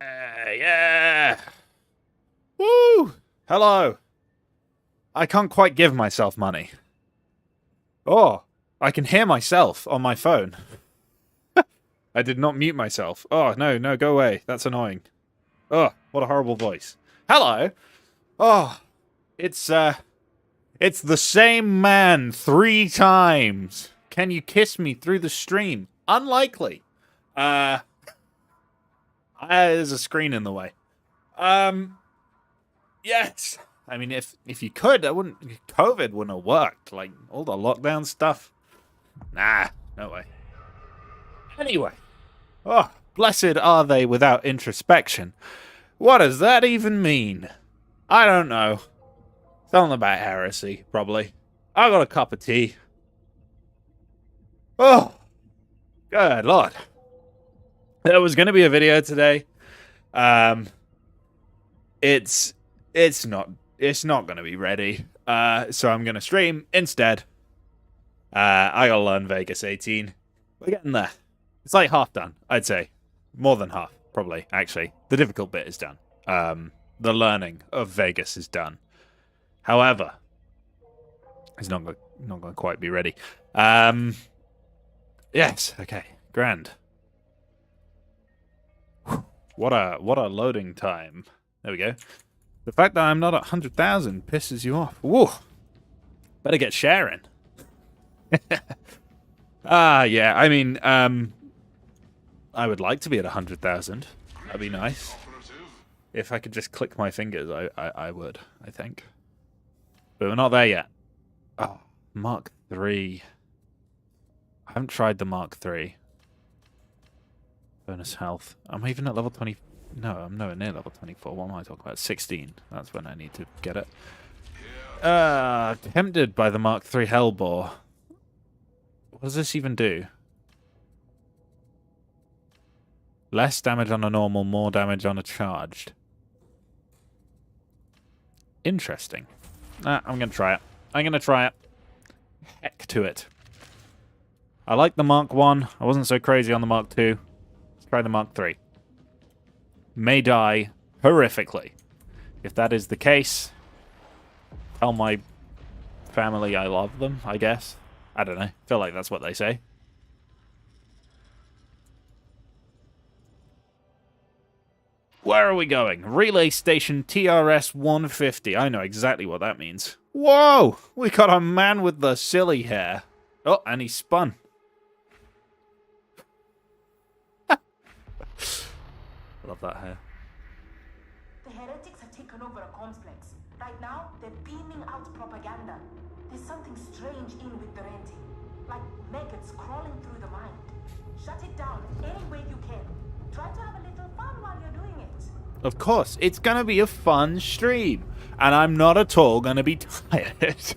Yeah. Woo! Hello. I can't quite give myself money. Oh, I can hear myself on my phone. I did not mute myself. Oh, no, no, go away. That's annoying. Oh, what a horrible voice. Hello. Oh, it's the same man 3 times. Can you kiss me through the stream? Unlikely. There's a screen in the way. Yes. I mean, if you could, COVID wouldn't have worked. Like, all the lockdown stuff. Nah, no way. Anyway. Oh, blessed are they without introspection. What does that even mean? I don't know. Something about heresy, probably. I got a cup of tea. Oh, good lord. There was going to be a video today. It's not going to be ready. So I'm going to stream instead. I gotta learn Vegas 18. We're getting there. It's like half done, I'd say. More than half, probably, actually. The difficult bit is done. The learning of Vegas is done. However, it's not going to quite be ready. Yes, okay, grand. What a loading time. There we go. The fact that I'm not at 100,000 pisses you off. Whoa. Better get sharing. Yeah, I mean, I would like to be at 100,000. That'd be nice. If I could just click my fingers, I would, I think. But we're not there yet. Oh, Mark 3. I haven't tried the Mark 3. Bonus health. I'm even at level 20. No, I'm nowhere near level 24. What am I talking about? 16. That's when I need to get it. Tempted by the Mark 3 Hellbore. What does this even do? Less damage on a normal, more damage on a charged. Interesting. I'm going to try it. I'm going to try it. Heck to it. I like the Mark 1. I wasn't so crazy on the Mark 2. Let's try the Mark 3. May die horrifically. If that is the case, tell my family I love them, I guess. I don't know. Feel like that's what they say. Where are we going? Relay station TRS 150. I know exactly what that means. Whoa! We got a man with the silly hair. Oh, and he spun. Love that hair. The heretics have taken over a complex. Right now, they're beaming out propaganda. There's something strange in with the renting. Like maggots crawling through the mind. Shut it down any way you can. Try to have a little fun while you're doing it. Of course, it's gonna be a fun stream. And I'm not at all gonna be tired.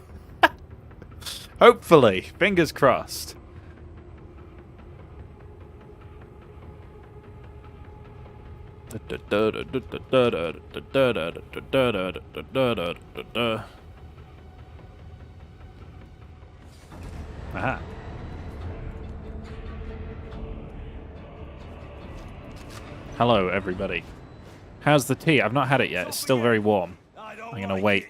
Hopefully. Fingers crossed. Aha. Hello, everybody. How's the tea? I've not had it yet. It's still very warm. I'm gonna wait.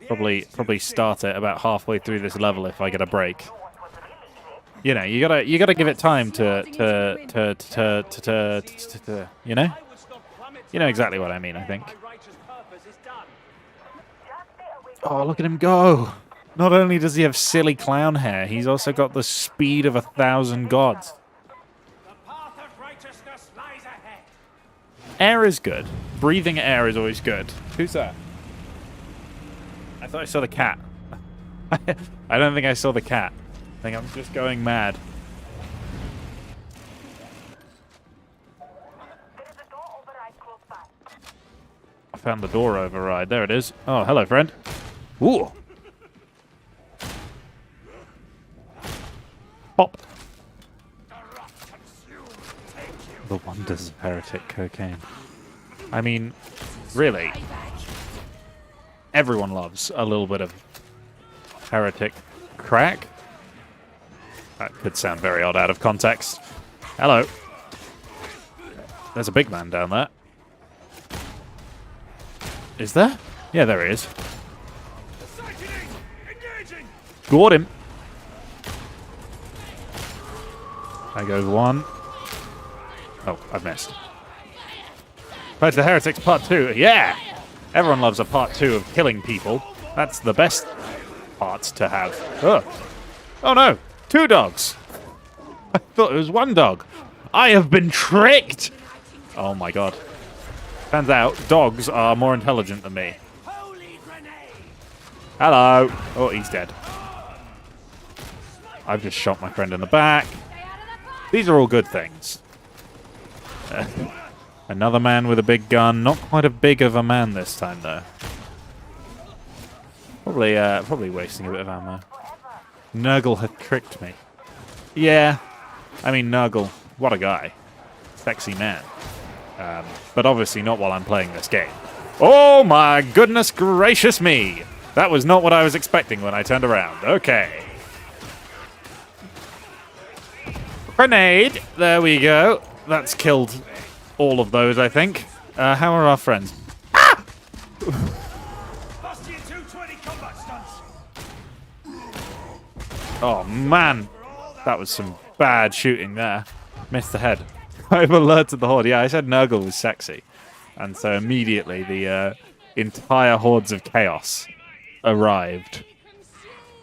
Probably start it about halfway through this level if I get a break. You know, you gotta give it time to you know? You know exactly what I mean, I think. Oh, look at him go! Not only does he have silly clown hair, he's also got the speed of 1,000 gods. Air is good. Breathing air is always good. Who's that? I thought I saw the cat. I don't think I saw the cat. I think I'm just going mad. I found the door override. There it is. Oh, hello, friend. Ooh. Pop. The wonders of heretic cocaine. I mean, really. Everyone loves a little bit of heretic crack. That could sound very odd out of context. Hello. There's a big man down there. Is there? Yeah, there is. Got him. There goes one. Oh, I've missed. Pledge the Heretics Part 2. Yeah! Everyone loves a Part 2 of killing people. That's the best part to have. Oh no! 2 dogs! I thought it was 1 dog. I have been tricked! Oh my god. Turns out, dogs are more intelligent than me. Hello! Oh, he's dead. I've just shot my friend in the back. These are all good things. Another man with a big gun. Not quite a big of a man this time, though. Probably wasting a bit of ammo. Nurgle had tricked me. Yeah. I mean, Nurgle, what a guy. Sexy man. But obviously not while I'm playing this game. Oh my goodness gracious me! That was not what I was expecting when I turned around. Okay. Grenade! There we go. That's killed all of those, I think. How are our friends? Ah! Oh, man. That was some bad shooting there. Missed the head. I've alerted the horde. Yeah, I said Nurgle was sexy. And so immediately the entire hordes of chaos arrived.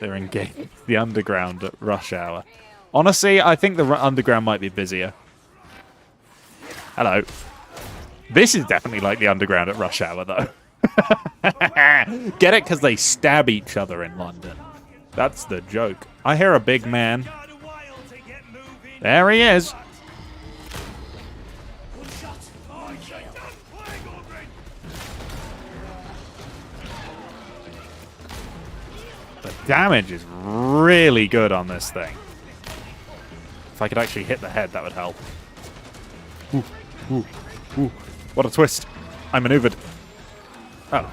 They're engaged the underground at rush hour. Honestly, I think the underground might be busier. Hello. This is definitely like the underground at rush hour, though. Get it? Because they stab each other in London. That's the joke. I hear a big man. There he is. The damage is really good on this thing. If I could actually hit the head, that would help. Ooh, ooh, ooh. What a twist. I maneuvered. Oh.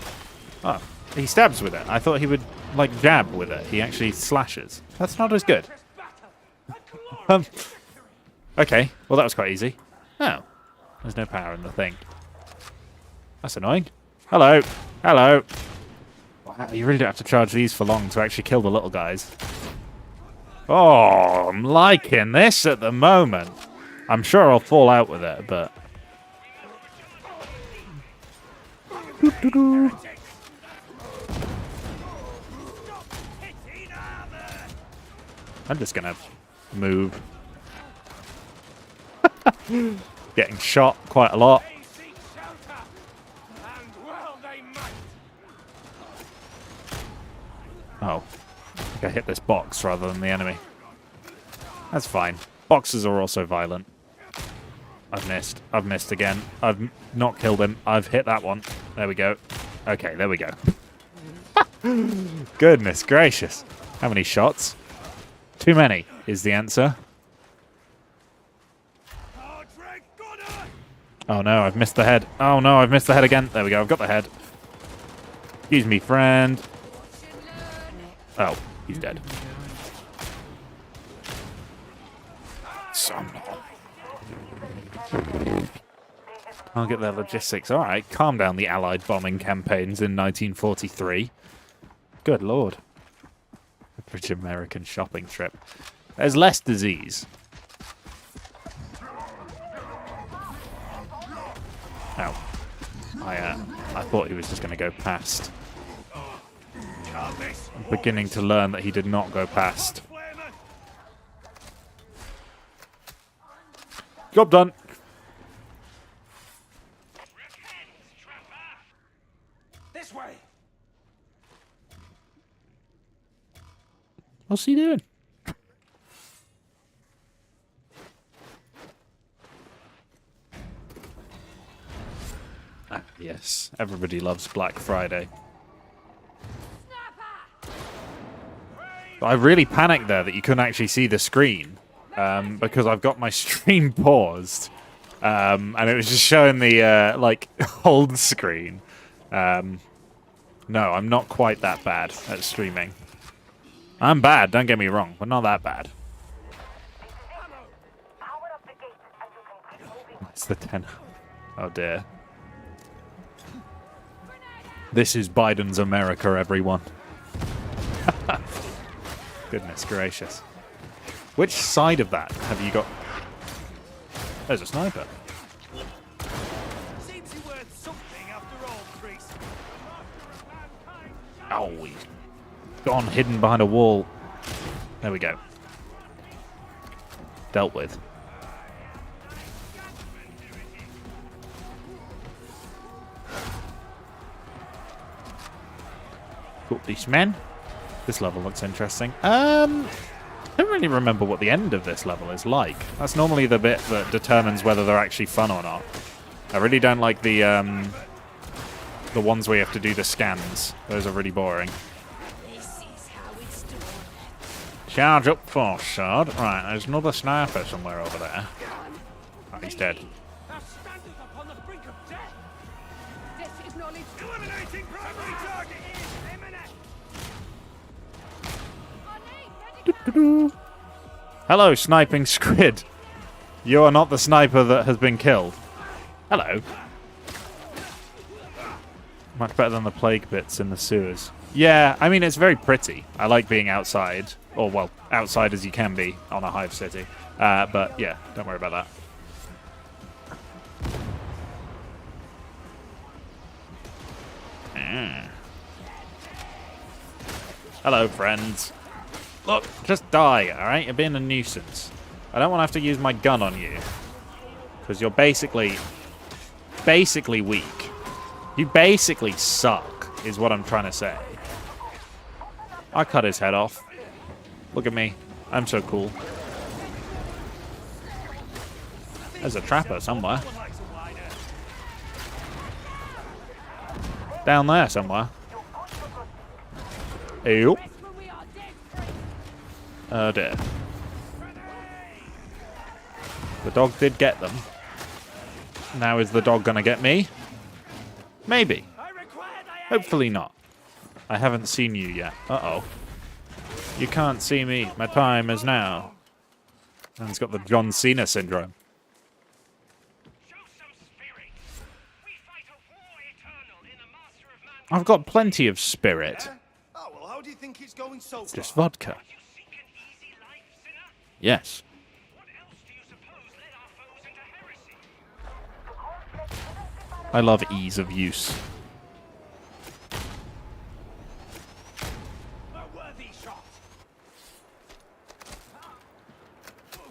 Oh. He stabs with it. I thought he would, like, jab with it. He actually slashes. That's not as good. Okay. Well, that was quite easy. Oh. There's no power in the thing. That's annoying. Hello. Hello. Wow, you really don't have to charge these for long to actually kill the little guys. Oh, I'm liking this at the moment. I'm sure I'll fall out with it, but... I'm just gonna move. Getting shot quite a lot. Oh. I think I hit this box rather than the enemy. That's fine. Boxes are also violent. I've missed. I've missed again. I've not killed him. I've hit that one. There we go. Okay, there we go. Goodness gracious. How many shots? Too many is the answer. Oh no, I've missed the head. Oh no, I've missed the head again. There we go, I've got the head. Excuse me, friend. Oh, he's dead. I'll get their logistics. Alright, calm down the Allied bombing campaigns in 1943. Good lord. A British-American shopping trip. There's less disease. Oh. I thought he was just going to go past. I'm beginning to learn that he did not go past. Job done. This way. What's he doing? Ah, yes. Everybody loves Black Friday. I really panicked there that you couldn't actually see the screen. Because I've got my stream paused, and it was just showing the like hold screen. No, I'm not quite that bad at streaming. I'm bad, don't get me wrong, but not that bad. It's the 10. Oh dear. This is Biden's America, everyone. Goodness gracious. Which side of that have you got? There's a sniper. Oh, he's gone hidden behind a wall. There we go. Dealt with. Got these men. This level looks interesting. I don't really remember what the end of this level is like. That's normally the bit that determines whether they're actually fun or not. I really don't like the ones where you have to do the scans. Those are really boring. Charge up force, sword. Right, there's another sniper somewhere over there. Oh, he's dead. Hello, sniping squid. You are not the sniper that has been killed. Hello. Much better than the plague pits in the sewers. Yeah, I mean, it's very pretty. I like being outside. Or, well, outside as you can be on a hive city. But, yeah, don't worry about that. Hello, friends. Look, just die, alright? You're being a nuisance. I don't want to have to use my gun on you. Because you're basically weak. You basically suck, is what I'm trying to say. I cut his head off. Look at me. I'm so cool. There's a trapper somewhere. Down there somewhere. Ew. Oh dear. The dog did get them. Now is the dog gonna get me? Maybe. Hopefully not. I haven't seen you yet. Uh-oh. You can't see me. My time is now. And he's got the John Cena syndrome. I've got plenty of spirit. Oh, well, how do you think it's going so far? Just vodka. Yes. I love ease of use.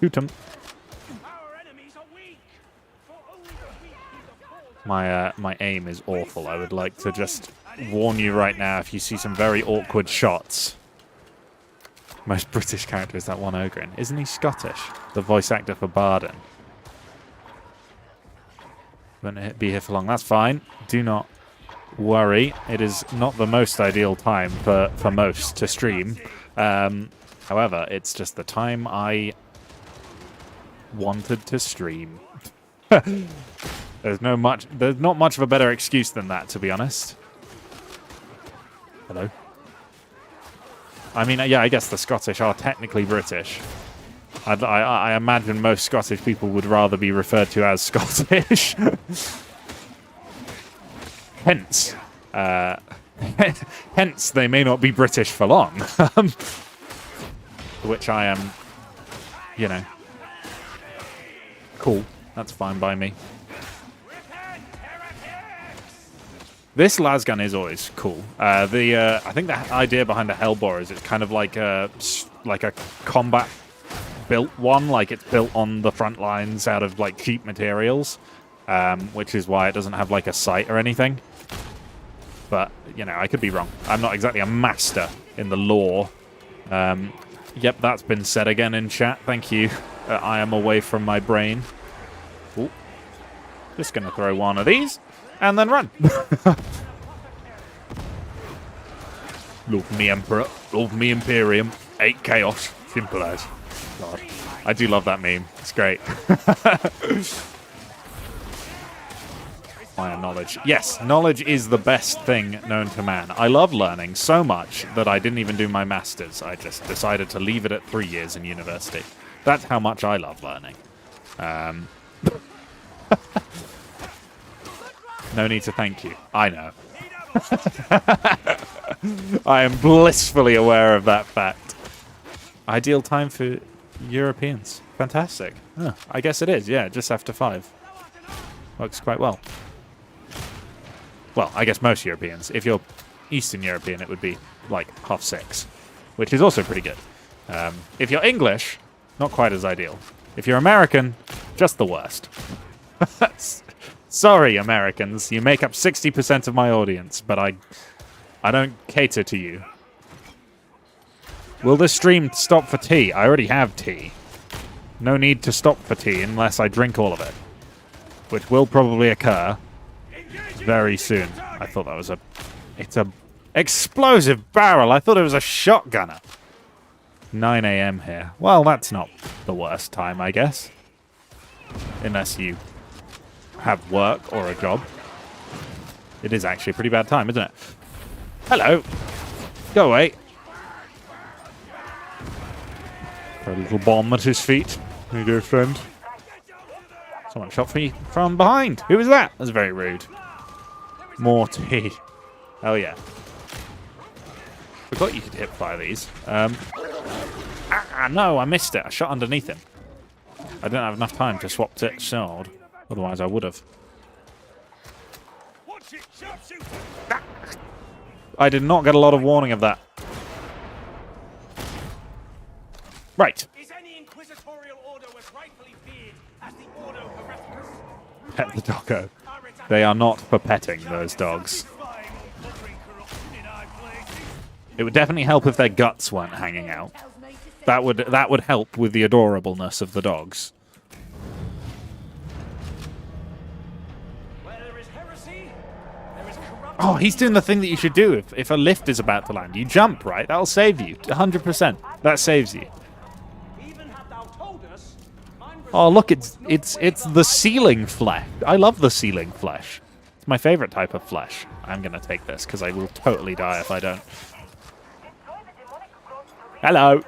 Shoot him. My aim is awful. I would like to just warn you right now if you see some very awkward shots. Most British character is that one Ogrin. Isn't he Scottish? The voice actor for Barden. Won't be here for long. That's fine. Do not worry. It is not the most ideal time for most to stream. However, it's just the time I wanted to stream. There's not much of a better excuse than that, to be honest. Hello. I mean, yeah, I guess the Scottish are technically British. I imagine most Scottish people would rather be referred to as Scottish. Hence, hence they may not be British for long. Which I am, you know, cool. That's fine by me. This lasgun is always cool. I think the idea behind the Hellbore is it's kind of like a combat built one, like it's built on the front lines out of like cheap materials, which is why it doesn't have like a sight or anything. But you know, I could be wrong. I'm not exactly a master in the lore. Yep, that's been said again in chat. Thank you. I am away from my brain. Ooh. Just gonna throw one of these. And then run. Love me Emperor. Love me Imperium. 8 Chaos. Simple as. God. I do love that meme. It's great. Fire knowledge. Yes, knowledge is the best thing known to man. I love learning so much that I didn't even do my masters. I just decided to leave it at 3 years in university. That's how much I love learning. No need to thank you. I know. I am blissfully aware of that fact. Ideal time for Europeans. Fantastic. Oh, I guess it is, yeah, just after 5. Works quite well. Well, I guess most Europeans. If you're Eastern European, it would be like 5:30, which is also pretty good. If you're English, not quite as ideal. If you're American, just the worst. Sorry, Americans. You make up 60% of my audience, but I don't cater to you. Will this stream stop for tea? I already have tea. No need to stop for tea unless I drink all of it, which will probably occur very soon. I thought that was it's a explosive barrel. I thought it was a shotgunner. 9 a.m. here. Well, that's not the worst time, I guess. Unless you have work or a job. It is actually a pretty bad time, isn't it? Hello. Go away. Got a little bomb at his feet. There you go, friend. Someone shot me from behind. Who was that? That's very rude. More tea. Hell yeah. Forgot you could hip fire these. No, I missed it. I shot underneath him. I didn't have enough time to swap to sword. Otherwise, I would have. I did not get a lot of warning of that. Right. Pet the doggo. They are not for petting, those dogs. It would definitely help if their guts weren't hanging out. That would help with the adorableness of the dogs. Oh, he's doing the thing that you should do if a lift is about to land. You jump, right? That'll save you. 100%. That saves you. Oh, look, it's the ceiling flesh. I love the ceiling flesh. It's my favorite type of flesh. I'm going to take this because I will totally die if I don't. Hello.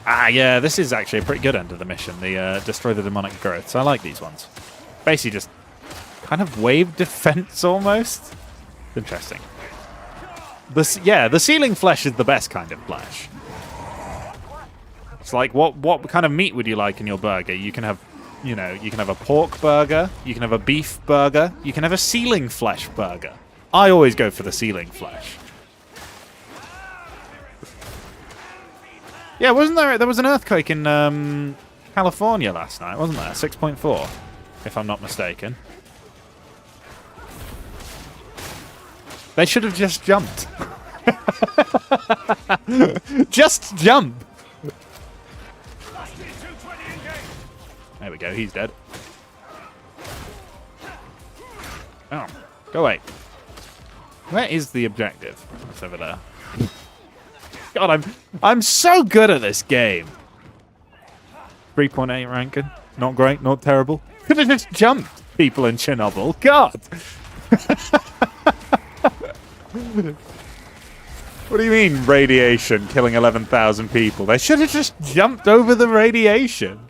Ah, yeah, this is actually a pretty good end of the mission. The destroy the demonic growths. I like these ones. Basically just kind of wave defense almost. Interesting. The ceiling flesh is the best kind of flesh. It's like, what kind of meat would you like in your burger? You can have, you can have a pork burger, you can have a beef burger, you can have a ceiling flesh burger. I always go for the ceiling flesh. Yeah, wasn't there was an earthquake in California last night, wasn't there? 6.4, if I'm not mistaken. They should have just jumped. Just jump. There we go, he's dead. Oh, go away. Where is the objective? It's over there. God, I'm so good at this game. 3.8 ranking. Not great, not terrible. Could have just jumped people in Chernobyl. God. What do you mean, radiation killing 11,000 people? They should have just jumped over the radiation.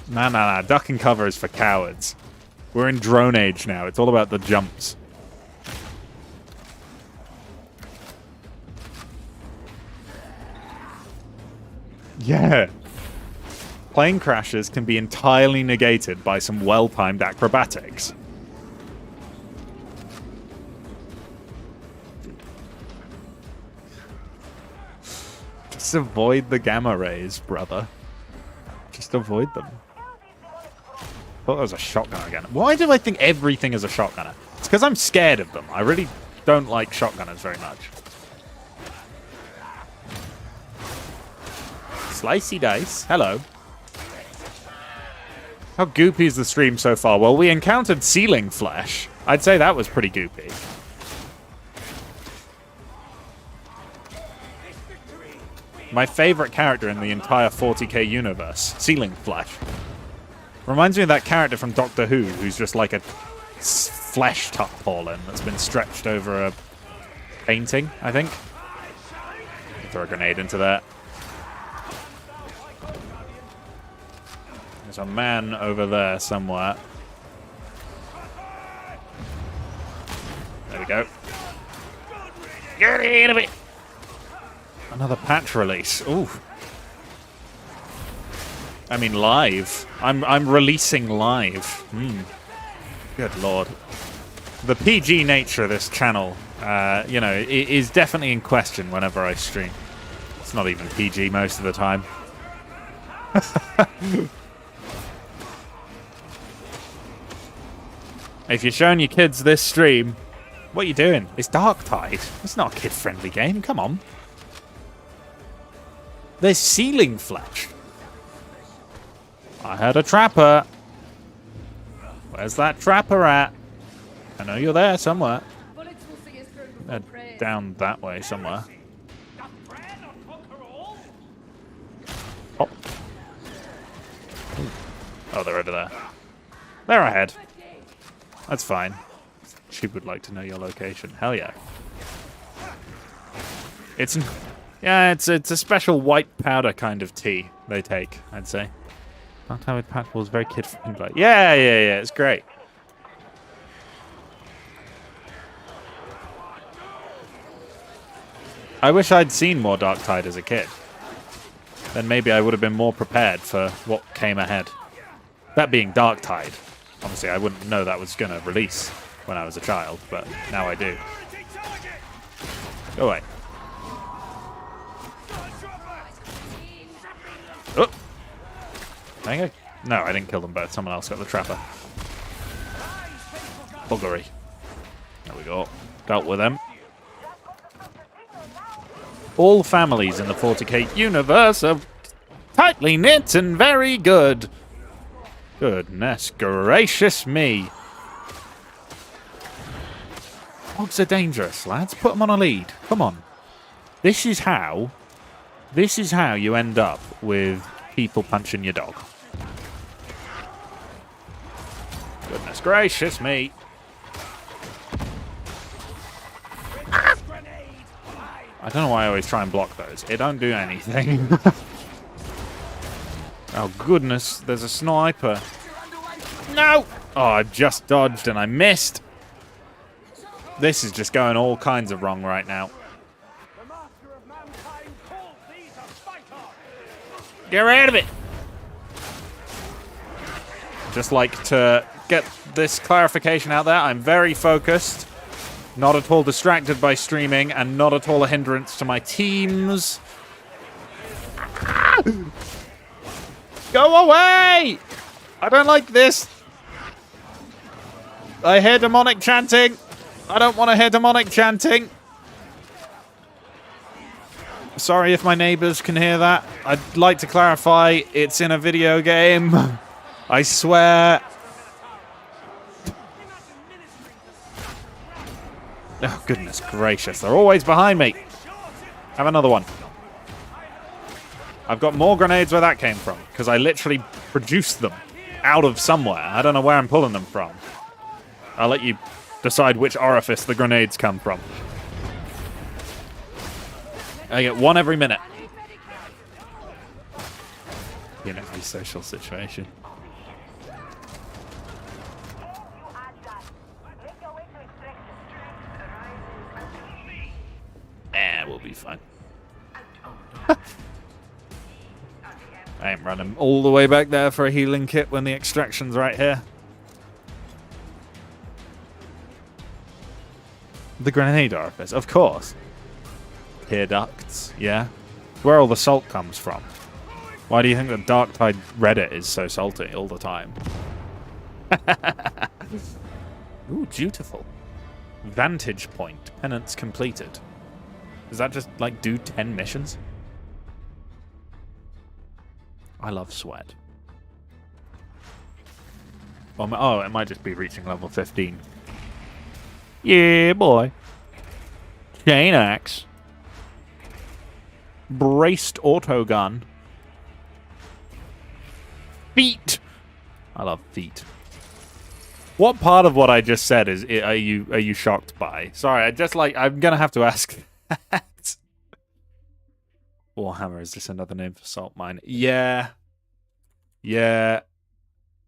Nah. Duck and cover is for cowards. We're in drone age now. It's all about the jumps. Yeah. Plane crashes can be entirely negated by some well-timed acrobatics. Just avoid the gamma rays, brother. Just avoid them. I thought that was a shotgun again. Why do I think everything is a shotgunner? It's because I'm scared of them. I really don't like shotgunners very much. Slicey dice. Hello. How goopy is the stream so far? Well, we encountered ceiling flesh. I'd say that was pretty goopy. My favorite character in the entire 40k universe. Ceiling flesh. Reminds me of that character from Doctor Who, who's just like a flesh tarpaulin that's been stretched over a painting, I think. Throw a grenade into that. There's a man over there somewhere. go. Get rid of it! Another patch release. Ooh. I mean, live. I'm releasing live. Good lord. The PG nature of this channel, you know, is definitely in question whenever I stream. It's not even PG most of the time. If you're showing your kids this stream, what are you doing? It's Darktide. It's not a kid-friendly game. Come on. There's ceiling flesh. I heard a trapper. Where's that trapper at? I know you're there somewhere. Down that way somewhere. Oh. Oh, they're over there. They're ahead. That's fine. She would like to know your location. Hell yeah. It's a special white powder kind of tea they take, I'd say. Darktide with patch balls, very kid friendly. Yeah, it's great. I wish I'd seen more Darktide as a kid. Then maybe I would have been more prepared for what came ahead. That being Darktide. Obviously, I wouldn't know that was going to release when I was a child, but now I do. Go away. Oh! Dang it. No, I didn't kill them both. Someone else got the trapper. Buggery. There we go. Dealt with them. All families in the 40k universe are tightly knit and very good. Goodness gracious me. Dogs are dangerous, lads. Put them on a lead. Come on. This is how you end up with people punching your dog. Goodness gracious me. I don't know why I always try and block those. It don't do anything. Oh, goodness. There's a sniper. No! Oh, I just dodged and I missed. This is just going all kinds of wrong right now. Get rid of it! Just like to get this clarification out there. I'm very focused. Not at all distracted by streaming and not at all a hindrance to my teams. Go away! I don't like this. I hear demonic chanting. I don't want to hear demonic chanting. Sorry if my neighbors can hear that. I'd like to clarify, it's in a video game. I swear. Oh, goodness gracious. They're always behind me. Have another one. I've got more grenades where that came from, because I literally produced them out of somewhere. I don't know where I'm pulling them from. I'll let you decide which orifice the grenades come from. I get one every minute. You know, the social situation. We'll be fine. I ain't running all the way back there for a healing kit when the extraction's right here. The grenade orifice, of course. Tear ducts, yeah. Where all the salt comes from. Why do you think that Darktide Reddit is so salty all the time? Ooh, beautiful. Vantage point. Penance completed. Does that just, like, do 10 missions? I love sweat. Oh, it might just be reaching level 15. Yeah, boy. Chain axe. Braced autogun. Feet. I love feet. What part of what I just said are you shocked by? Sorry, I'm gonna have to ask that. Warhammer, is this another name for salt mine? Yeah. Yeah.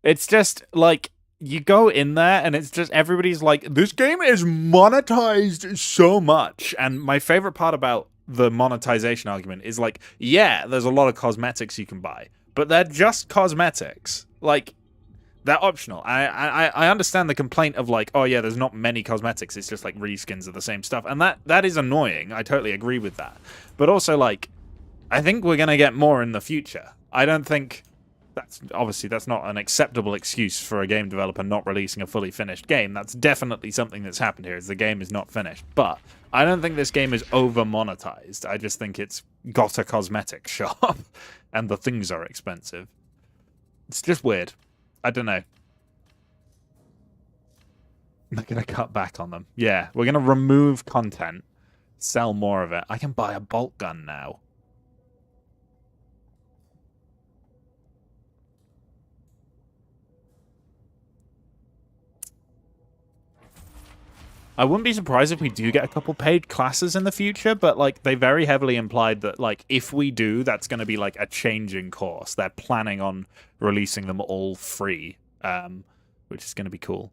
It's just like, you go in there and it's just everybody's like, this game is monetized so much. And my favorite part about the monetization argument is like, yeah, there's a lot of cosmetics you can buy, but they're just cosmetics. Like, they're optional. I understand the complaint of like, oh yeah, there's not many cosmetics. It's just like reskins of the same stuff. And that is annoying. I totally agree with that. But also like, I think we're going to get more in the future. I don't think that's not an acceptable excuse for a game developer not releasing a fully finished game. That's definitely something that's happened here, is the game is not finished. But I don't think this game is over monetized. I just think it's got a cosmetic shop and the things are expensive. It's just weird. I don't know. They're going to cut back on them. Yeah, we're going to remove content, sell more of it. I can buy a bolt gun now. I wouldn't be surprised if we do get a couple paid classes in the future, but like they very heavily implied that like if we do, that's going to be like a changing course. They're planning on releasing them all free, which is going to be cool.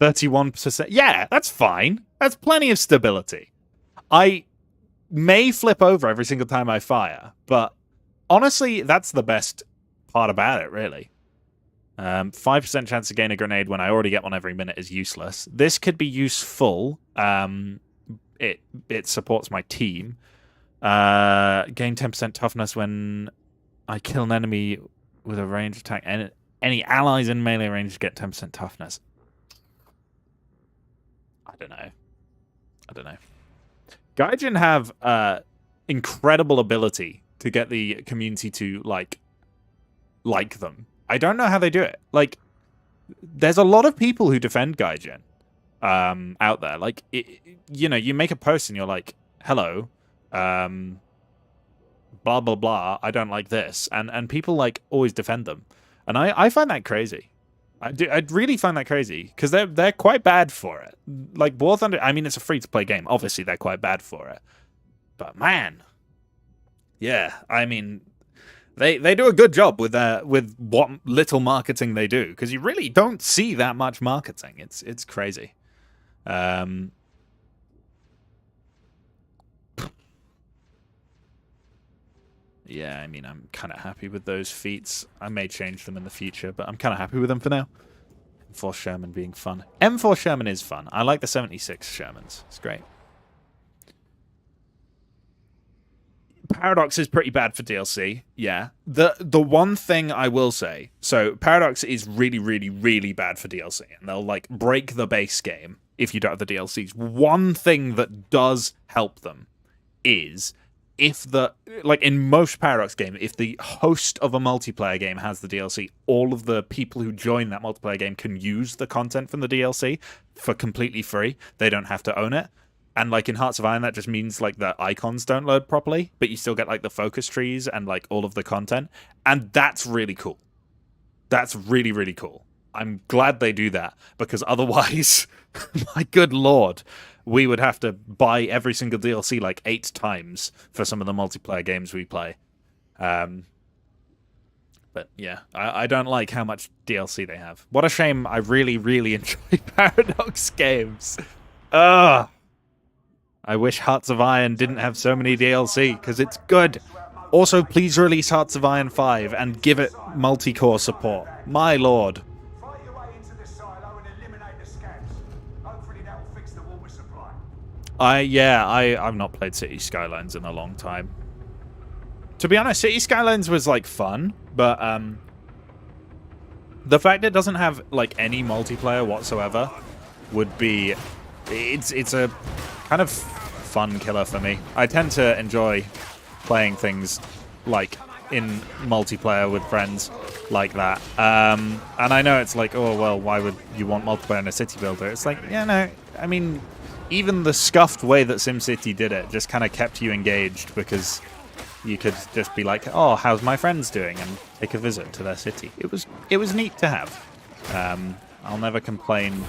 31%. Yeah, that's fine. That's plenty of stability. I may flip over every single time I fire, but honestly, that's the best part about it, really. 5% chance to gain a grenade when I already get one every minute is useless. This could be useful. It supports my team. Gain 10% toughness when I kill an enemy with a ranged attack. Any allies in melee range get 10% toughness. I don't know. Gaijin have incredible ability to get the community to like them. I don't know how they do it. Like, there's a lot of people who defend Gaijin out there. Like, you know, you make a post and you're like, hello, blah, blah, blah, I don't like this. And people, like, always defend them. And I find that crazy. I'd really find that crazy, because they're quite bad for it. Like, War Thunder, I mean, it's a free-to-play game. Obviously, they're quite bad for it. But, man, yeah, I mean... They do a good job with what little marketing they do, because you really don't see that much marketing. It's crazy. Yeah, I mean, I'm kind of happy with those feats. I may change them in the future, but I'm kind of happy with them for now. M4 Sherman being fun. M4 Sherman is fun. I like the 76 Shermans. It's great. Paradox is pretty bad for DLC, yeah. The one thing I will say, so Paradox is really, really, really bad for DLC, and they'll like break the base game if you don't have the DLCs. One thing that does help them is if in most Paradox game, if the host of a multiplayer game has the DLC, all of the people who join that multiplayer game can use the content from the DLC for completely free. They don't have to own it. And, like, in Hearts of Iron, that just means, like, the icons don't load properly, but you still get, like, the focus trees and, like, all of the content. And that's really cool. That's really, really cool. I'm glad they do that, because otherwise, my good lord, we would have to buy every single DLC, like, 8 times for some of the multiplayer games we play. But, yeah, I don't like how much DLC they have. What a shame. I really, really enjoy Paradox games. Ugh. I wish Hearts of Iron didn't have so many DLC, because it's good. Also, please release Hearts of Iron 5 and give it multi-core support. My lord. Fight your way into the silo and eliminate the scabs. Hopefully that will fix the water supply. I've not played City Skylines in a long time. To be honest, City Skylines was, like, fun, but, the fact it doesn't have, like, any multiplayer whatsoever would be... It's a kind of fun killer for me. I tend to enjoy playing things like in multiplayer with friends like that. And I know it's like, oh, well, why would you want multiplayer in a city builder? It's like, yeah, no, I mean, even the scuffed way that SimCity did it just kind of kept you engaged, because you could just be like, oh, how's my friends doing? And take a visit to their city. It was neat to have. I'll never complain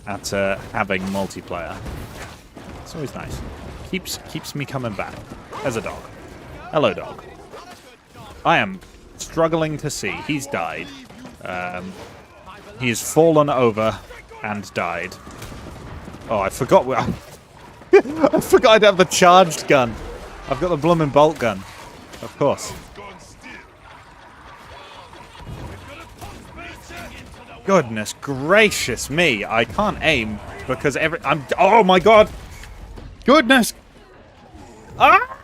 at having multiplayer. It's always nice. Keeps me coming back. As a dog. Hello, dog. I am struggling to see. He's died. He's fallen over and died. Oh, I forgot. I forgot I'd have the charged gun. I've got the bloomin' bolt gun. Of course. Goodness gracious me. I can't aim because oh my god. Goodness. Ah!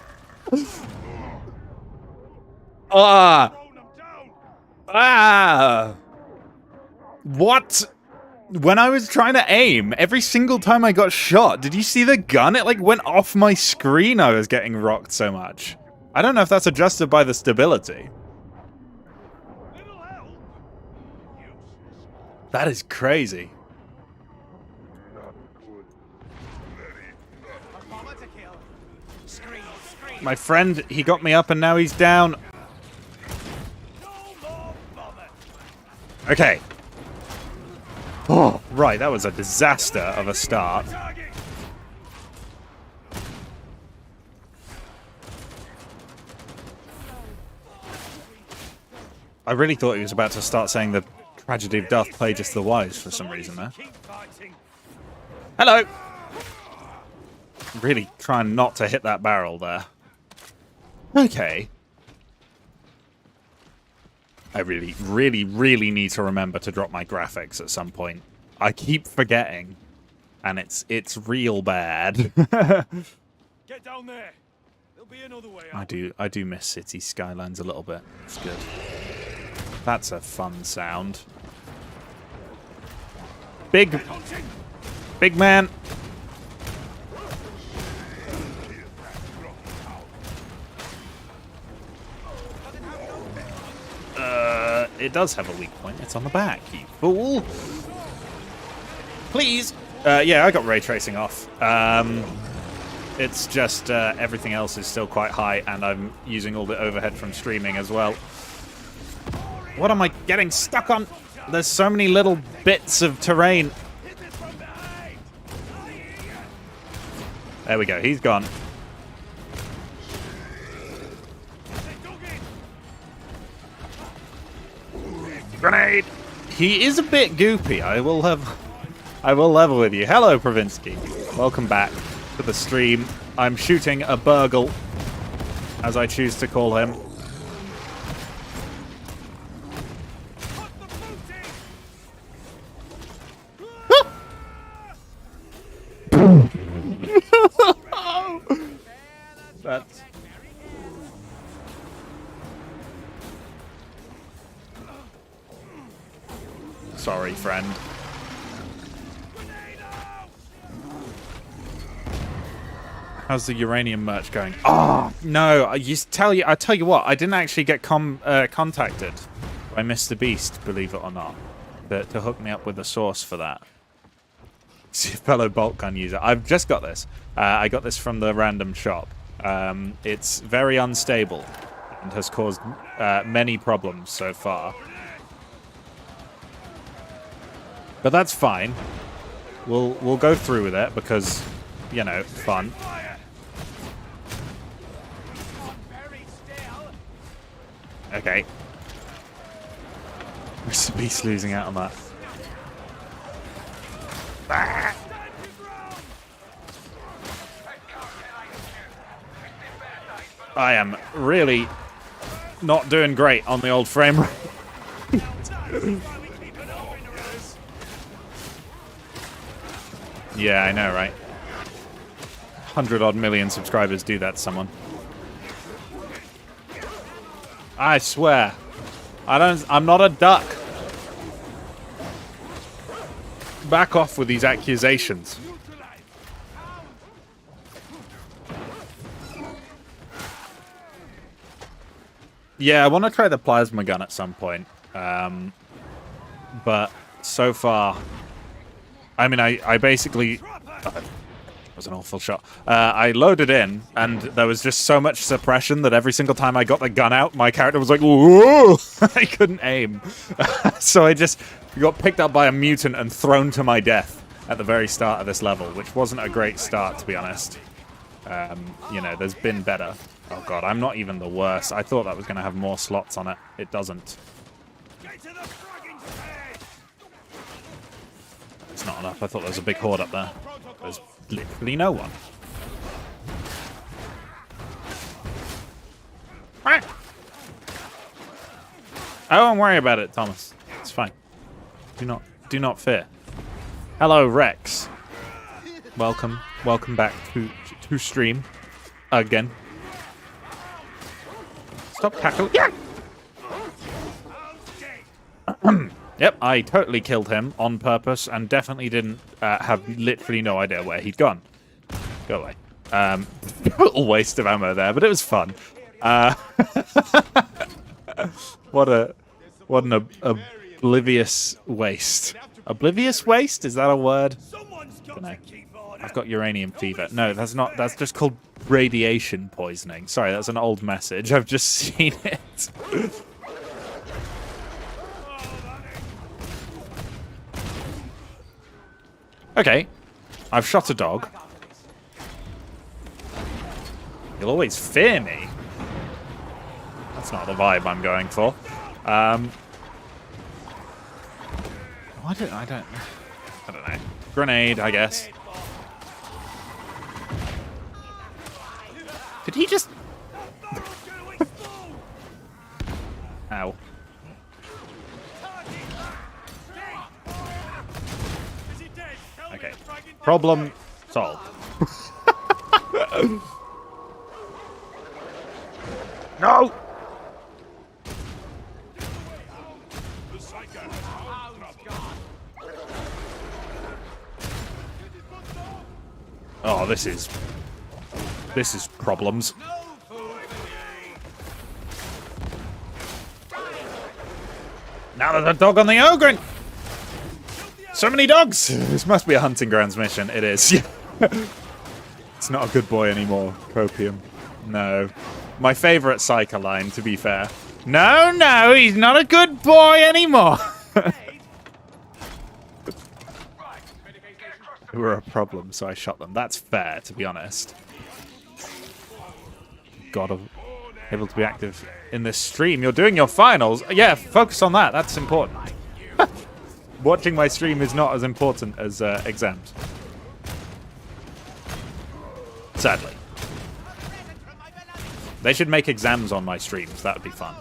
Ah! Ah! What? When I was trying to aim, every single time I got shot, did you see the gun? It like went off my screen. I was getting rocked so much. I don't know if that's adjusted by the stability. That is crazy. My friend, he got me up and now he's down. Okay. Oh, right, that was a disaster of a start. I really thought he was about to start saying the tragedy of Darth Plagueis the Wise for some reason there. Hello! Really trying not to hit that barrel there. Okay. I really, really, really need to remember to drop my graphics at some point. I keep forgetting, and it's real bad. Get down there. There'll be another way out. I do miss city skylines a little bit. It's good. That's a fun sound. Big man. It does have a weak point. It's on the back, you fool. Please. Yeah, I got ray tracing off. It's just everything else is still quite high, and I'm using all the overhead from streaming as well. What am I getting stuck on? There's so many little bits of terrain. There we go. He's gone. Grenade! He is a bit goopy. I will level with you. Hello, Pravinsky. Welcome back to the stream. I'm shooting a burgle, as I choose to call him. That's... Sorry, friend. How's the uranium merch going? Oh, no. I tell you what, I didn't actually get contacted by Mr. Beast, believe it or not, to hook me up with a source for that. Fellow bolt gun user. I've just got this. I got this from the random shop. It's very unstable and has caused many problems so far. But that's fine. We'll go through with it because, you know, fun. Okay. Mr. Beast losing out on that. Ah! I am really not doing great on the old frame rate. Yeah, I know, right? 100-odd million subscribers do that to someone. I swear. I'm not a duck. Back off with these accusations. Yeah, I want to try the plasma gun at some point. But so far... I mean, I basically... that was an awful shot. I loaded in, and there was just so much suppression that every single time I got the gun out, my character was like, whoa! I couldn't aim. So I just got picked up by a mutant and thrown to my death at the very start of this level, which wasn't a great start, to be honest. You know, there's been better. Oh god, I'm not even the worst. I thought that was going to have more slots on it. It doesn't. enough. I thought there was a big horde up there. There's literally no one. I won't worry about it, Thomas. It's fine. Do not fear. Hello, Rex. Welcome back to stream again. Stop cackling. Yeah. Yep, I totally killed him on purpose and definitely didn't have literally no idea where he'd gone. Go away. Total waste of ammo there, but it was fun. What an oblivious waste. Oblivious waste? Is that a word? I don't know. I've got uranium fever. No, that's not. That's just called radiation poisoning. Sorry, that's an old message. I've just seen it. Okay, I've shot a dog. You'll always fear me. That's not the vibe I'm going for. I don't know. Grenade, I guess. Did he just... Ow. Okay. Problem solved. No! Oh, this is problems. Now there's a dog on the ogre. So many dogs. This must be a hunting grounds mission. It is. It's not a good boy anymore. Copium. No. My favorite Psyker line, to be fair. No, he's not a good boy anymore. Who were a problem, so I shot them. That's fair, to be honest. God, I'm able to be active in this stream. You're doing your finals. Yeah, focus on that. That's important. Watching my stream is not as important as exams. Sadly. They should make exams on my streams. That would be fun.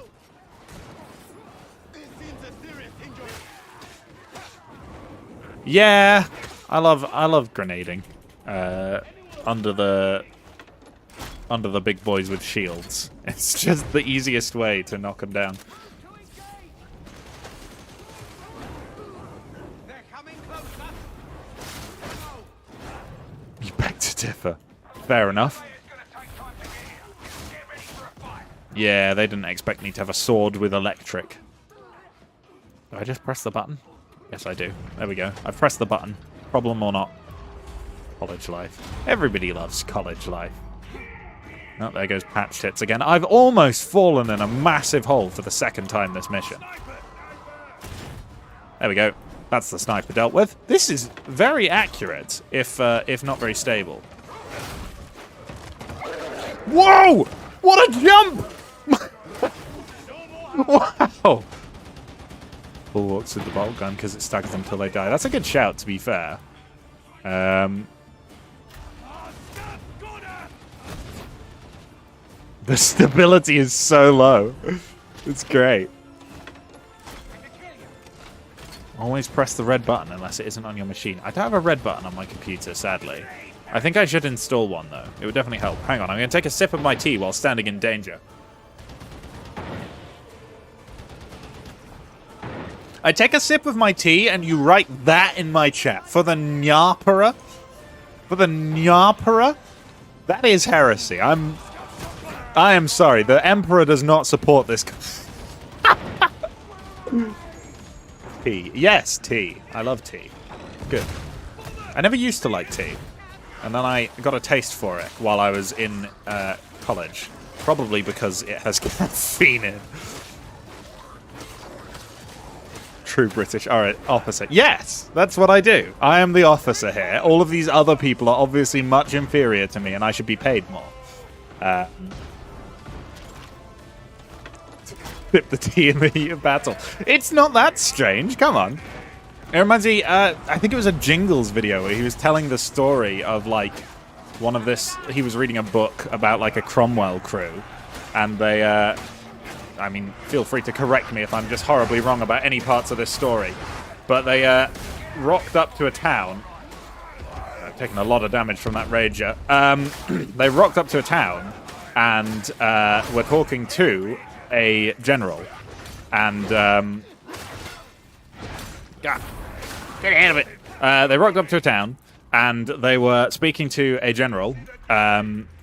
Yeah, I love grenading under the big boys with shields. It's just the easiest way to knock them down. You beg to differ. Fair enough. Yeah, they didn't expect me to have a sword with electric. Do I just press the button? Yes, I do. There we go. I've pressed the button. Problem or not. College life. Everybody loves college life. Oh, there goes patch hits again. I've almost fallen in a massive hole for the second time this mission. There we go. That's the sniper dealt with. This is very accurate, if not very stable. Whoa! What a jump! Wow! Bull walks with the bolt gun because it staggers them until they die. That's a good shout, to be fair. The stability is so low. It's great. Always press the red button unless it isn't on your machine. I don't have a red button on my computer, sadly. I think I should install one, though. It would definitely help. Hang on, I'm going to take a sip of my tea while standing in danger. I take a sip of my tea, and you write that in my chat. For the Nyapara? For the Nyapara? That is heresy. I am sorry. The Emperor does not support this. Tea. Yes, tea. I love tea. Good. I never used to like tea. And then I got a taste for it while I was in college. Probably because it has caffeine in. True British. Alright, officer. Yes! That's what I do. I am the officer here. All of these other people are obviously much inferior to me and I should be paid more. Sip the tea in the heat of battle. It's not that strange. Come on. It reminds me, I think it was a Jingles video where he was telling the story of, like, one of this... He was reading a book about, like, a Cromwell crew, and they, I mean, feel free to correct me if I'm just horribly wrong about any parts of this story, but they, rocked up to a town... I've taken a lot of damage from that rager. They rocked up to a town, and, were talking to a general, and, God... Get out of it. They rocked up to a town, and they were speaking to a general,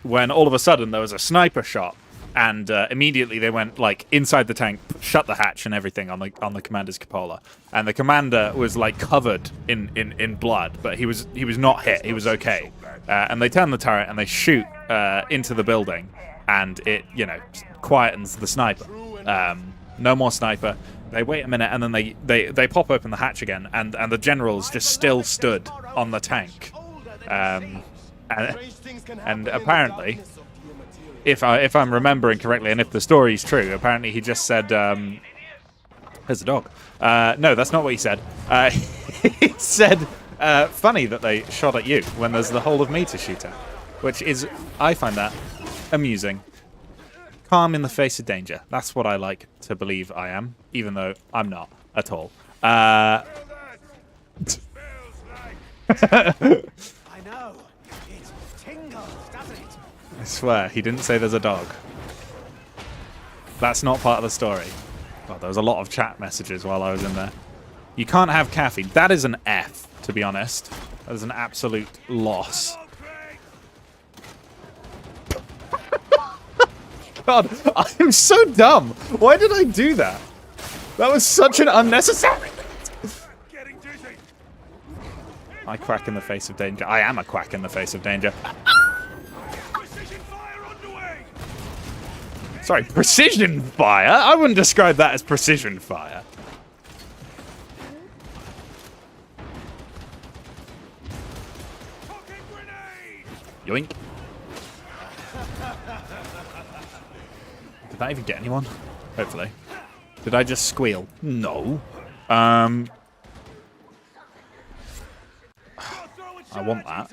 when all of a sudden there was a sniper shot, and immediately they went, like, inside the tank, shut the hatch and everything on the commander's cupola. And the commander was, like, covered in blood, but he was not hit. He was okay. And they turn the turret, and they shoot into the building, and it, you know, quietens the sniper. No more sniper. They wait a minute, and then they pop open the hatch again, and the general's just still stood on the tank. And apparently, if I'm remembering correctly, and if the story's true, apparently he just said, "There's a dog." No, that's not what he said. He said, "Funny that they shot at you when there's the whole of me to shoot at," which is, I find that amusing. Calm in the face of danger. That's what I like to believe I am, even though I'm not at all. I know. It tingles, doesn't it? I swear, he didn't say there's a dog. That's not part of the story. Well, there was a lot of chat messages while I was in there. You can't have caffeine. That is an F, to be honest. That is an absolute loss. God, I'm so dumb. Why did I do that? That was such an unnecessary... I quack in the face of danger. I am a quack in the face of danger. Precision fire underway. Sorry, precision fire? I wouldn't describe that as precision fire. Pocket grenade. Yoink. Did that even get anyone? Hopefully. Did I just squeal? No. I want that.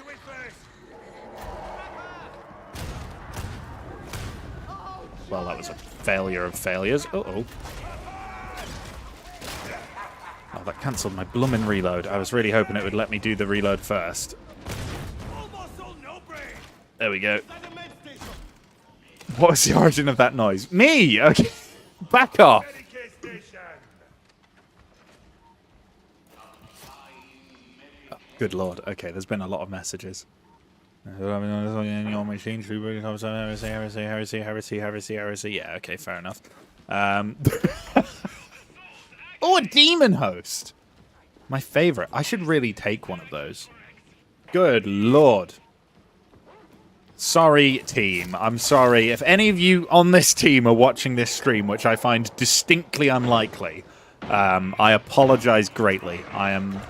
Well, that was a failure of failures. Uh-oh. Oh, that cancelled my bloomin' reload. I was really hoping it would let me do the reload first. There we go. What was the origin of that noise? Me! Okay. Back off! Oh, good lord. Okay, there's been a lot of messages. Heresy. Yeah, okay, fair enough. Oh, a demon host! My favorite. I should really take one of those. Good lord. Sorry, team. I'm sorry. If any of you on this team are watching this stream, which I find distinctly unlikely, I apologize greatly. I am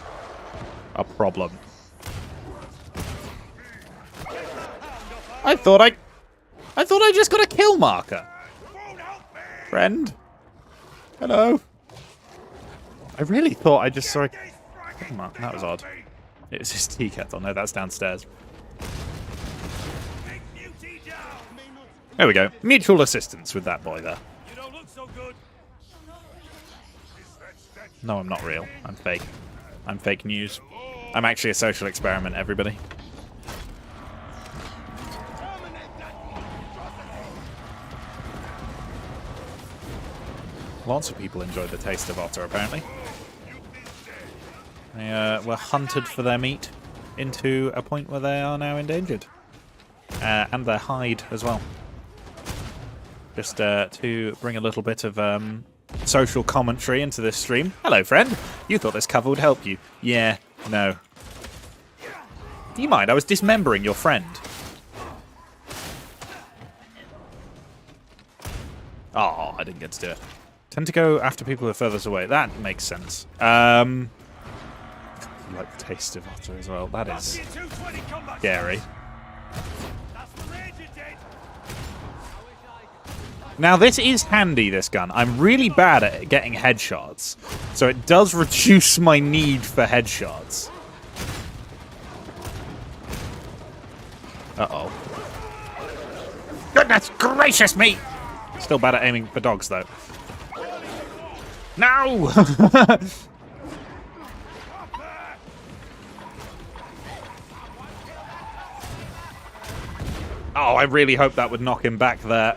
a problem. I thought I just got a kill marker. Friend? Hello? I really thought I just saw a kill marker. That was odd. It was his tea kettle. No, that's downstairs. There we go. Mutual assistance with that boy there. You don't look so good. No, I'm not real. I'm fake. I'm fake news. I'm actually a social experiment, everybody. Lots of people enjoy the taste of otter, apparently. They were hunted for their meat into a point where they are now endangered. And their hide as well. Just to bring a little bit of social commentary into this stream. Hello, friend. You thought this cover would help you. Yeah, no. Do you mind? I was dismembering your friend. Oh, I didn't get to do it. Tend to go after people who are furthest away. That makes sense. I like the taste of otter as well. That is scary. Now, this is handy, this gun. I'm really bad at getting headshots, so it does reduce my need for headshots. Uh-oh. Goodness gracious me! Still bad at aiming for dogs, though. No! Oh, I really hope that would knock him back there.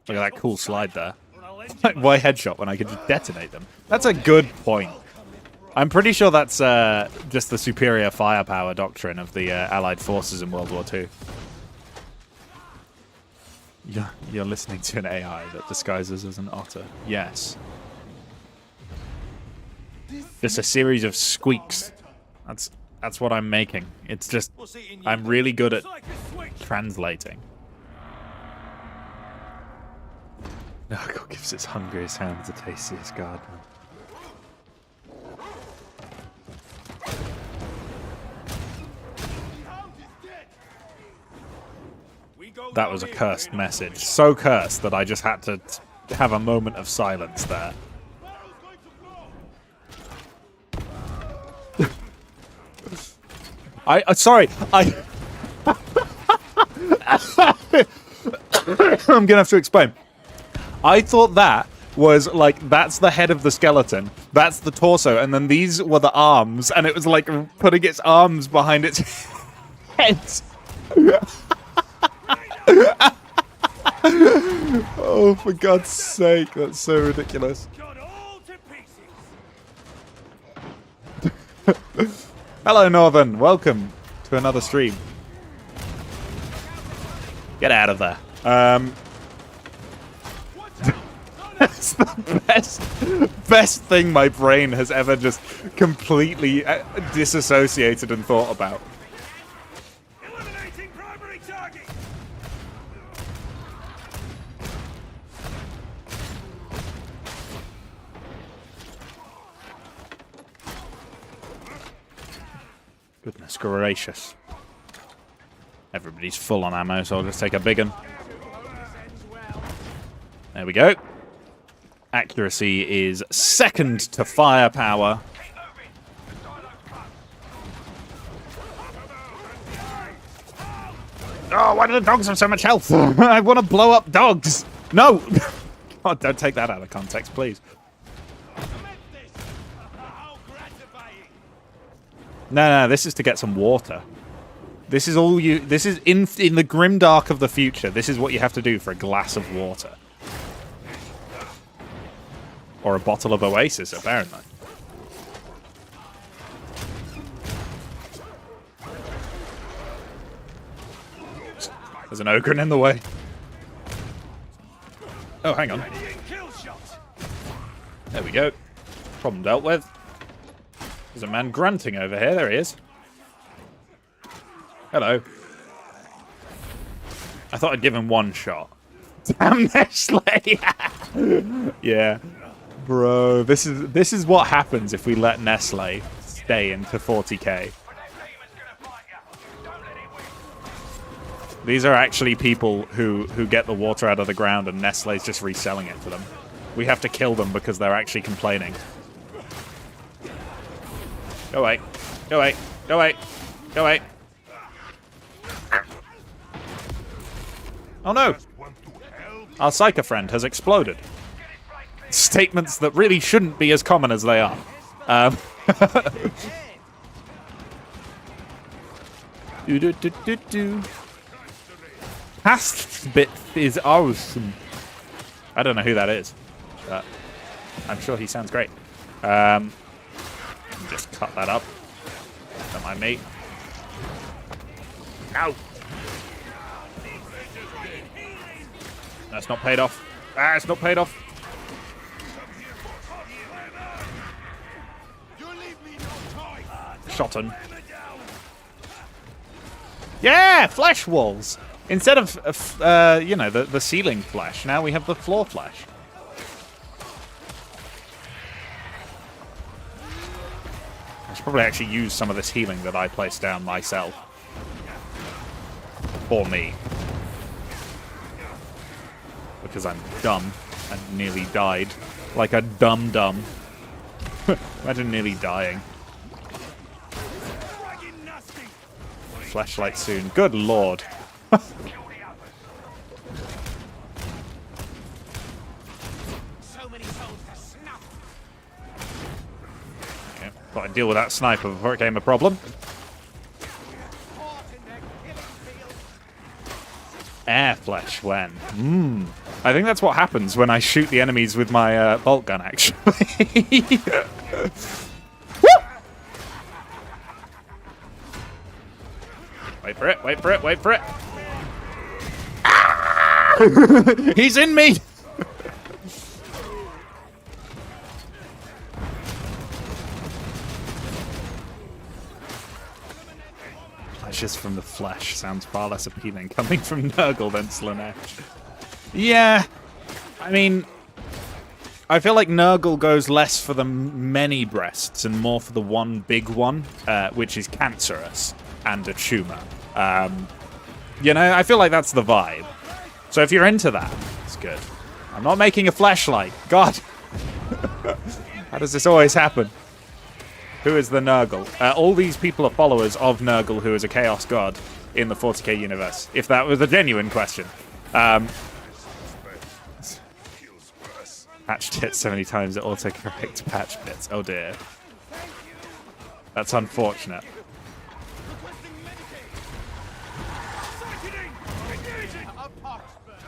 Look at that cool slide there. Like, why headshot when I could just detonate them? That's a good point. I'm pretty sure that's just the superior firepower doctrine of the Allied forces in World War II. You're listening to an AI that disguises as an otter. Yes. Just a series of squeaks. That's what I'm making. It's just, I'm really good at translating. Nurgle gives its hungriest hands the tastiest garden. That was a cursed message. So cursed that I just had to have a moment of silence there. Sorry, I'm gonna have to explain. I thought that was like, that's the head of the skeleton, that's the torso, and then these were the arms, and it was like putting its arms behind its head. Oh, for God's sake, that's so ridiculous. Hello, Northern. Welcome to another stream. Get out of there. That's the best thing my brain has ever just completely disassociated and thought about. Eliminating primary target. Goodness gracious. Everybody's full on ammo, so I'll just take a big one. There we go. Accuracy is second to firepower. Oh, why do the dogs have so much health? I want to blow up dogs. No! God, don't take that out of context, please. No, this is to get some water. This is all you... This is in the grimdark of the future. This is what you have to do for a glass of water. Or a bottle of Oasis, apparently. There's an Ogren in the way. Oh, hang on. There we go. Problem dealt with. There's a man grunting over here. There he is. Hello. I thought I'd give him one shot. Damn Nestle! Yeah. Bro, this is what happens if we let Nestle stay into 40k. These are actually people who get the water out of the ground and Nestle's just reselling it to them. We have to kill them because they're actually complaining. Go away. Go away. Go away. Go away. Oh no! Our Psycho friend has exploded. Statements that really shouldn't be as common as they are. Past bit is awesome. I don't know who that is, but I'm sure he sounds great. Just cut that up. Don't mind me. Ow! That's not paid off. Ah, it's not paid off. Shot him. Yeah, flesh walls. Instead of, you know, the ceiling flesh, now we have the floor flesh. I should probably actually use some of this healing that I placed down myself. For me. because I'm dumb and nearly died. Like a dum-dum. Imagine nearly dying. Flashlight soon. Good lord. Okay, thought I'd deal with that sniper before it became a problem. Air flesh when? I think that's what happens when I shoot the enemies with my bolt gun, actually. Wait for it, wait for it, wait for it. Ah! He's in me! Pleasures from the flesh sounds far less appealing coming from Nurgle than Slanesh. Yeah, I mean, I feel like Nurgle goes less for the many breasts and more for the one big one, which is cancerous and a tumor. You know, I feel like that's the vibe. So if you're into that, it's good. I'm not making a fleshlight. God. How does this always happen? Who is the Nurgle? All these people are followers of Nurgle, who is a chaos god in the 40k universe, if that was a genuine question. Patched hit so many times it autocorrect patch bits. Oh dear. That's unfortunate.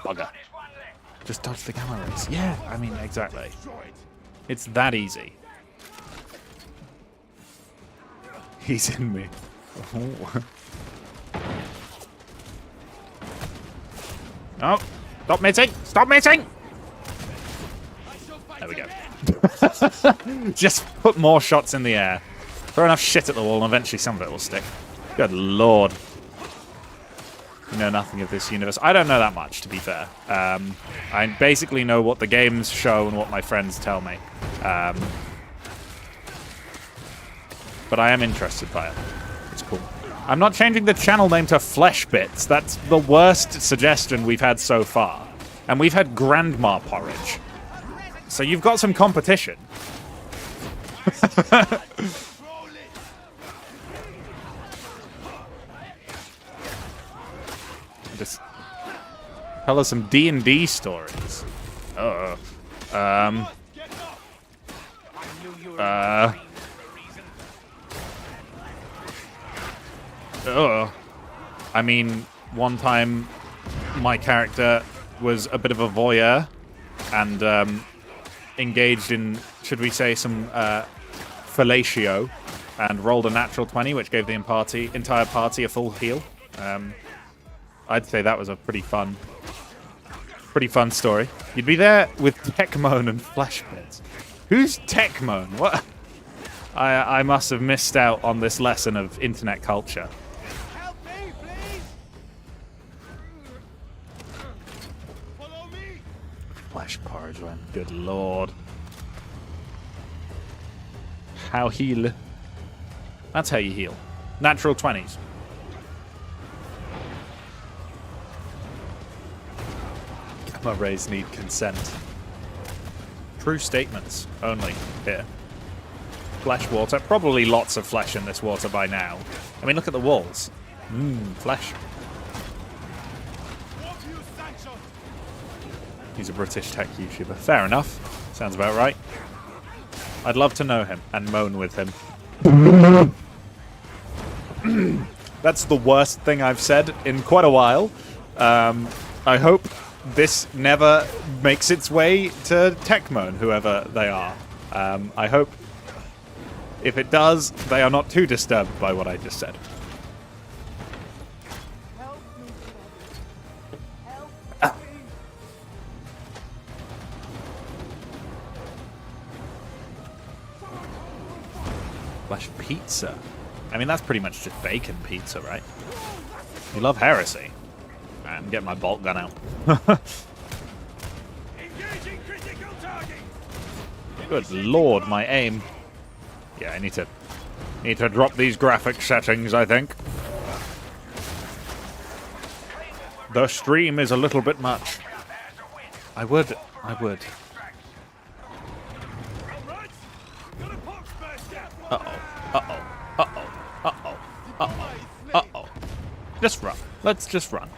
Bugger. Just dodge the gamma rays. Yeah, I mean, exactly. It's that easy. He's in me. Oh. Oh, stop missing! Stop missing! There we go. Just put more shots in the air. Throw enough shit at the wall and eventually some of it will stick. Good lord. You know nothing of this universe. I don't know that much, to be fair. I basically know what the games show and what my friends tell me. But I am interested by it. It's cool. I'm not changing the channel name to Flesh Bits. That's the worst suggestion we've had so far. And we've had Grandma Porridge. So you've got some competition. Just tell us some D&D stories. I mean, one time my character was a bit of a voyeur and engaged in, should we say, some fellatio and rolled a natural 20, which gave the entire party a full heal. I'd say that was a pretty fun story. You'd be there with Techmoan and Fleshbits. Who's Techmoan? What? I must have missed out on this lesson of internet culture. Help me, please. Follow me. Flesh porridge, man. Good lord. How heal? That's how you heal. Natural 20s. Gamma rays need consent. True statements only here. Flesh water. Probably lots of flesh in this water by now. I mean, look at the walls. Flesh. He's a British tech YouTuber. Fair enough. Sounds about right. I'd love to know him and moan with him. That's the worst thing I've said in quite a while. I hope this never makes its way to Techmoan, whoever they are. I hope if it does, they are not too disturbed by what I just said. Flesh pizza. I mean, that's pretty much just bacon pizza, right? You love heresy. I'm getting my bolt gun out. Engaging critical target. Good lord, my aim. Yeah, I need to drop these graphic settings, I think. The stream is a little bit much. I would. I would. Right. Got a box basket. Uh-oh. Uh-oh. Uh-oh. Uh-oh. Uh-oh. Uh-oh. Just run. Let's just run.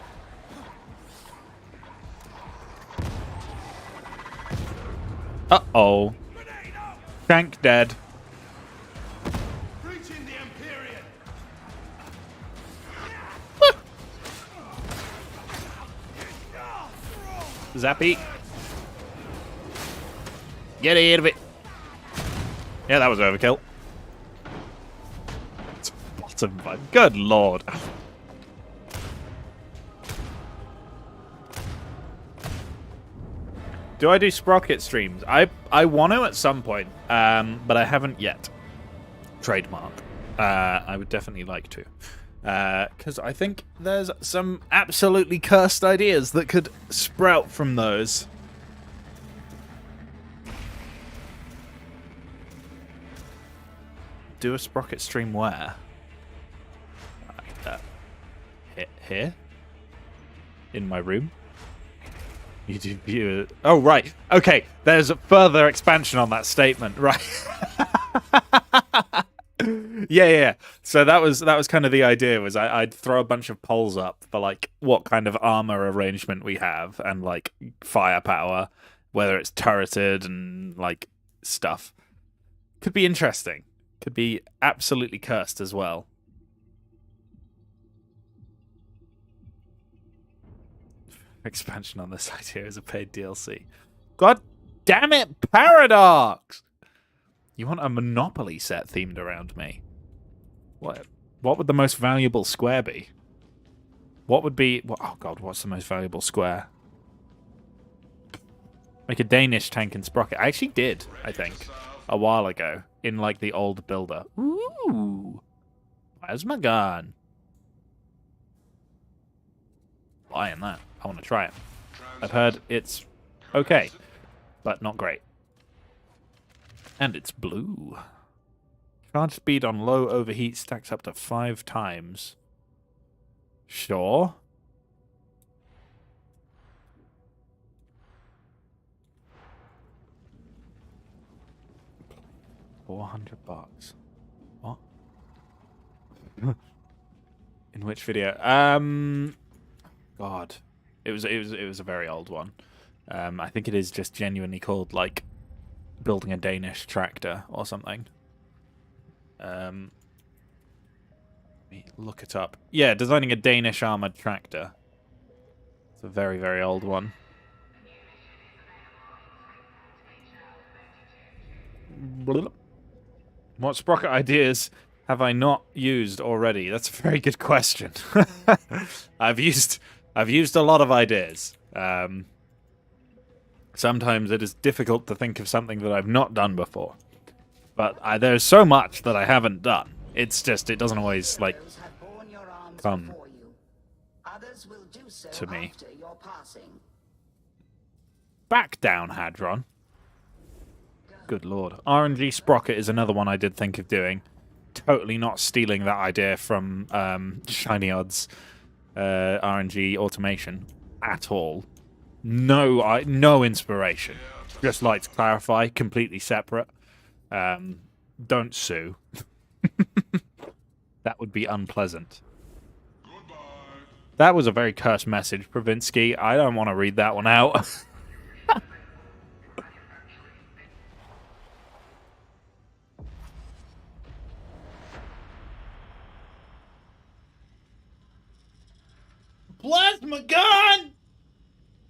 Uh-oh. Shank dead. Reaching the Empyrean. Zappy. Get out of it. Yeah, that was overkill. It's bottom five. Good lord. Do I do Sprocket streams? I want to at some point, but I haven't yet. Trademark. I would definitely like to. Because I think there's some absolutely cursed ideas that could sprout from those. Do a Sprocket stream where? Here? In my room? YouTube viewer. Oh, right. Okay, there's a further expansion on that statement, right? Yeah. So that was kind of the idea. Was I'd throw a bunch of polls up for like what kind of armor arrangement we have and like firepower, whether it's turreted and like stuff. Could be interesting. Could be absolutely cursed as well. Expansion on this idea is a paid DLC. God damn it, Paradox! You want a Monopoly set themed around me? What would the most valuable square be? What would be... Oh god, what's the most valuable square? Make a Danish tank and sprocket. I actually did, I think, a while ago, in like the old builder. Ooh! Where's my gun? Buying that. I want to try it. I've heard it's okay, but not great. And it's blue. Charge speed on low overheat stacks up to 5 times. Sure. $400. What? In which video? God. It was a very old one. I think it is just genuinely called like building a Danish tractor or something. Let me look it up. Yeah, designing a Danish armored tractor. It's a very, very old one. What sprocket ideas have I not used already? That's a very good question. I've used a lot of ideas. Sometimes it is difficult to think of something that I've not done before. But there's so much that I haven't done. It's just, it doesn't always, like, come to me. Back down, Hadron. Good lord. RNG Sprocket is another one I did think of doing. Totally not stealing that idea from Shiny Odds RNG automation at all. No inspiration. Just like to clarify, completely separate. Don't sue. That would be unpleasant. Goodbye. That was a very cursed message, Pravinsky. I don't want to read that one out. Plasma gun!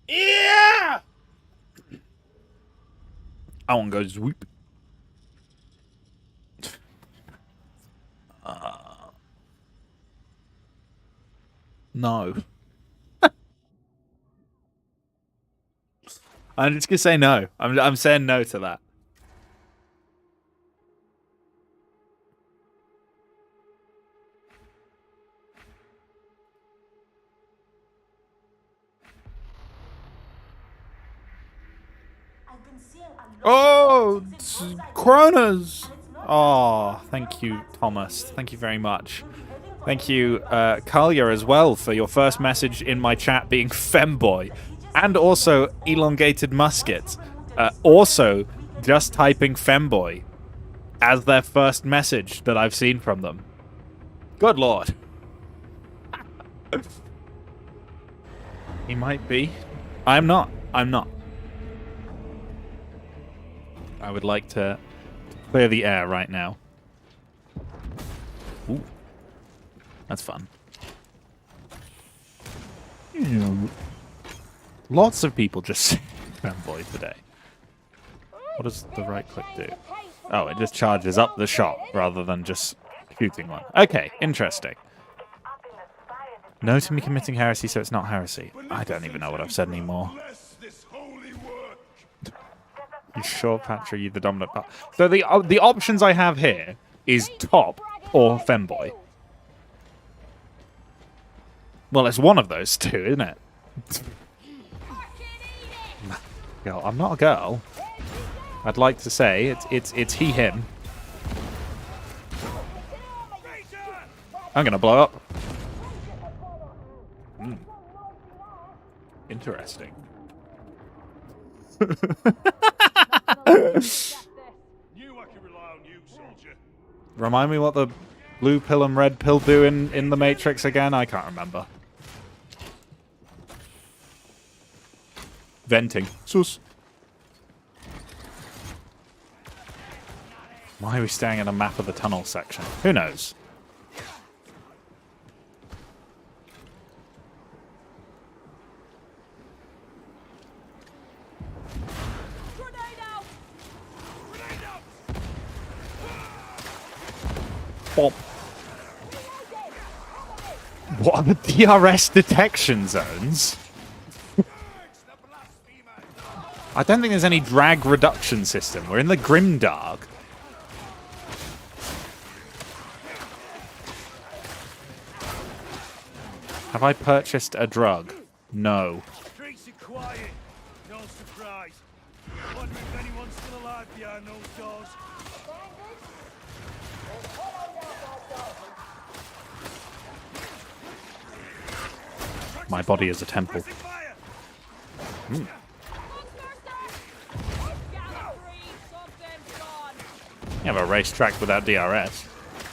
Yeah! I want to go sweep. No. I'm just gonna say no. I'm saying no to that. Oh, Kronas! Oh, thank you, Thomas. Thank you very much. Thank you, Kalia, as well, for your first message in my chat being femboy. And also elongated musket. Also just typing femboy as their first message that I've seen from them. Good lord. He might be. I'm not. I'm not. I would like to clear the air right now. Ooh. That's fun. Lots of people just say fanboy today. What does the right click do? Oh, it just charges up the shot rather than just shooting one. Okay, interesting. No to me committing heresy, so it's not heresy. I don't even know what I've said anymore. You sure, Patra, you the dominant part? So the options I have here is top or femboy. Well, it's one of those two, isn't it? Girl, I'm not a girl. I'd like to say it's he him. I'm gonna blow up. Interesting. Remind me what the blue pill and red pill do in the Matrix again? I can't remember. Venting. Sus. Why are we staring at a map of the tunnel section? Who knows? Bop. What are the DRS detection zones? I don't think there's any drag reduction system. We're in the Grimdark. Have I purchased a drug? No. Streets are quiet. No surprise. Wonder if anyone's still alive behind those doors. My body is a temple. Mm. You have a racetrack without DRS.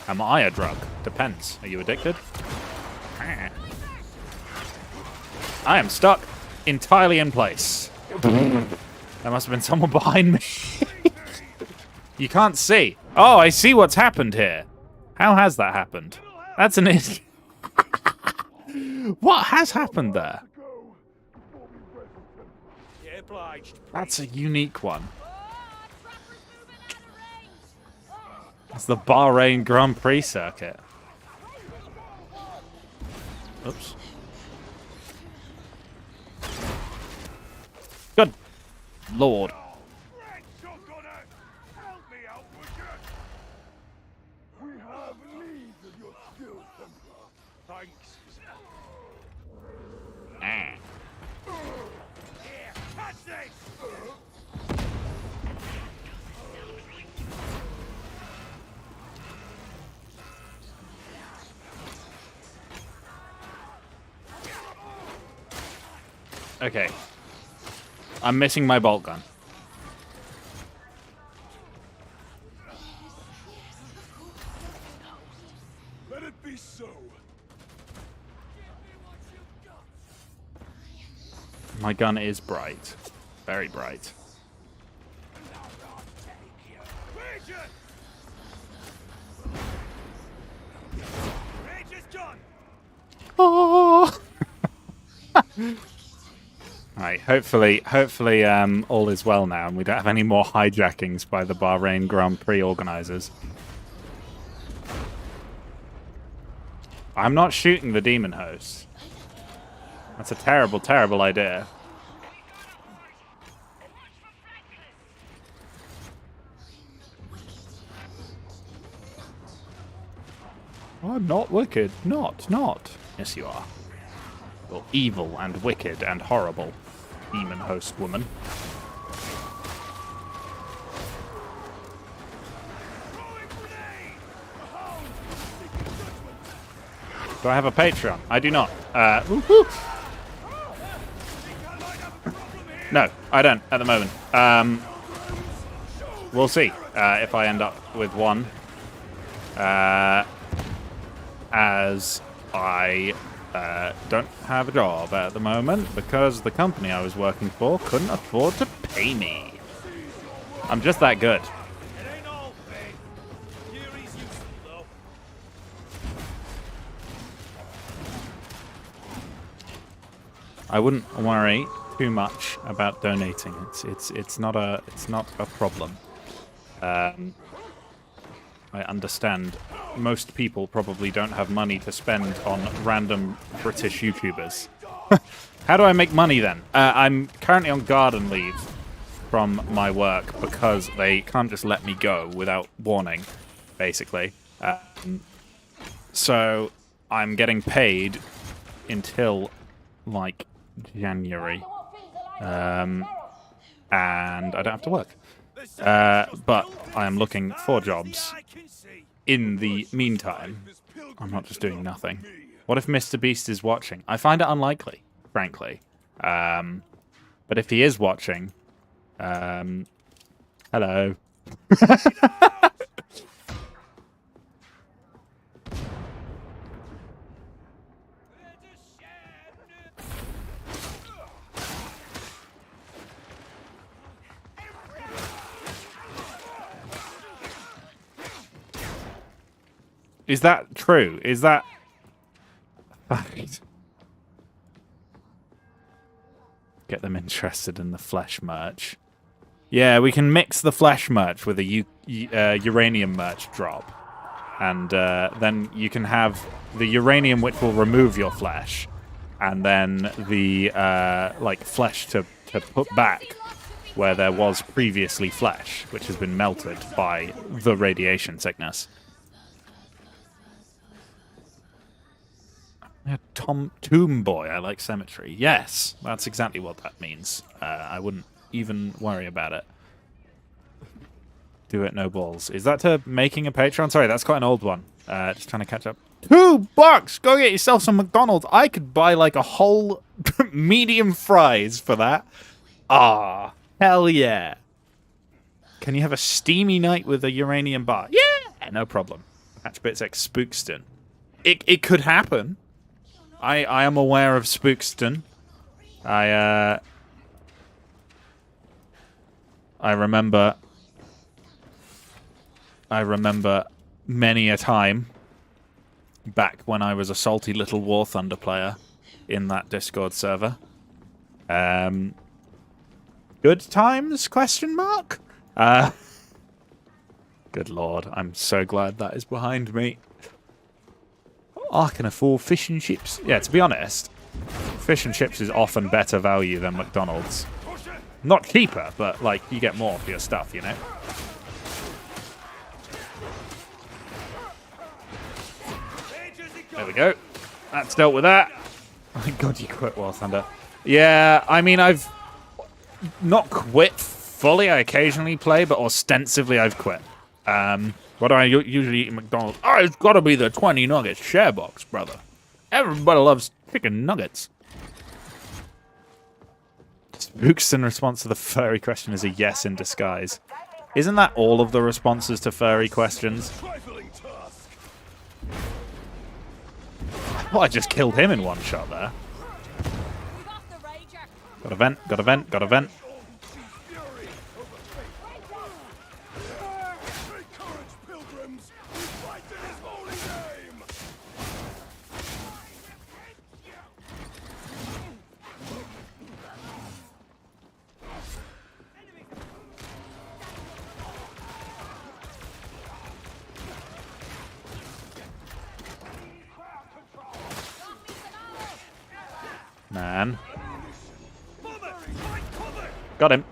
Am I a drug? Depends. Are you addicted? I am stuck entirely in place. There must have been someone behind me. You can't see. Oh, I see what's happened here. How has that happened? That's an issue. What has happened there? That's a unique one. It's the Bahrain Grand Prix circuit. Oops. Good lord. Okay. I'm missing my bolt gun. Let it be so. My gun is bright. Very bright. Oh. Alright, hopefully all is well now and we don't have any more hijackings by the Bahrain Grand Prix organizers. I'm not shooting the demon host. That's a terrible, terrible idea. I'm not wicked. Not. Yes, you are. You're evil and wicked and horrible, demon host woman. Do I have a Patreon? I do not. Woohoo! No, I don't at the moment. We'll see if I end up with one. As I don't have a job at the moment because the company I was working for couldn't afford to pay me. I'm just that good. It ain't all fake. Fury's useful, though. I wouldn't worry too much about donating. It's not a problem. I understand most people probably don't have money to spend on random British YouTubers. How do I make money then? I'm currently on garden leave from my work because they can't just let me go without warning, basically. So I'm getting paid until like January, and I don't have to work. But I am looking for jobs. In the meantime, I'm not just doing nothing. What if Mr. Beast is watching? I find it unlikely, frankly. But if he is watching, hello. Is that true? Is that fact? Get them interested in the flesh merch. Yeah, we can mix the flesh merch with a uranium merch drop. And then you can have the uranium which will remove your flesh. And then the like flesh to put back where there was previously flesh, which has been melted by the radiation sickness. Yeah, Tomb Boy, I like cemetery. Yes, that's exactly what that means. I wouldn't even worry about it. Do it, no balls. Is that to making a Patreon? Sorry, that's quite an old one. Just trying to catch up. $2! Go get yourself some McDonald's. I could buy like a whole medium fries for that. Ah, hell yeah. Can you have a steamy night with a uranium bar? Yeah, no problem. Patch Bits X Spookston. It could happen. I am aware of Spookston. I remember many a time back when I was a salty little War Thunder player in that Discord server. Good times? Question mark? Good lord, I'm so glad that is behind me. I can afford fish and chips. Yeah, to be honest, fish and chips is often better value than McDonald's. Not cheaper, but like you get more for your stuff, you know? There we go. That's dealt with that. Oh my god, you quit War Thunder. Yeah, I mean, I've not quit fully. I occasionally play, but ostensibly I've quit. What do I usually eat at McDonald's? Oh, it's got to be the 20 nuggets share box, brother. Everybody loves chicken nuggets. Spooks in response to the furry question is a yes in disguise. Isn't that all of the responses to furry questions? Well, I just killed him in one shot there. Got a vent, got a vent, got a vent. Man. Got him.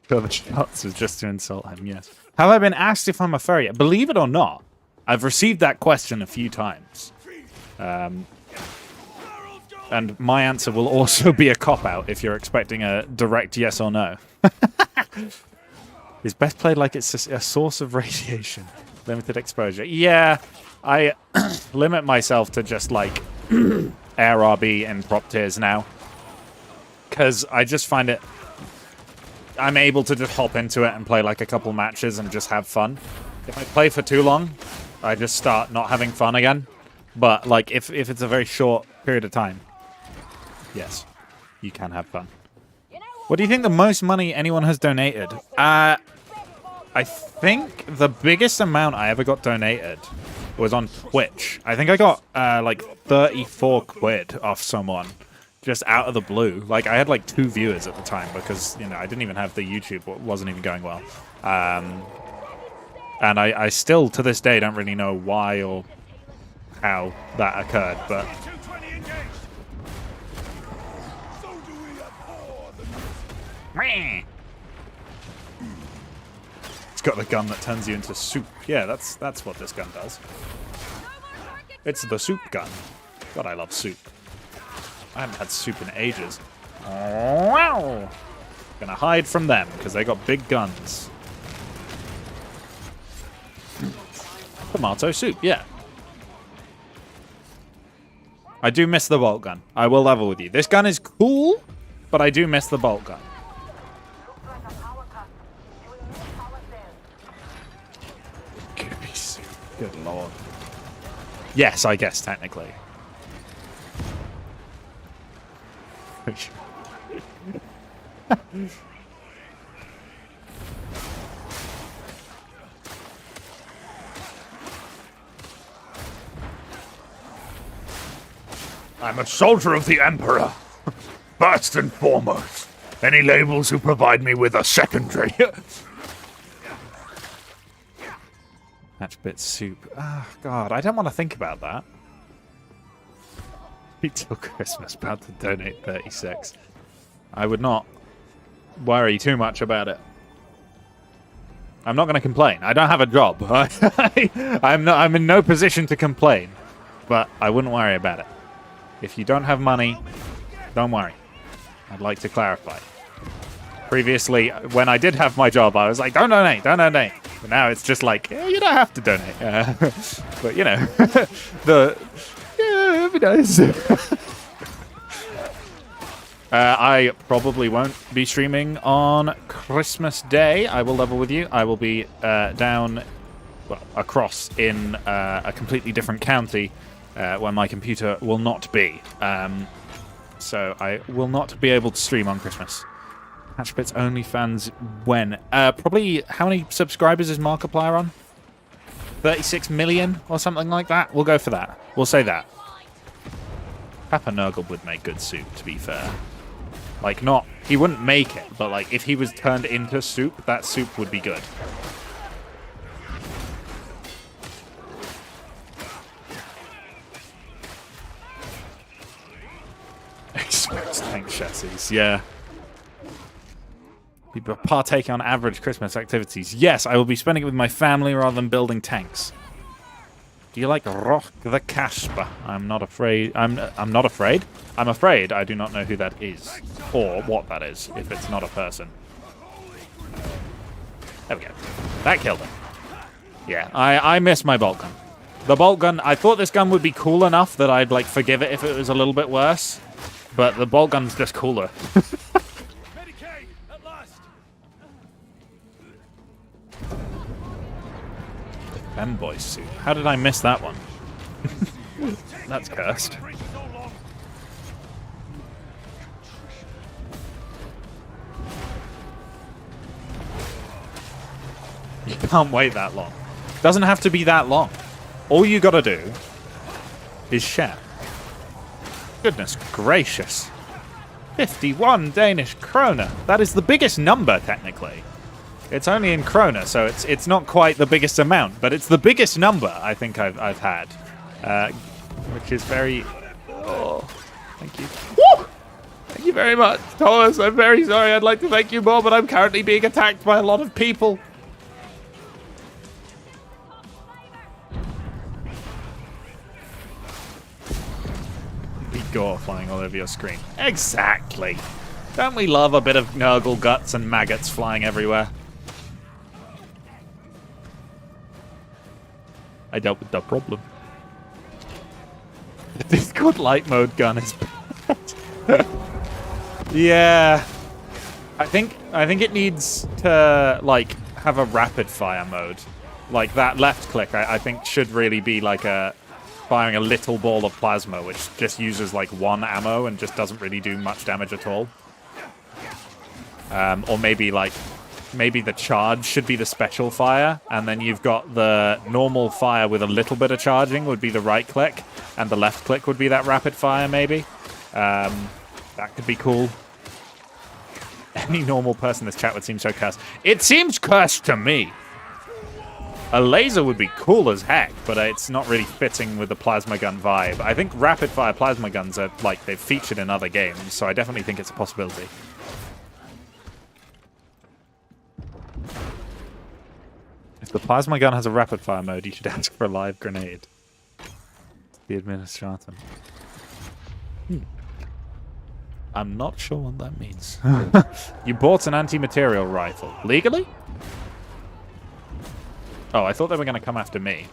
Two other shots was just to insult him, yes. Have I been asked if I'm a furry? Believe it or not, I've received that question a few times. And my answer will also be a cop-out if you're expecting a direct yes or no. Is best played like it's a source of radiation. Limited exposure. Yeah, I limit myself to just, like, Air RB and prop tiers now. Because I just find it... I'm able to just hop into it and play like a couple matches and just have fun. If I play for too long, I just start not having fun again. But like if it's a very short period of time, yes, you can have fun. What do you think the most money anyone has donated? I think the biggest amount I ever got donated was on Twitch. I think I got like 34 quid off someone just out of the blue. Like I had like 2 viewers at the time because, you know, I didn't even have the YouTube, wasn't even going well. And I still to this day don't really know why or how that occurred, but it's got the gun that turns you into soup. Yeah, that's what this gun does. It's the soup gun. God, I love soup. I haven't had soup in ages. Gonna hide from them because they got big guns. Tomato soup, yeah. I do miss the bolt gun. I will level with you. This gun is cool, but I do miss the bolt gun. Good lord. Yes, I guess, technically. I'm a soldier of the Emperor. First and foremost, any labels who provide me with a secondary. Match bit soup. Ah, God, I don't want to think about that. Till Christmas, about to donate 36. I would not worry too much about it. I'm not going to complain. I don't have a job. I'm in no position to complain, but I wouldn't worry about it. If you don't have money, don't worry. I'd like to clarify. Previously, when I did have my job, I was like, don't donate, don't donate. But now it's just like, you don't have to donate. But, you know, yeah, it'd be nice. I probably won't be streaming on Christmas Day. I will level with you. I will be down, well, across in a completely different county where my computer will not be. So I will not be able to stream on Christmas. Hatchbit's OnlyFans when? Probably, how many subscribers is Markiplier on? 36 million or something like that? We'll go for that. We'll say that. Papa Nurgle would make good soup, to be fair. Like, not... He wouldn't make it, but, like, if he was turned into soup, that soup would be good. Exposed tank chassis, yeah. People partake on average Christmas activities. Yes, I will be spending it with my family rather than building tanks. Do you like Rock the Casper? I'm not afraid. I'm not afraid. I'm afraid I do not know who that is. Or what that is, if it's not a person. There we go. That killed him. Yeah, I miss my bolt gun. The bolt gun, I thought this gun would be cool enough that I'd, like, forgive it if it was a little bit worse. But the bolt gun's just cooler. Femboy suit. How did I miss that one? That's cursed. You can't wait that long. Doesn't have to be that long. All you gotta do is share. Goodness gracious. 51 Danish kroner. That is the biggest number, technically. It's only in krona, so it's not quite the biggest amount, but it's the biggest number I think I've had, which is very. Oh, thank you. Woo! Thank you very much, Thomas. I'm very sorry. I'd like to thank you more, but I'm currently being attacked by a lot of people. Be gore flying all over your screen. Exactly. Don't we love a bit of Nurgle guts and maggots flying everywhere? I dealt with the problem. This Liquid light mode gun is bad. Yeah. I think it needs to, like, have a rapid fire mode. Like, that left click, I think, should really be like firing a little ball of plasma, which just uses, like, 1 ammo and just doesn't really do much damage at all. Or maybe, like, maybe the charge should be the special fire, and then you've got the normal fire with a little bit of charging would be the right click, and the left click would be that rapid fire, maybe. That could be cool. Any normal person in this chat would seem so cursed. It seems cursed to me. A laser would be cool as heck, but it's not really fitting with the plasma gun vibe. I think rapid fire plasma guns are, like, they've featured in other games, so I definitely think it's a possibility. If the plasma gun has a rapid fire mode, you should ask for a live grenade. The administrator. I'm not sure what that means. You bought an anti-material rifle. Legally? Oh, I thought they were going to come after me.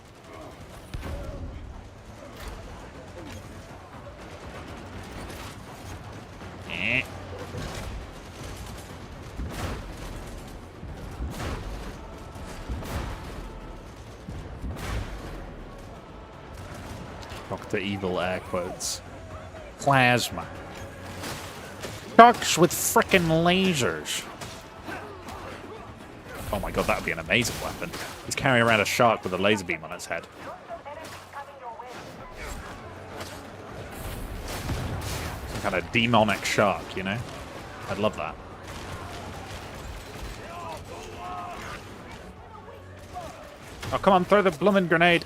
Dr. Evil air quotes. Plasma. Sharks with frickin' lasers. Oh my god, that would be an amazing weapon. He's carrying around a shark with a laser beam on its head. Some kind of demonic shark, you know? I'd love that. Oh, come on, throw the bloomin' grenade.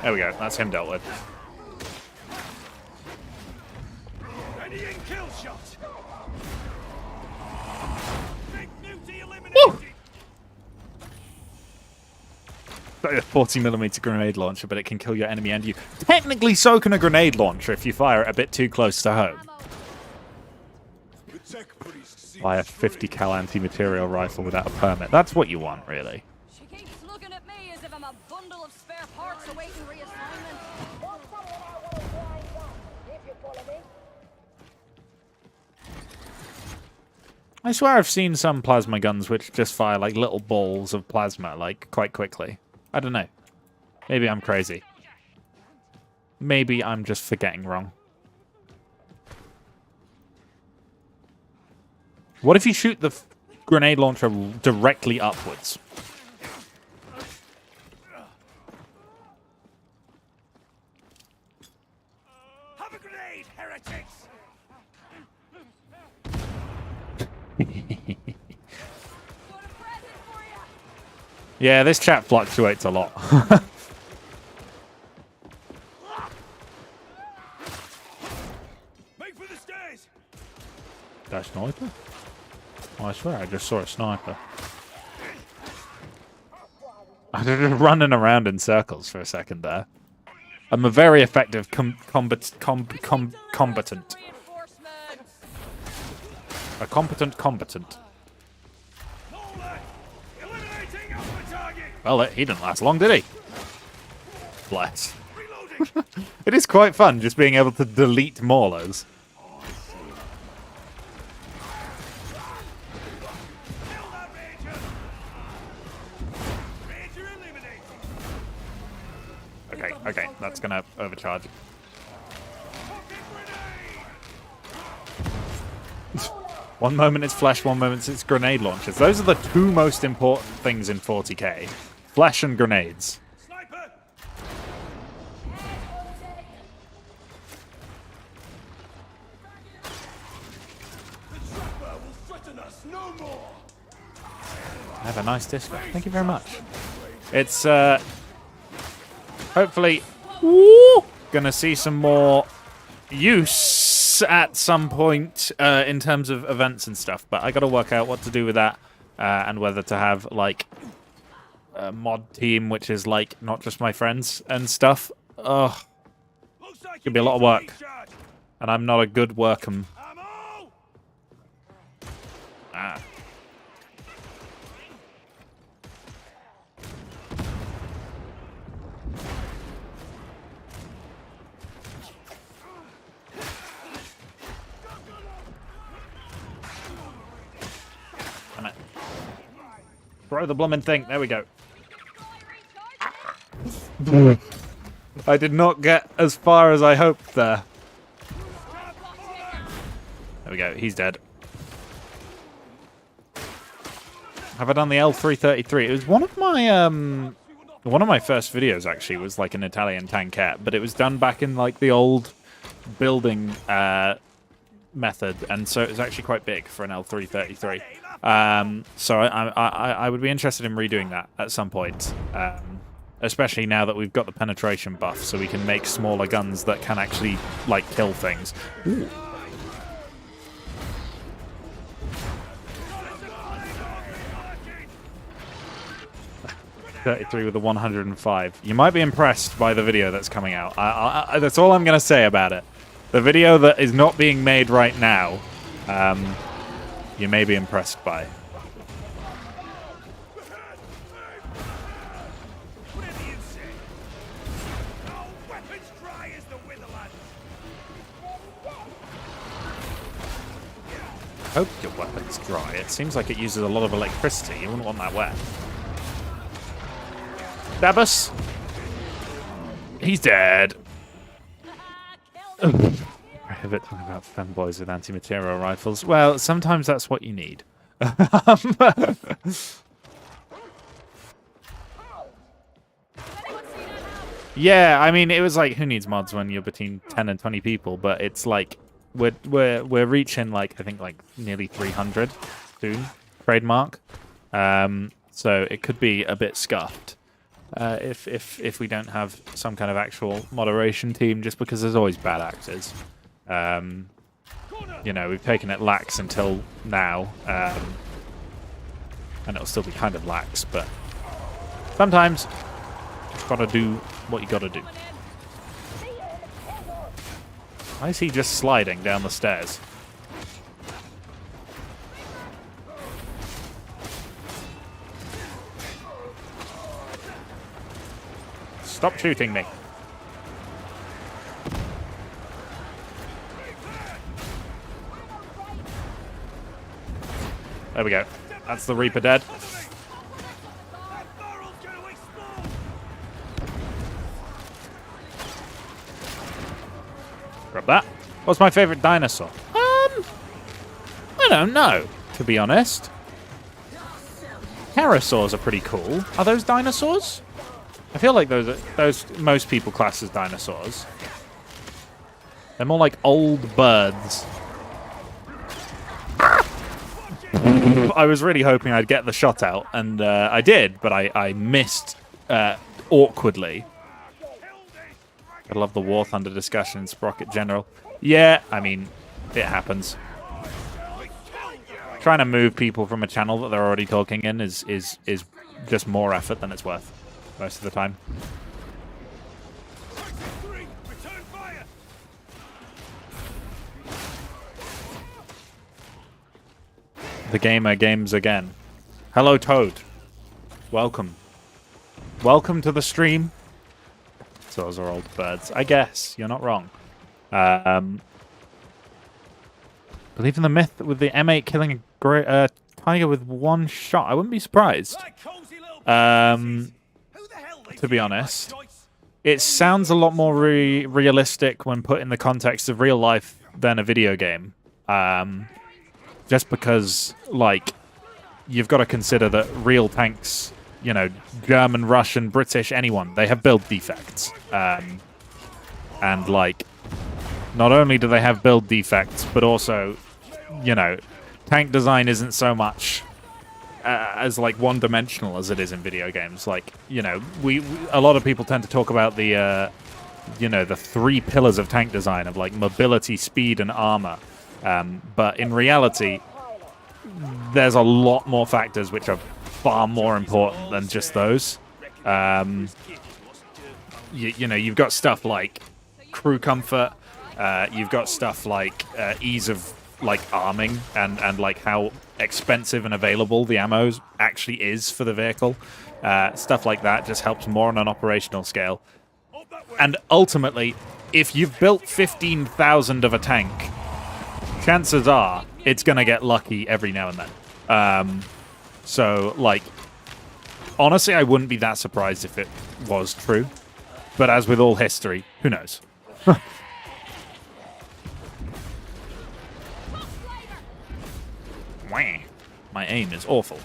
There we go. That's him dealt with. Woo! Like a 40mm grenade launcher, but it can kill your enemy and you. Technically, so can a grenade launcher if you fire it a bit too close to home. Buy a 50 cal anti-material rifle without a permit. That's what you want, really. I swear I've seen some plasma guns which just fire like little balls of plasma, like, quite quickly. I don't know. Maybe I'm crazy. Maybe I'm just forgetting wrong. What if you shoot the grenade launcher directly upwards? Have a grenade, heretics! Yeah, this chat fluctuates a lot. Make for the stairs! That sniper? Oh, I swear I just saw a sniper. I was just running around in circles for a second there. I'm a very effective combatant. A competent combatant. Well, he didn't last long, did he? Bless. It is quite fun just being able to delete maulers. Okay, that's gonna overcharge. One moment it's flesh, one moment it's grenade launchers. Those are the two most important things in 40k. Flesh and grenades. Sniper! The trapper will threaten us no more! I have a nice disco. Thank you very much. It's, hopefully, gonna see some more use at some point in terms of events and stuff, but I gotta work out what to do with that and whether to have, like, a mod team which is, like, not just my friends and stuff. Ugh. Could be a lot of work. And I'm not a good work'em. Ah. Damn it. Throw the bloomin' thing. There we go. I did not get as far as I hoped there. There we go. He's dead. Have I done the L333? It was one of my first videos actually. Was like an Italian tankette, but it was done back in like the old building method, and so it was actually quite big for an L333. So I would be interested in redoing that at some point. Especially now that we've got the penetration buff, so we can make smaller guns that can actually, like, kill things. Ooh. .33 with a 105. You might be impressed by the video that's coming out. That's all I'm going to say about it. The video that is not being made right now, you may be impressed by. Hope your weapon's dry. It seems like it uses a lot of electricity. You wouldn't want that wet. Dabus! He's dead. Prohibit talking about femboys with anti-material rifles. Well, sometimes that's what you need. Yeah, I mean, it was like, who needs mods when you're between 10 and 20 people? But it's like, we're reaching like, I think like nearly 300 soon, trademark. So it could be a bit scuffed if we don't have some kind of actual moderation team, just because there's always bad actors. You know, we've taken it lax until now, and it'll still be kind of lax, but sometimes you've got to do what you got to do. Why is he just sliding down the stairs? Stop shooting me. There we go. That's the Reaper dead. Grab that. What's my favorite dinosaur? I don't know, to be honest. Pterosaurs are pretty cool. Are those dinosaurs? I feel like those most people class as dinosaurs. They're more like old birds. I was really hoping I'd get the shot out, and I did, but I missed awkwardly. I love the War Thunder discussion, Sprocket General. Yeah, I mean, it happens. Trying to move people from a channel that they're already talking in is just more effort than it's worth most of the time. The gamer games again. Hello, Toad. Welcome. Welcome to the stream. So those are old birds. I guess. You're not wrong. Believe in the myth with the M8 killing a tiger with one shot. I wouldn't be surprised. To be honest. It sounds a lot more realistic when put in the context of real life than a video game. Just because, like, you've got to consider that real tanks, you know, German, Russian, British, anyone, they have build defects. And, like, not only do they have build defects, but also, you know, tank design isn't so much as, like, one-dimensional as it is in video games. Like, you know, a lot of people tend to talk about the, you know, the three pillars of tank design of, like, mobility, speed, and armor. But in reality, there's a lot more factors which are far more important than just those. You know, you've got stuff like crew comfort, You've got stuff like ease of like arming and like how expensive and available the ammo actually is for the vehicle. Stuff like that just helps more on an operational scale. And ultimately, if you've built 15,000 of a tank, chances are it's going to get lucky every now and then. So, like, honestly, I wouldn't be that surprised if it was true. But as with all history, who knows? My aim is awful.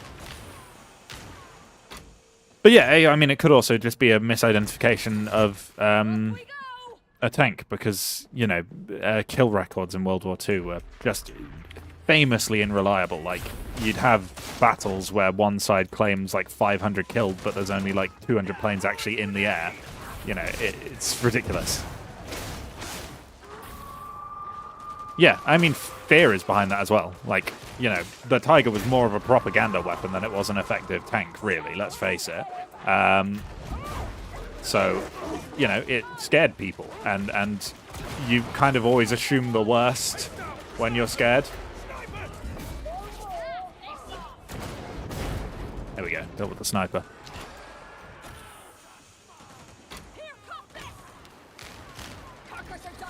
But yeah, I mean, it could also just be a misidentification of a tank because, you know, kill records in World War II were just famously unreliable. Like, you'd have battles where one side claims like 500 killed, but there's only like 200 planes actually in the air. You know, it's ridiculous. Yeah, I mean, fear is behind that as well. Like, you know, the Tiger was more of a propaganda weapon than it was an effective tank, really, let's face it. So, you know, it scared people, and you kind of always assume the worst when you're scared. There we go, dealt with the sniper.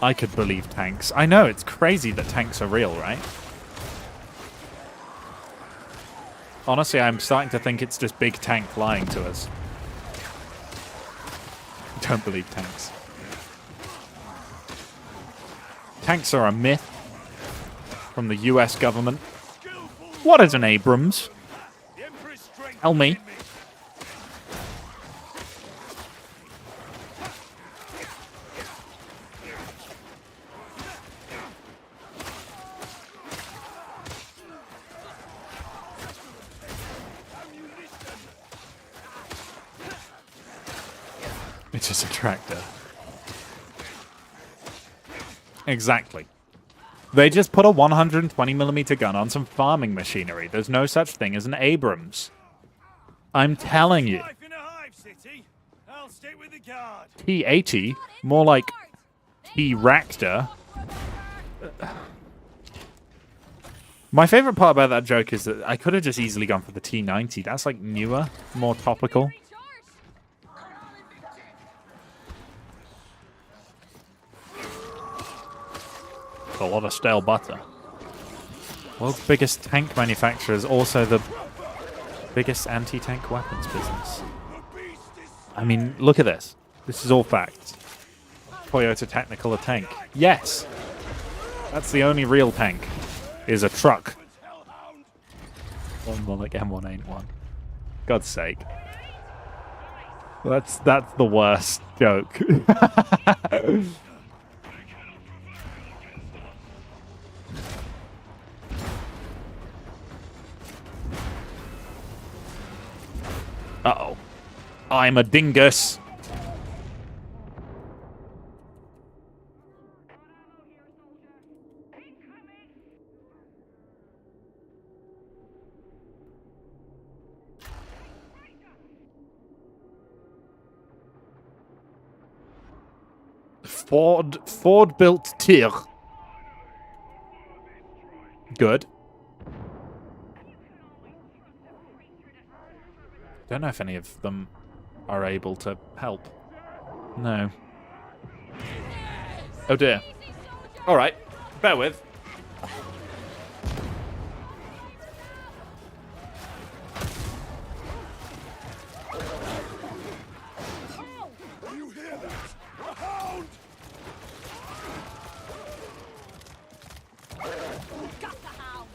I could believe tanks. I know, it's crazy that tanks are real, right? Honestly, I'm starting to think it's just big tank lying to us. Don't believe tanks. Tanks are a myth from the US government. What is an Abrams? Tell me. It's just a tractor. Exactly. They just put a 120mm gun on some farming machinery. There's no such thing as an Abrams. I'm telling you. T80, more like T-Ractor. My favorite part about that joke is that I could have just easily gone for the T90. That's like newer, more topical. A lot of stale butter. World's biggest tank manufacturer is also the biggest anti-tank weapons business. I mean, look at this. This is all facts. Toyota Technicolor tank. Yes! That's the only real tank. Is a truck. One more like M1 ain't one. God's sake. That's the worst joke. Uh-oh. I'm a dingus. Ford built Tir. Good. Don't know if any of them are able to help. No. Oh dear. Alright. Bear with. You hear that? A hound! Got the hound!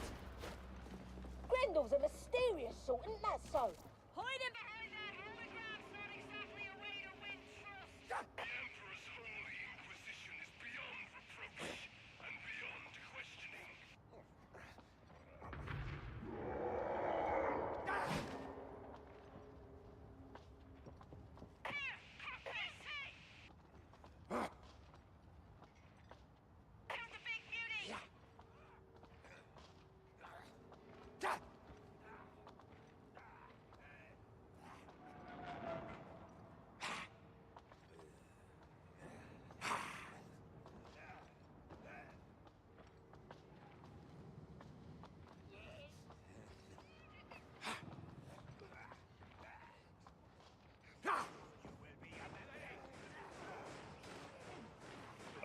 Grendel's a mysterious sort, isn't that so? Hiding behind that holograph, not exactly a way to win trust. The Emperor's Holy Inquisition is beyond reproach and beyond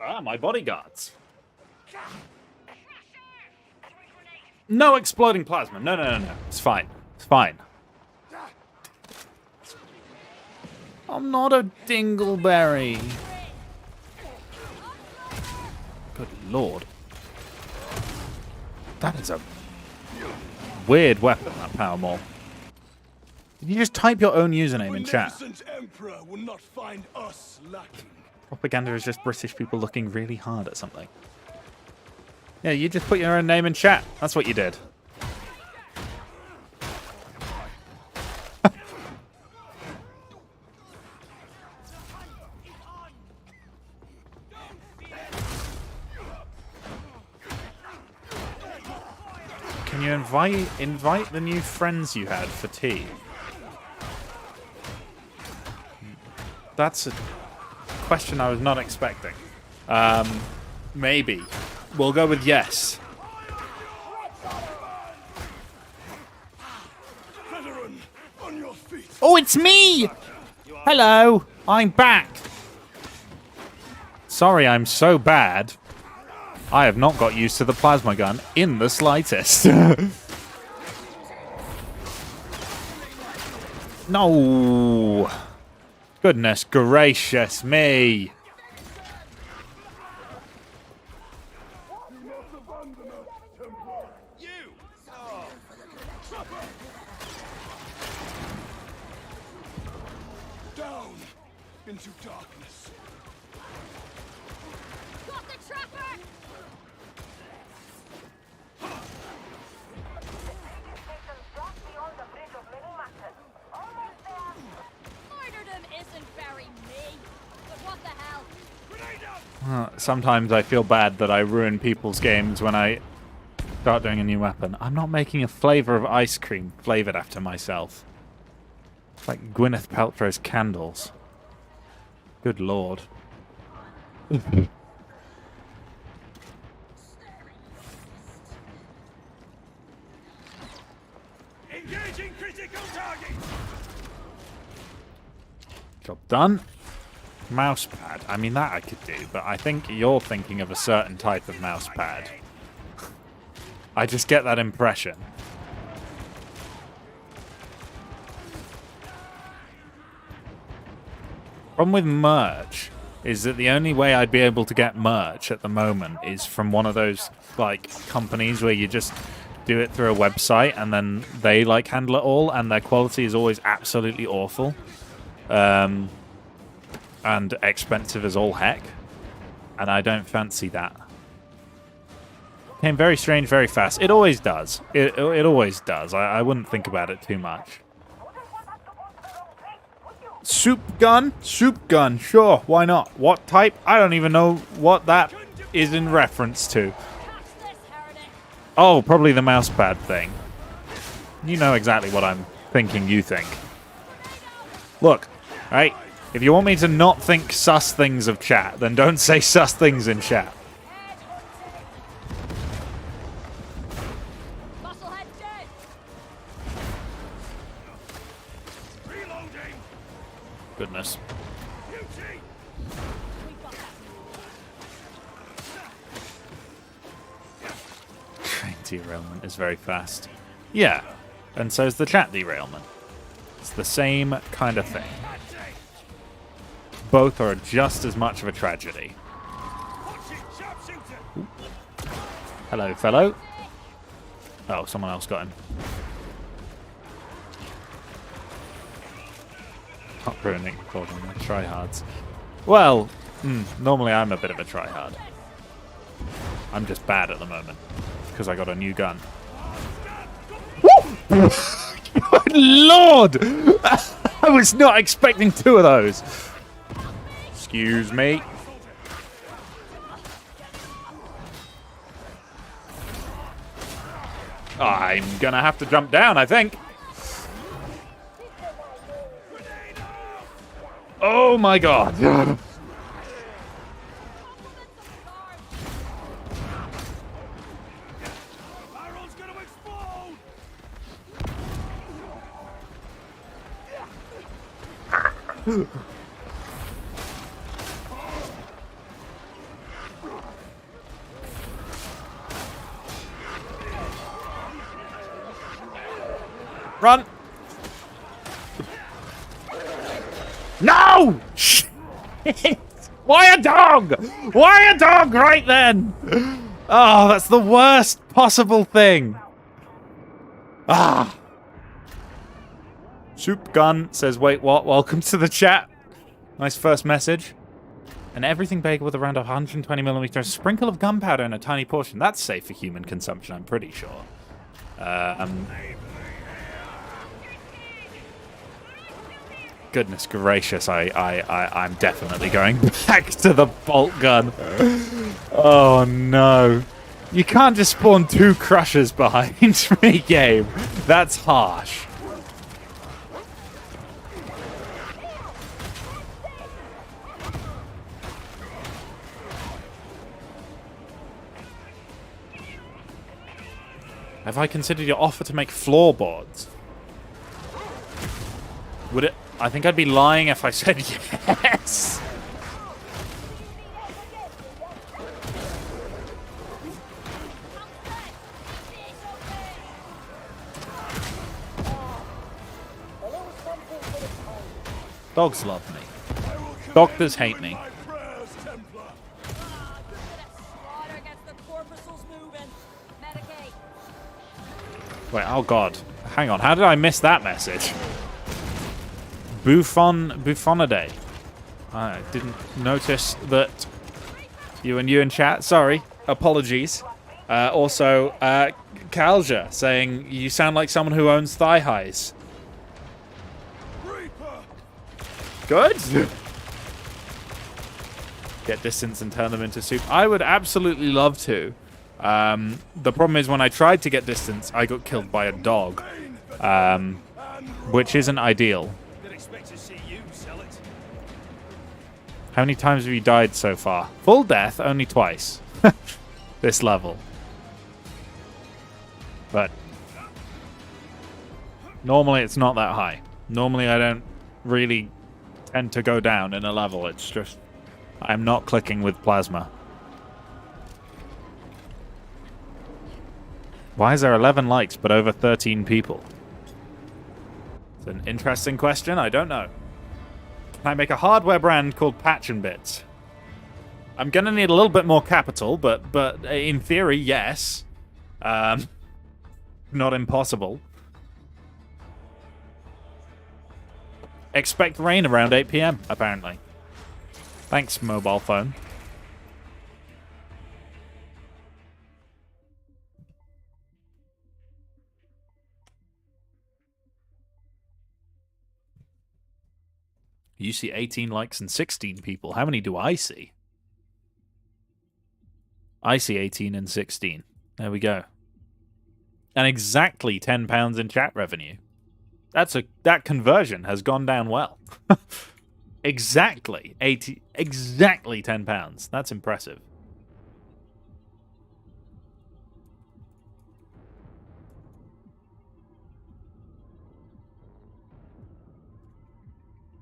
Ah, my bodyguards. No exploding plasma. No, no, no, no. It's fine. It's fine. I'm not a dingleberry. Good lord. That is a weird weapon, that power maul. Did you just type your own username in chat? Emperor will not find us lacking. Propaganda is just British people looking really hard at something. Yeah, you just put your own name in chat. That's what you did. Can you invite the new friends you had for tea? That's a question I was not expecting. Maybe. We'll go with yes. Veteran, on your feet. Oh, it's me! Hello, I'm back. Sorry, I'm so bad. I have not got used to the plasma gun in the slightest. No. Goodness gracious me. Down into darkness. Got the trapper! Martyrdom isn't very me, but what the hell? Sometimes I feel bad that I ruin people's games when I start doing a new weapon. I'm not making a flavor of ice cream flavored after myself. It's like Gwyneth Paltrow's candles. Good lord. Engaging critical target. Job done. Mouse pad. I mean, that I could do, but I think you're thinking of a certain type of mouse pad. I just get that impression. Problem with merch is that the only way I'd be able to get merch at the moment is from one of those, like, companies where you just do it through a website and then they, like, handle it all, and their quality is always absolutely awful. And expensive as all heck. And I don't fancy that. Came very strange very fast. It always does. It always does. I wouldn't think about it too much. Soup gun? Soup gun. Sure, why not? What type? I don't even know what that is in reference to. Oh, probably the mousepad thing. You know exactly what I'm thinking you think. Look, right? If you want me to not think sus things of chat, then don't say sus things in chat. Goodness. Train derailment is very fast. Yeah, and so is the chat derailment. It's the same kind of thing. Both are just as much of a tragedy. Ooh. Hello, fellow. Oh, someone else got him. Not ruining for them, they're tryhards. Well, normally I'm a bit of a tryhard. I'm just bad at the moment because I got a new gun. Woo! Good lord! I was not expecting two of those. Excuse me. I'm gonna have to jump down, I think. Oh my god. Run! No! Shit! Why a dog? Why a dog right then? Oh, that's the worst possible thing. Ah. Soup Gun says, wait, what? Welcome to the chat. Nice first message. And everything baked with around 120mm sprinkle of gunpowder in a tiny portion. That's safe for human consumption, I'm pretty sure. Goodness gracious, I'm definitely going back to the bolt gun. Oh no. You can't just spawn 2 crushers behind me, game. That's harsh. Have I considered your offer to make floorboards? Would it? I think I'd be lying if I said yes. Dogs love me. Doctors hate me. Wait, oh god. Hang on, how did I miss that message? Buffonidae. I didn't notice that you in chat. Sorry. Apologies. Also, Kalja saying, you sound like someone who owns thigh highs. Good. Get distance and turn them into soup. I would absolutely love to. The problem is when I tried to get distance, I got killed by a dog, which isn't ideal. How many times have you died so far? Full death, only twice. This level. But normally it's not that high. Normally I don't really tend to go down in a level. It's just I'm not clicking with plasma. Why is there 11 likes but over 13 people? It's an interesting question. I don't know. Can I make a hardware brand called Patch and Bits? I'm gonna need a little bit more capital, but in theory, yes. Not impossible. Expect rain around 8 PM, apparently. Thanks, mobile phone. You see 18 likes and 16 people. How many do I see? I see 18 and 16. There we go. And exactly £10 in chat revenue. That conversion has gone down well. Exactly £10. That's impressive.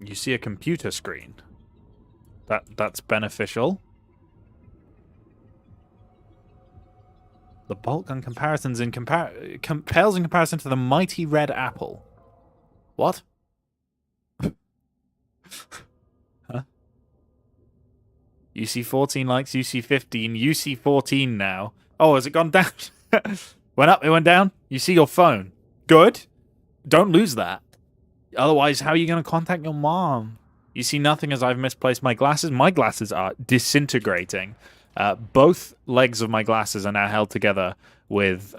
You see a computer screen. That's beneficial. The bolt gun comparisons pales in comparison to the mighty red apple. What? Huh? You see 14 likes, you see 15, you see 14 now. Oh, has it gone down? Went up, it went down. You see your phone. Good. Don't lose that. Otherwise, how are you going to contact your mom? You see nothing as I've misplaced my glasses. My glasses are disintegrating. Both legs of my glasses are now held together with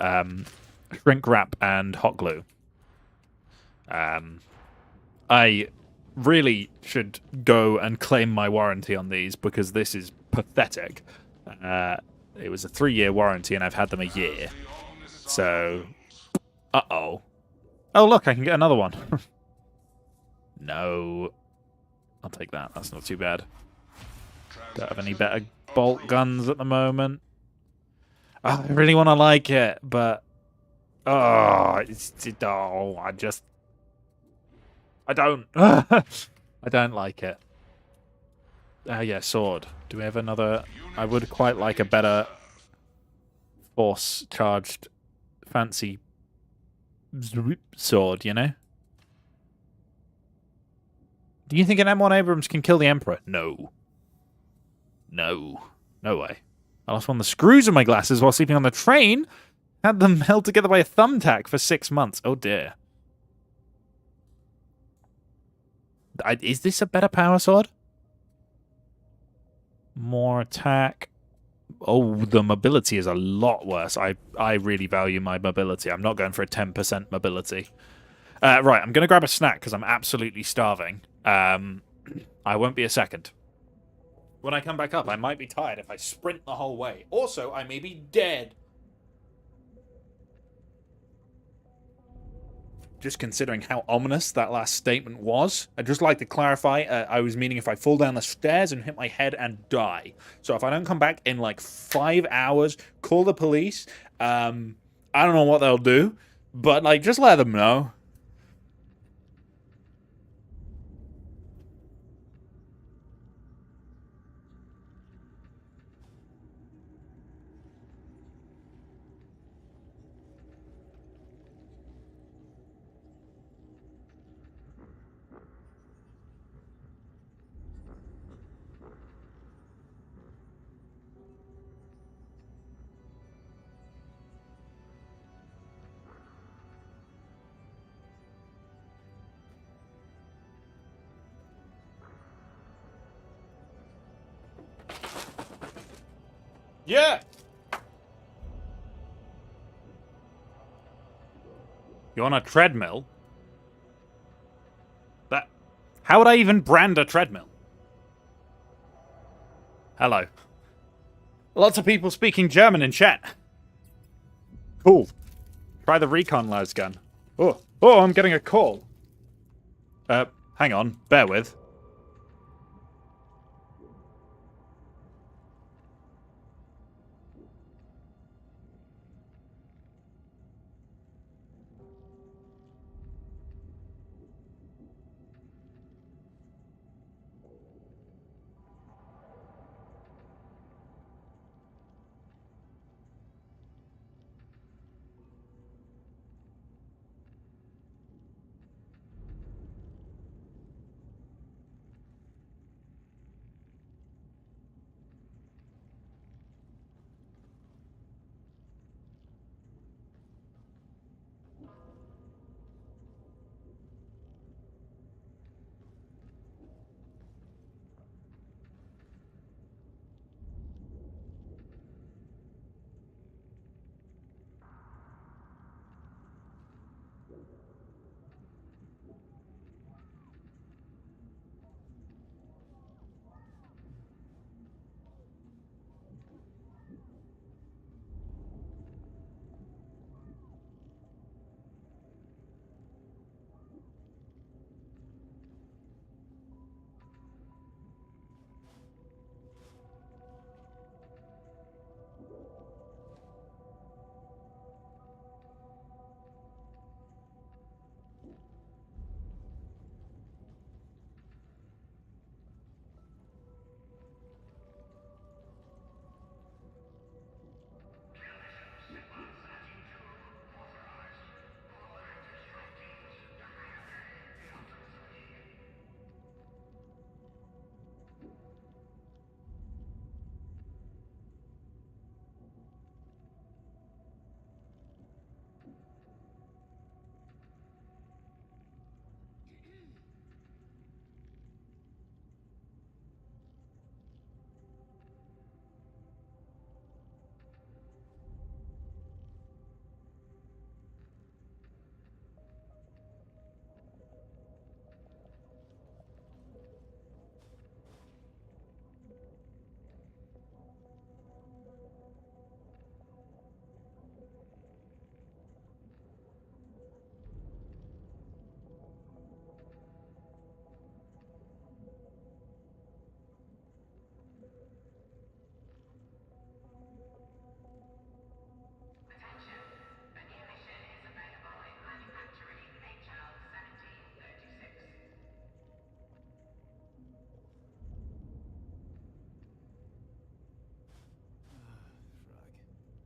shrink wrap and hot glue. I really should go and claim my warranty on these because this is pathetic. It was a 3-year warranty and I've had them a year. So, uh-oh. Oh, look, I can get another one. No. I'll take that. That's not too bad. Don't have any better bolt guns at the moment. Oh, I really want to like it, but... Oh, I don't. I don't like it. Yeah, sword. Do we have another... I would quite like a better force-charged fancy sword, you know? Do you think an M1 Abrams can kill the Emperor? No. No. No way. I lost one of the screws in my glasses while sleeping on the train. Had them held together by a thumbtack for 6 months. Oh dear. Is this a better power sword? More attack. Oh, the mobility is a lot worse. I really value my mobility. I'm not going for a 10% mobility. Right, I'm going to grab a snack because I'm absolutely starving. I won't be a second. When I come back up, I might be tired if I sprint the whole way. Also, I may be dead. Just considering how ominous that last statement was, I'd just like to clarify, I was meaning if I fall down the stairs and hit my head and die. So if I don't come back in like 5 hours, call the police. I don't know what they'll do, but like just let them know. Yeah. You're on a treadmill? How would I even brand a treadmill? Hello. Lots of people speaking German in chat. Cool. Try the recon las gun. Oh, I'm getting a call. Hang on. Bear with.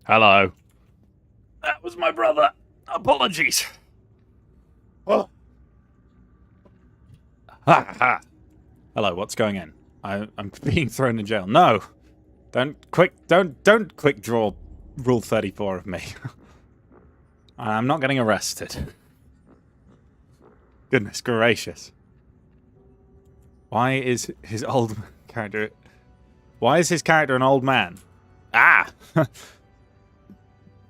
Hello. That was my brother. Apologies. Oh. Ha ha. Hello, what's going on? I'm being thrown in jail. No! Don't quick draw Rule 34 of me. I'm not getting arrested. Goodness gracious. Why is his old character... Why is his character an old man? Ah!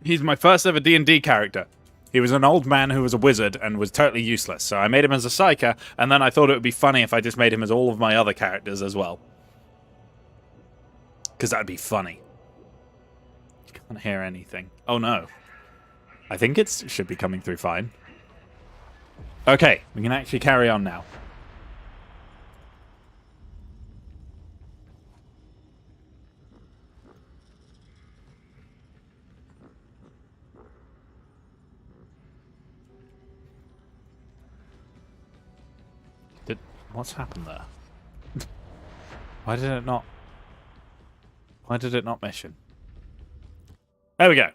He's my first ever D&D character. He was an old man who was a wizard and was totally useless, so I made him as a psyker, and then I thought it would be funny if I just made him as all of my other characters as well. Because that'd be funny. Can't hear anything. Oh no. I think it should be coming through fine. Okay, we can actually carry on now. What's happened there? Why did it not... Why did it not mission? There we go.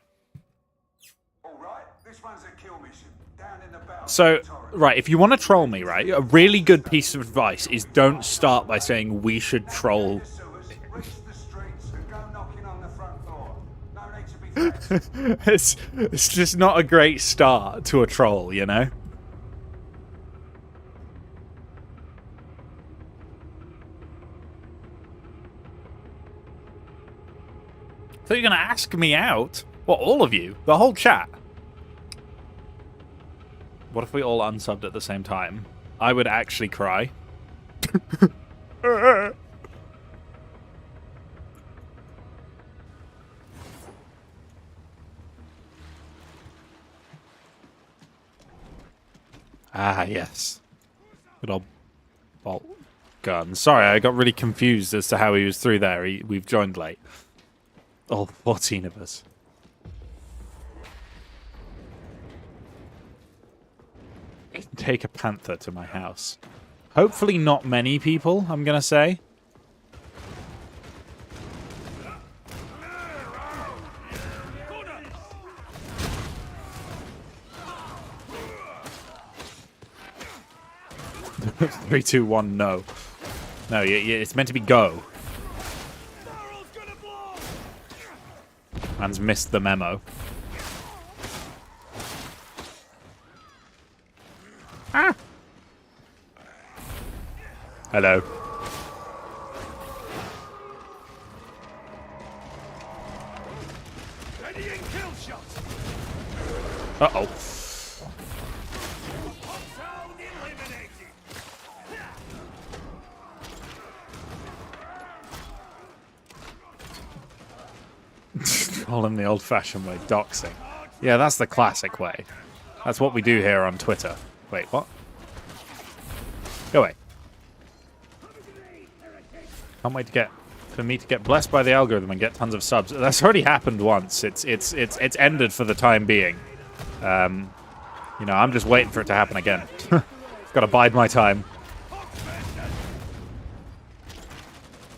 All right, this one's a kill mission. Down in the bowels So, of the torrent. right, if you want to troll me, right, a really good piece of advice is don't start by saying we should troll. The sewers, reach the streets and go knocking on the front door. No need to be vexed. It's just not a great start to a troll, you know? So you're going to ask me out? Well, all of you? The whole chat? What if we all unsubbed at the same time? I would actually cry. Ah, yes. Good old bolt gun. Sorry, I got really confused as to how he was through there. We've joined late. All 14 of us. I can take a panther to my house. Hopefully not many people, I'm gonna say. Three, two, one, no. No, it's meant to be go. Man's missed the memo. Ah! Hello. Uh-oh. All in the old-fashioned way, doxing. Yeah, that's the classic way. That's what we do here on Twitter. Wait, what? Go away. Can't wait for me to get blessed by the algorithm and get tons of subs. That's already happened once. It's ended for the time being. You know, I'm just waiting for it to happen again. Gotta bide my time.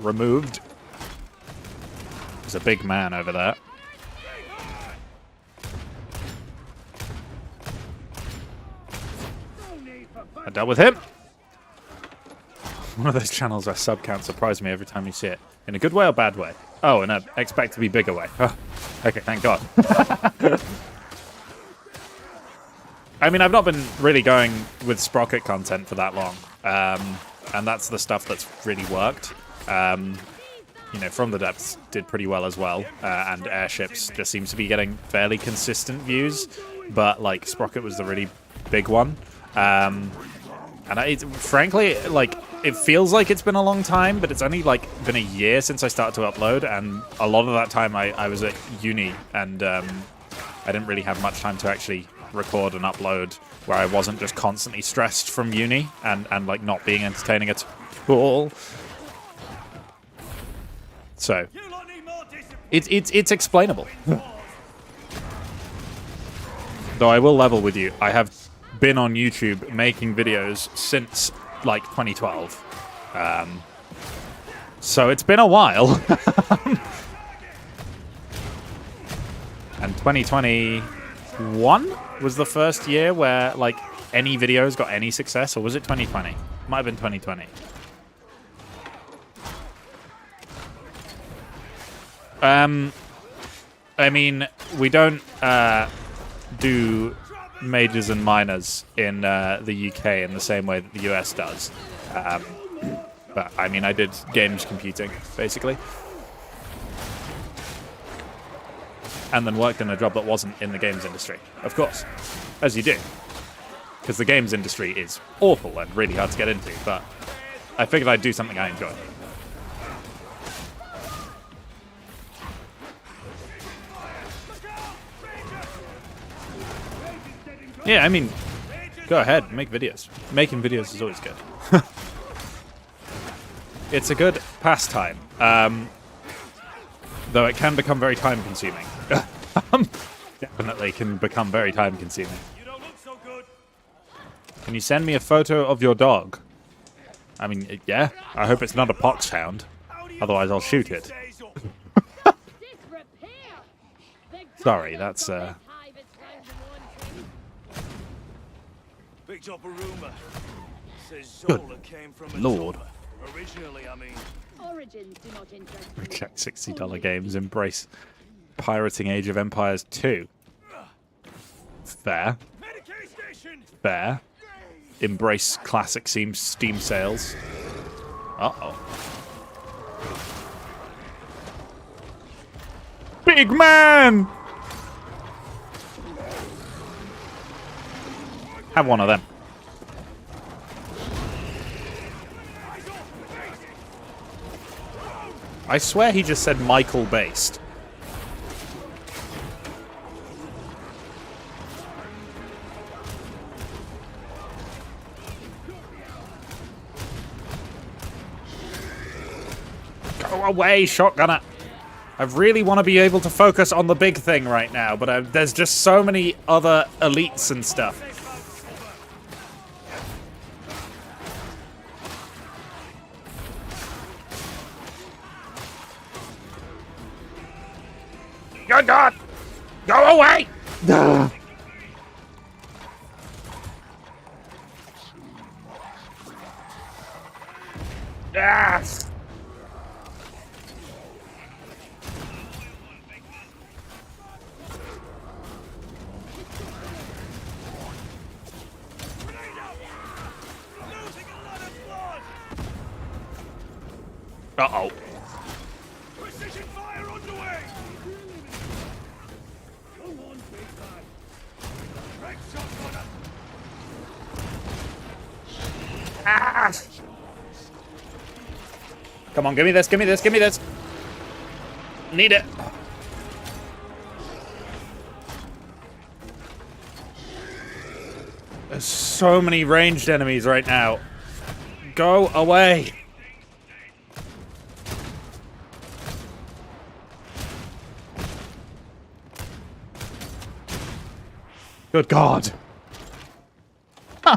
Removed. There's a big man over there. I dealt with him. One of those channels where sub count surprise me every time you see it. In a good way or bad way? Oh, in a expect to be bigger way. Oh, okay, thank God. I mean, I've not been really going with Sprocket content for that long. And that's the stuff that's really worked. You know, From the Depths did pretty well as well. And Airships just seems to be getting fairly consistent views. But, like, Sprocket was the really big one. And frankly, like, it feels like it's been a long time, but it's only, like, been a year since I started to upload, and a lot of that time I was at uni, and I didn't really have much time to actually record and upload, where I wasn't just constantly stressed from uni, and like, not being entertaining at all. So, it's explainable. Though I will level with you, I have been on YouTube making videos since like 2012, so it's been a while. And 2021 was the first year where like any videos got any success, or was it 2020? Might have been 2020. I mean, we don't do majors and minors in the UK in the same way that the US does. But, I mean, I did games computing, basically. And then worked in a job that wasn't in the games industry, of course. As you do. Because the games industry is awful and really hard to get into, but I figured I'd do something I enjoy. Yeah, I mean, go ahead, make videos. Making videos is always good. It's a good pastime, though it can become very time-consuming. Definitely can become very time-consuming. Can you send me a photo of your dog? I mean, yeah. I hope it's not a poxhound. Otherwise, I'll shoot it. Sorry, that's Picked up a rumor. Says Zola came from a Lord. Originally, I mean. Origins do not interest me. Reject $60 games. Embrace pirating Age of Empires 2. Fair. Fair. Embrace classic Steam sales. Uh-oh. Big man! Have one of them. I swear he just said Michael based. Go away, shotgunner. I really want to be able to focus on the big thing right now, but there's just so many other elites and stuff. Good God! Go away! Yes! Uh-oh. Precision fire underway! Go on, big man. Red shotgunner! Ah! Come on, give me this, give me this, give me this. Need it. There's so many ranged enemies right now. Go away. Good God. Huh.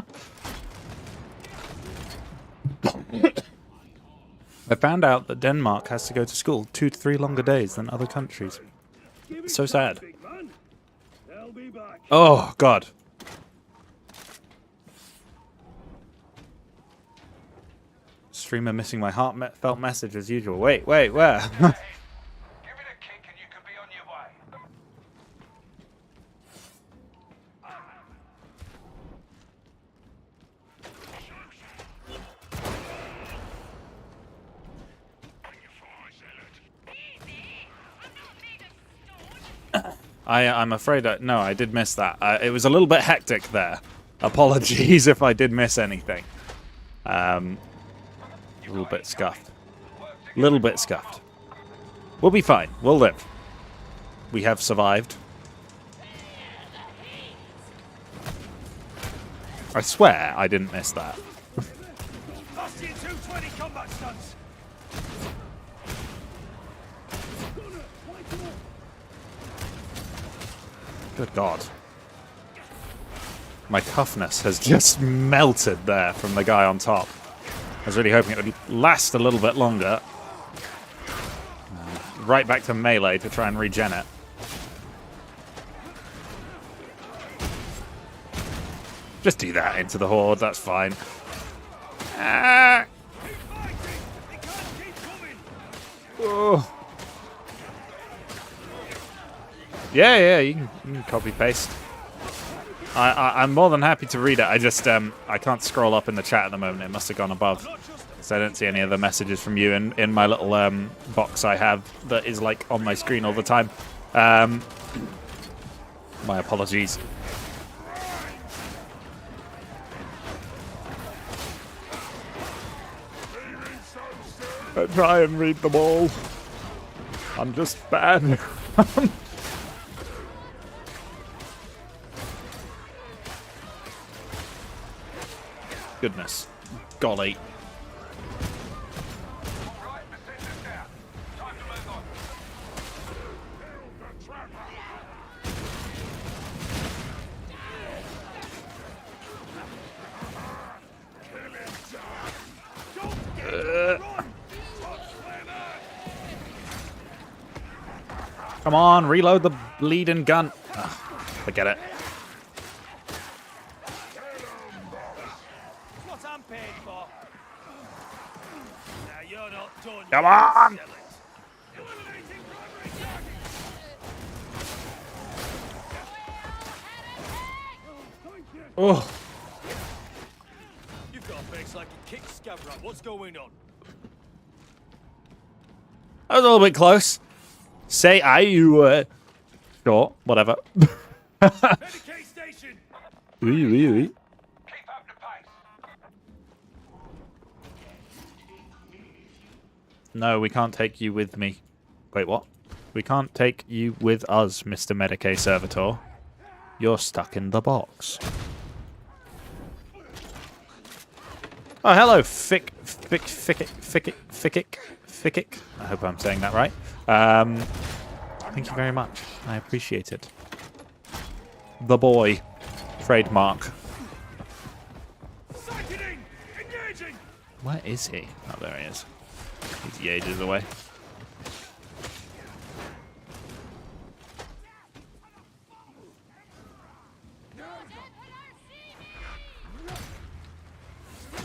I found out that Denmark has to go to school 2 to 3 longer days than other countries. It's so sad. Oh, God. Streamer missing my heartfelt message as usual. Wait, where? Give it a kick and you can be on your way. I'm afraid no, I did miss that. It was a little bit hectic there. Apologies if I did miss anything. A little bit scuffed. Little bit scuffed. We'll be fine. We'll live. We have survived. I swear I didn't miss that. Bastion 220 combat stunts! Good God. My toughness has just melted there from the guy on top. I was really hoping it would last a little bit longer. Right back to melee to try and regen it. Just do that into the horde, that's fine. Ah. Oh. Yeah, you can copy paste. I'm more than happy to read it. I just I can't scroll up in the chat at the moment. It must have gone above, so I don't see any other messages from you in my little box I have that is like on my screen all the time. My apologies. I try and read them all. I'm just bad. Goodness. Golly. Right, the tension's down. Time to move on. Come on, reload the bleeding gun. Ugh, forget it. What I'm paid for. Now you're not done. Come on! Oh, You've got a face like a kick scab rat. What's going on? that was a little bit close. Say you sure, whatever. Medicaid station. Keep up the pace. No, we can't take you with me. Wait, what? We can't take you with us, Mr. Medicaid Servitor. You're stuck in the box. Oh, hello, Fick. I hope I'm saying that right. Thank you very much. I appreciate it. The boy. Trademark. Sickening. Engaging. Where is he? Oh, there he is. He's ages away.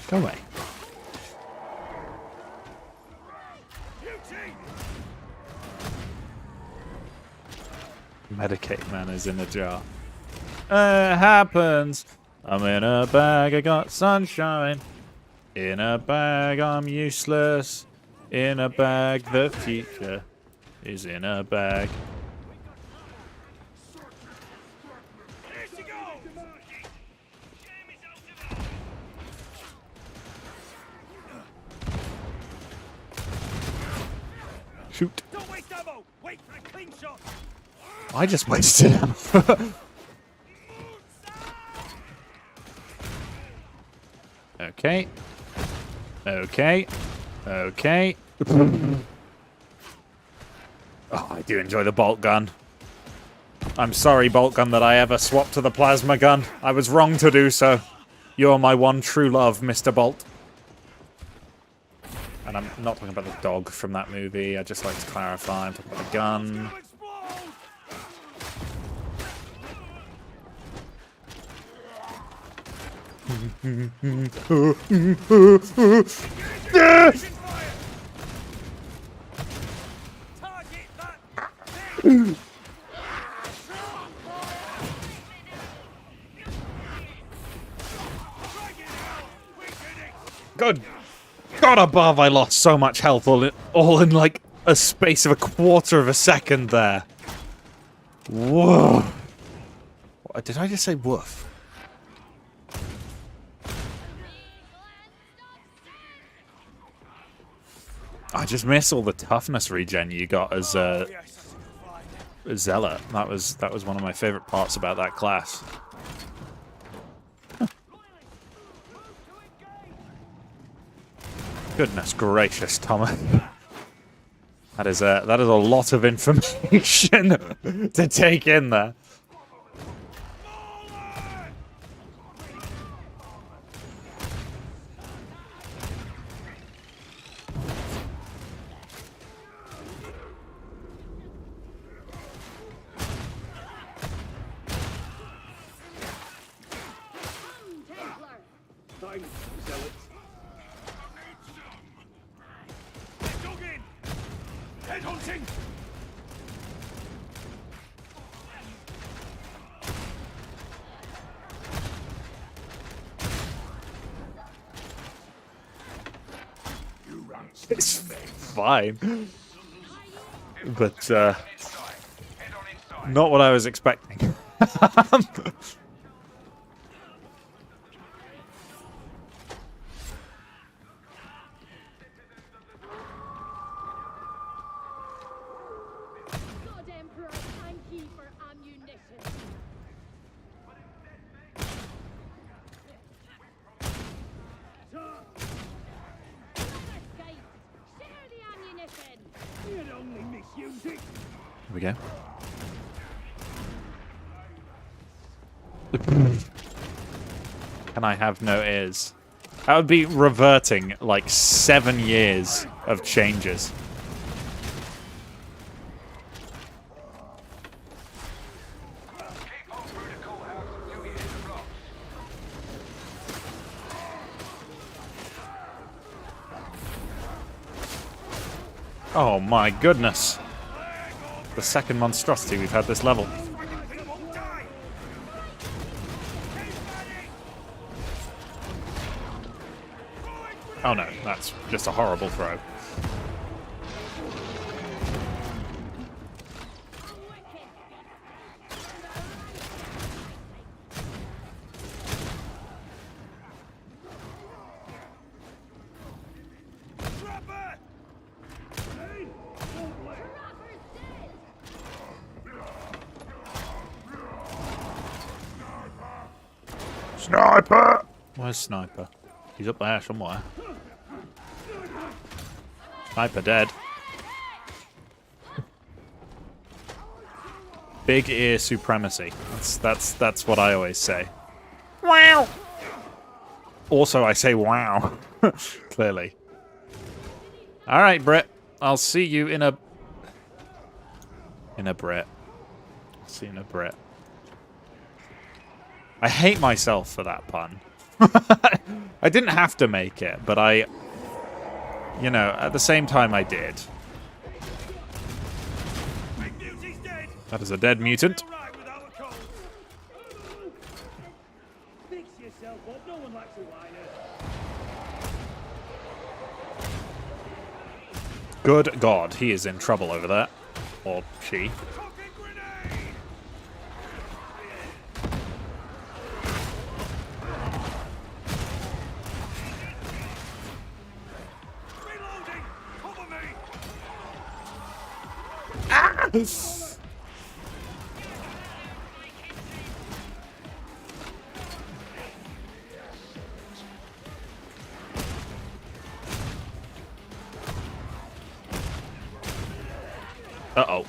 Go away. Medicate man is in a jar. Happens. I'm in a bag, I got sunshine. In a bag, I'm useless. In a bag, the future is in a bag. Shoot. Don't waste ammo. Wait for a clean shot. I just wasted him. Okay. Okay. Okay. Oh, I do enjoy the bolt gun. I'm sorry, bolt gun, that I ever swapped to the plasma gun. I was wrong to do so. You're my one true love, Mr. Bolt. And I'm not talking about the dog from that movie. I just like to clarify. I'm talking about the gun. Good God above, I lost so much health all in like a space of a quarter of a second there. Whoa. What, did I just say woof? I just miss all the toughness regen you got as Zealot. That was one of my favorite parts about that class. Huh. Goodness gracious, Thomas. That is a lot of information to take in there. time, zealots. Get dug in! Head hunting! It's fine. But, not what I was expecting. God Emperor, thank you for ammunition. Escape! Share the ammunition! You'd only misuse it. Here we go. Can I have no ears? That would be reverting like 7 years of changes. Keep on through the courthouse until you hit the blocks. Oh my goodness. The second monstrosity we've had this level. Oh no, that's just a horrible throw. Trapper! Hey, don't let Sniper! Where's Sniper? He's up there somewhere. Sniper dead. Big ear supremacy. That's what I always say. Wow. Also, I say wow. Clearly. All right, Brit. I'll see you in a Brit. I'll see you in a Brit. I hate myself for that pun. I didn't have to make it, but I, you know, at the same time I did. Big Beauty's dead! That is a dead mutant. All right without a cold. Fix yourself up, no one likes a whiner. Good God, he is in trouble over there. Or she. Fucking grenade! Reloading! Cover me! Uh-oh.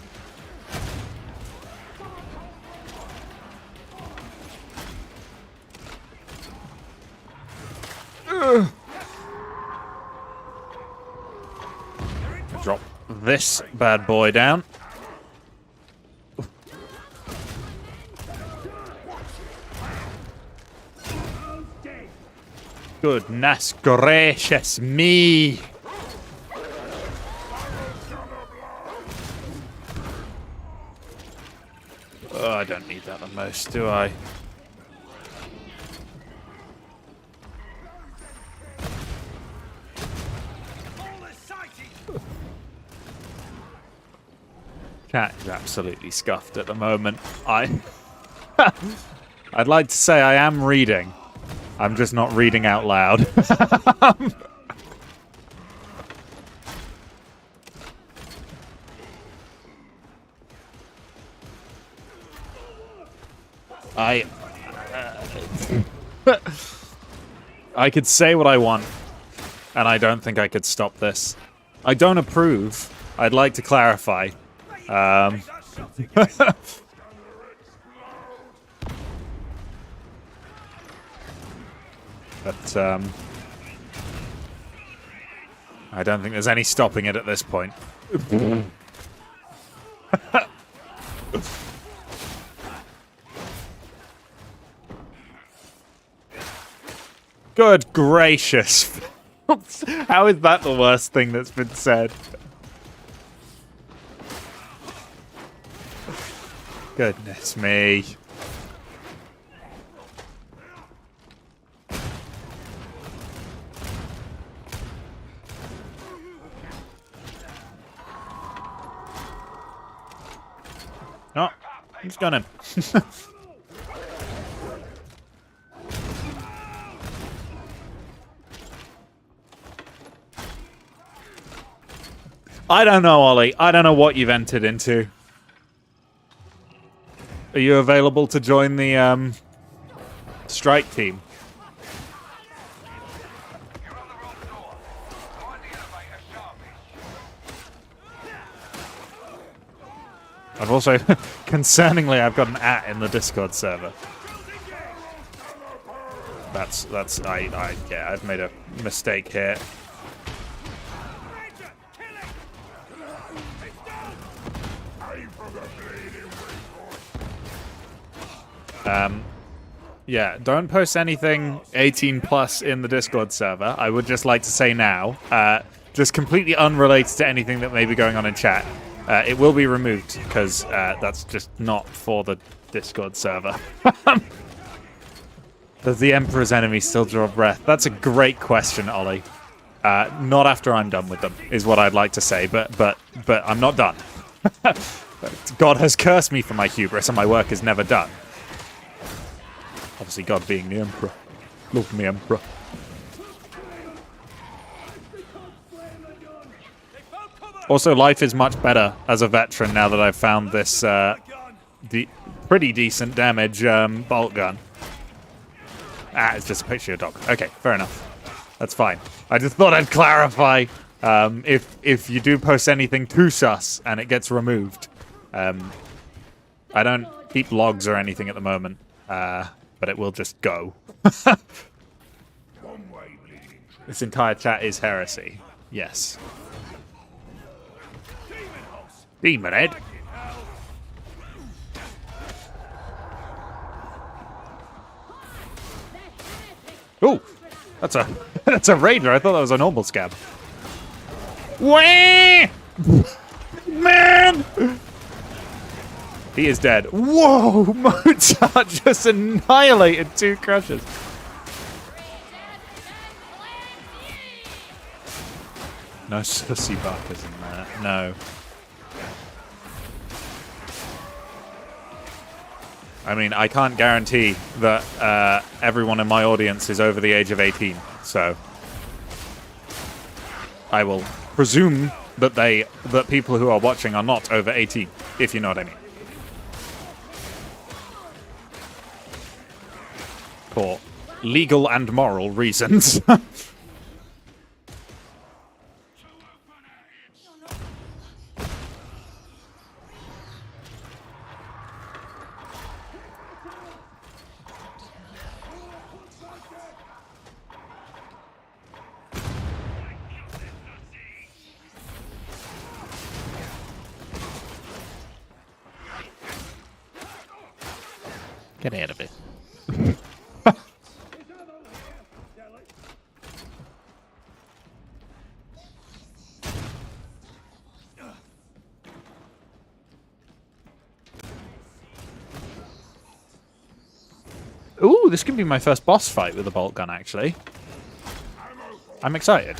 Drop this bad boy down. Goodness gracious me! Oh, I don't need that the most, do I? Chat is absolutely scuffed at the moment. I'd like to say I am reading. I'm just not reading out loud. I could say what I want, and I don't think I could stop this. I don't approve. I'd like to clarify. But, I don't think there's any stopping it at this point. Good gracious. How is that the worst thing that's been said? Goodness me. Oh, he's got him. I don't know, Ollie. I don't know what you've entered into. Are you available to join the strike team? I've also, concerningly, I've got an @ in the Discord server. Yeah, I've made a mistake here. Yeah, don't post anything 18 plus in the Discord server. I would just like to say now, just completely unrelated to anything that may be going on in chat. It will be removed because that's just not for the Discord server. Does the Emperor's enemy still draw breath? That's a great question, Ollie. Not after I'm done with them, is what I'd like to say, but I'm not done. God has cursed me for my hubris, and my work is never done. Obviously, God being the Emperor. Love me, Emperor. Also, life is much better as a veteran now that I've found this pretty decent damage bolt gun. It's just a picture of a dog. Okay, fair enough. That's fine. I just thought I'd clarify if you do post anything too sus and it gets removed. I don't keep logs or anything at the moment, but it will just go. This entire chat is heresy. Yes. Demon head. Ooh, that's a raider. I thought that was a normal scab. Wah! Man! He is dead. Whoa! Mozart just annihilated 2 crushers. No sussy barkers in there. No. I mean, I can't guarantee that everyone in my audience is over the age of 18, so I will presume that people who are watching are not over 18, if you know what I mean. For legal and moral reasons. Get out of it. Ooh, this could be my first boss fight with a bolt gun, actually. I'm excited,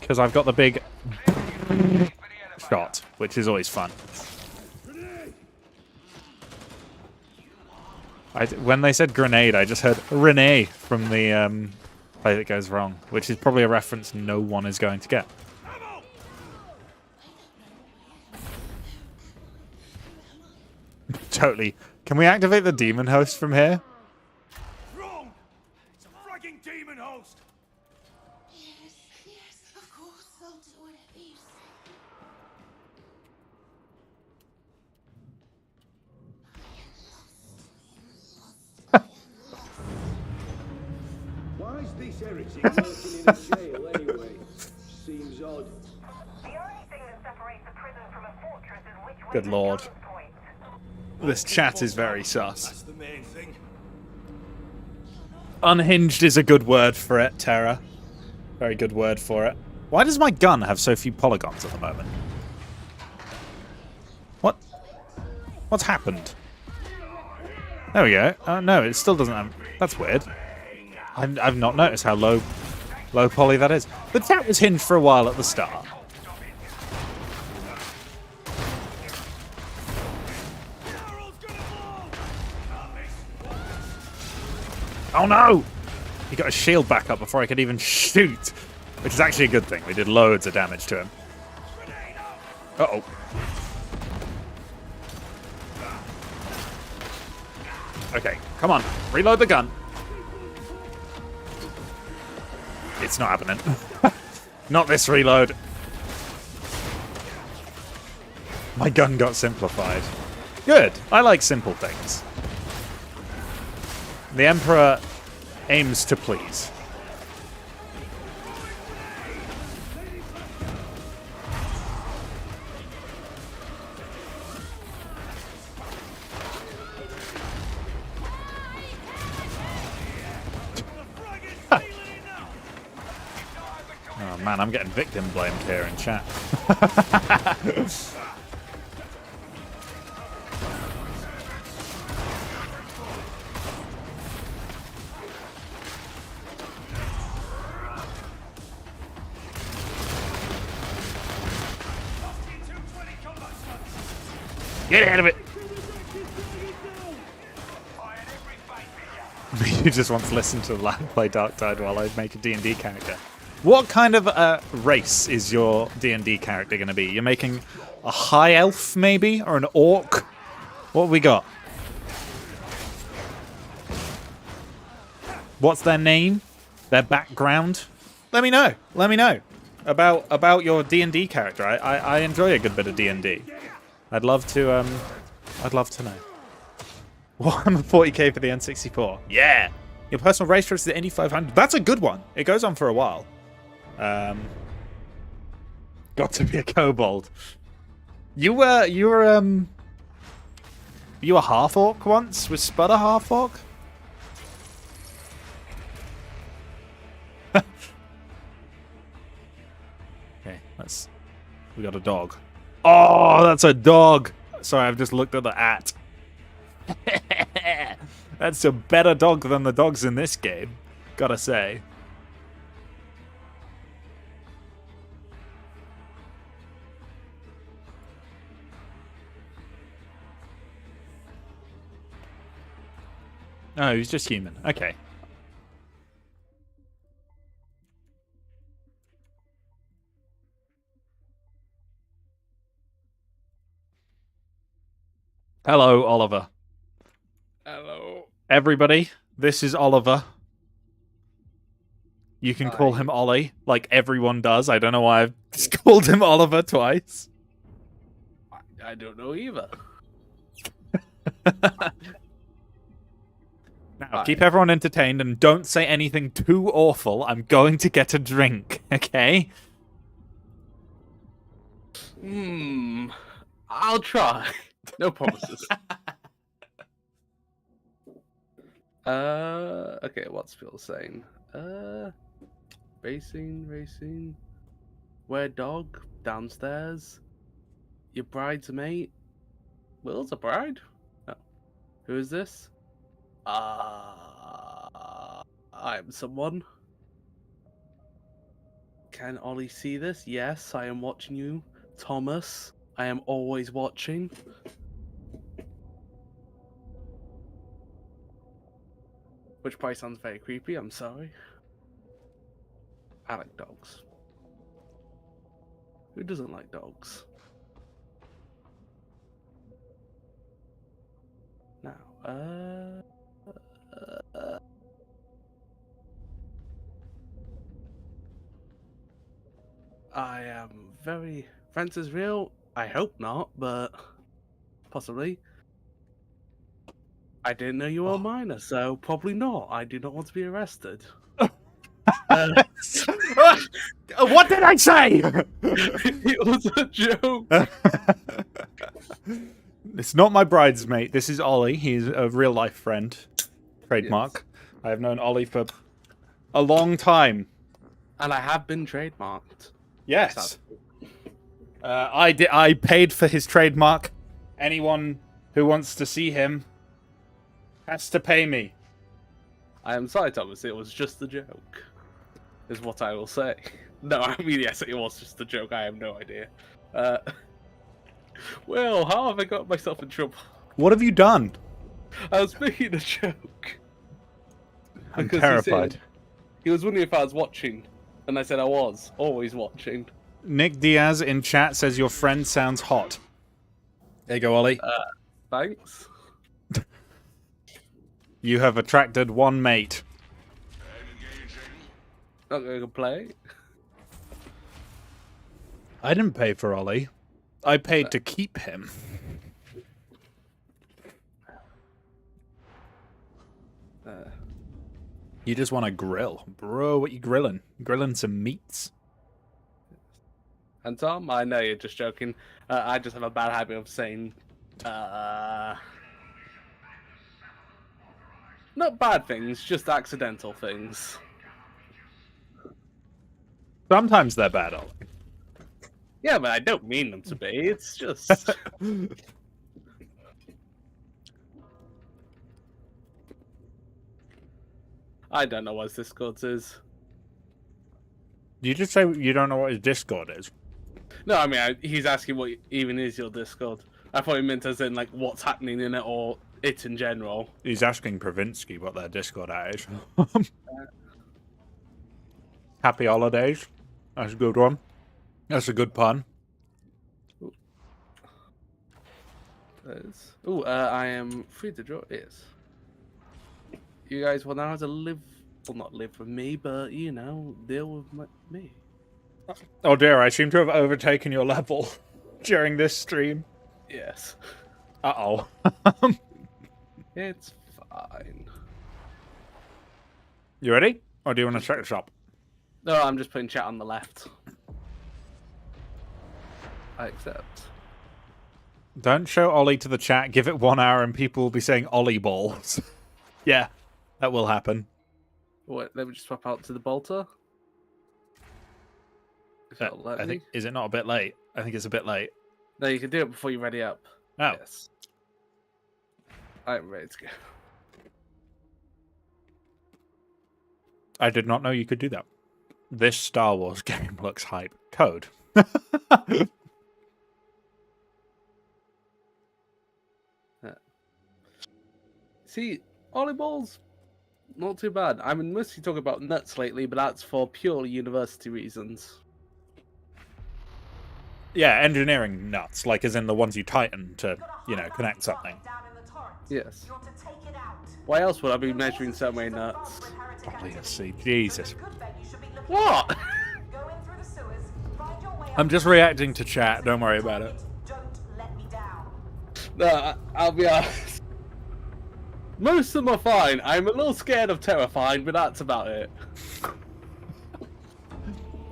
because I've got the big shot, which is always fun. When they said grenade, I just heard Renee from the Play That Goes Wrong, which is probably a reference no one is going to get. Totally. Can we activate the demon host from here? Wrong! It's a frigging demon host! Yes, of course, I'll do whatever you say. Why is this heretic working in a jail anyway? Seems odd. The only thing that separates a prison from a fortress is which way Good the lord. guns point. This chat is very sus. That's the main thing. Unhinged is a good word for it, Terra. Very good word for it. Why does my gun have so few polygons at the moment? What? What's happened? There we go. No, it still doesn't have... That's weird. I've not noticed how low poly that is. The chat was hinged for a while at the start. Oh no! He got his shield back up before I could even shoot. Which is actually a good thing. We did loads of damage to him. Uh-oh. Okay, come on. Reload the gun. It's not happening. Not this reload. My gun got simplified. Good. I like simple things. The Emperor aims to please. Oh man, I'm getting victim blamed here in chat. Get ahead of it! You just want to listen to the lad play Darktide while I make a D&D character. What kind of race is your D&D character going to be? You're making a high elf, maybe? Or an orc? What have we got? What's their name? Their background? Let me know. Let me know about your D&D character. I enjoy a good bit of D&D. I'd love to know. 140k for the N64. Yeah. Your personal race race is the Indy 500. That's a good one. It goes on for a while. Got to be a kobold. You were half orc once? Was Spud a half orc? Okay, we got a dog. Oh, that's a dog. Sorry, I've just looked at the at. That's a better dog than the dogs in this game, gotta say. Oh, he's just human. Okay. Hello, Oliver. Hello. Everybody, this is Oliver. You can call him Ollie, like everyone does. I don't know why I've just called him Oliver twice. I don't know either. Now, keep everyone entertained and don't say anything too awful. I'm going to get a drink, okay? I'll try. No promises. Okay, what's Phil saying? Racing. Where dog? Downstairs. Your bride's a mate? Will's a bride? No. Who is this? I'm someone. Can Ollie see this? Yes, I am watching you. Thomas, I am always watching. Which probably sounds very creepy, I'm sorry. I like dogs. Who doesn't like dogs? Now, I am very... Francis real? I hope not, but possibly. I didn't know you were a minor, so probably not. I do not want to be arrested. What did I say? It was a joke. It's not my bridesmaid. This is Ollie. He's a real life friend. Trademark. Yes. I have known Ollie for a long time. And I have been trademarked. Yes. I paid for his trademark. Anyone who wants to see him has to pay me. I am sorry, Thomas. It was just a joke, is what I will say. No, I mean, yes, it was just a joke. I have no idea. Well, how have I got myself in trouble? What have you done? I was making a joke. I'm Because terrified. He was wondering if I was watching, and I said I was, always watching. Nick Diaz in chat says your friend sounds hot. There you go, Ollie. Thanks. You have attracted one mate. Not going to play. I didn't pay for Ollie. I paid to keep him. You just want to grill. Bro, what you grilling? Grilling some meats? And Tom, I know you're just joking. I just have a bad habit of saying, not bad things, just accidental things. Sometimes they're bad, Ollie. Yeah, but I don't mean them to be. It's just... I don't know what his Discord is. You just say you don't know what his Discord is. No, I mean, he's asking what even is your Discord. I thought he meant as in, like, what's happening in it or it in general. He's asking Provinsky what their Discord is. Happy holidays. That's a good one. That's a good pun. Ooh, I am free to draw. Yes. You guys will now have to live, well, not live with me, but, you know, deal with me. Oh dear, I seem to have overtaken your level during this stream. Yes. Uh-oh. It's fine. You ready? Or do you want to check the shop? No, I'm just putting chat on the left. I accept. Don't show Ollie to the chat, give it 1 hour and people will be saying Ollie balls. Yeah, that will happen. Wait, let me just swap out to the bolter. If that'll let I me. think, is it not a bit late? I think it's a bit late. No, you can do it before you ready up. Oh. Yes. I'm ready to go. I did not know you could do that. This Star Wars game looks hype. Code. See, Ollie-balls, not too bad. I mean, mostly talking about nuts lately, but that's for pure university reasons. Yeah, engineering nuts, like as in the ones you tighten to, you know, connect something. Yes. Why else would I be measuring so many nuts? Probably a C. Jesus. What? I'm just reacting to chat, don't worry about it. No, I'll be honest. Most of them are fine. I'm a little scared of terrifying, but that's about it.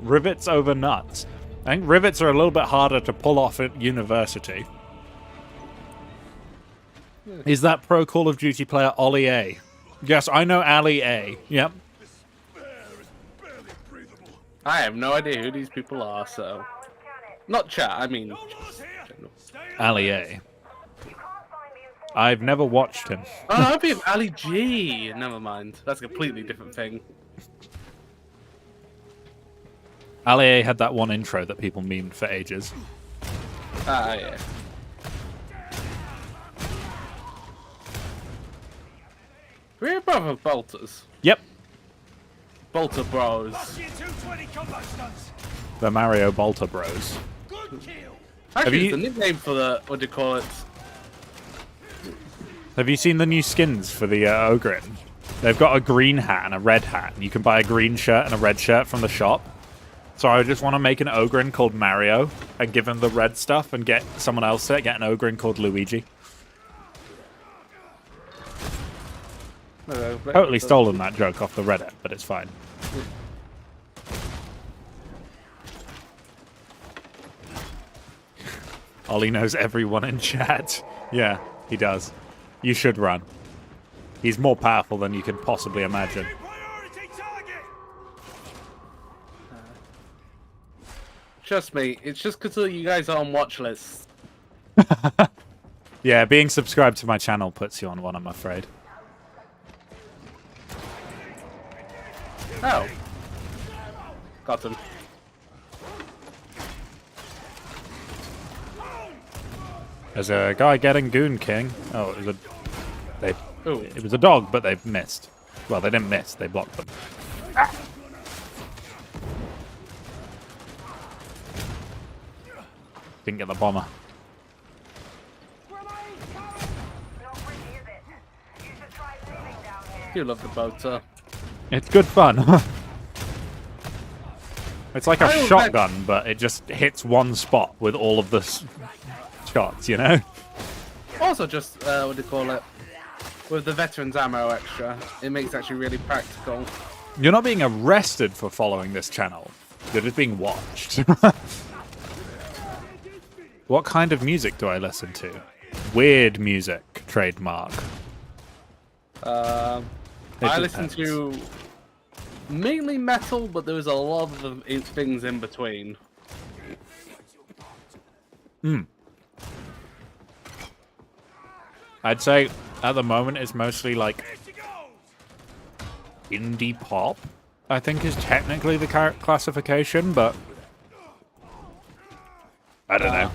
Rivets over nuts. I think rivets are a little bit harder to pull off at university. Is that pro Call of Duty player Ollie A? Yes, I know Ali A. Yep. I have no idea who these people are, so... Not chat, I mean... Ali A. I've never watched him. Oh, I'd be Ali G. Never mind. That's a completely different thing. Ali A had that one intro that people memed for ages. Ah, yeah. We're brother bolters. Yep. Bolter bros. The Mario Bolter Bros. Actually, the nickname for the, what do you call it? Have you seen the new skins for the Ogrin? They've got a green hat and a red hat, and you can buy a green shirt and a red shirt from the shop. So I just want to make an Ogrin called Mario and give him the red stuff and get someone else to get an Ogrin called Luigi. Totally stolen that joke off the Reddit, but it's fine. Ollie knows everyone in chat. Yeah, he does. You should run. He's more powerful than you can possibly imagine. Priority target! Trust me, it's just because you guys are on watch lists. Yeah, being subscribed to my channel puts you on one, I'm afraid. Oh. Got him. There's a guy getting Goon King. Oh, Ooh. it was a dog, but they missed. Well, they didn't miss, they blocked them. Didn't get the bomber. You love the boater. It's good fun. It's like a I shotgun, but it just hits one spot with all of the shots, you know? Also, just what do you call it? With the veterans ammo extra, it makes it actually really practical. You're not being arrested for following this channel. You're just being watched. What kind of music do I listen to? Weird music, trademark. I It listen depends. to mainly metal, but there was a lot of things in between. I'd say at the moment it's mostly like indie pop, I think is technically the classification, but I don't know.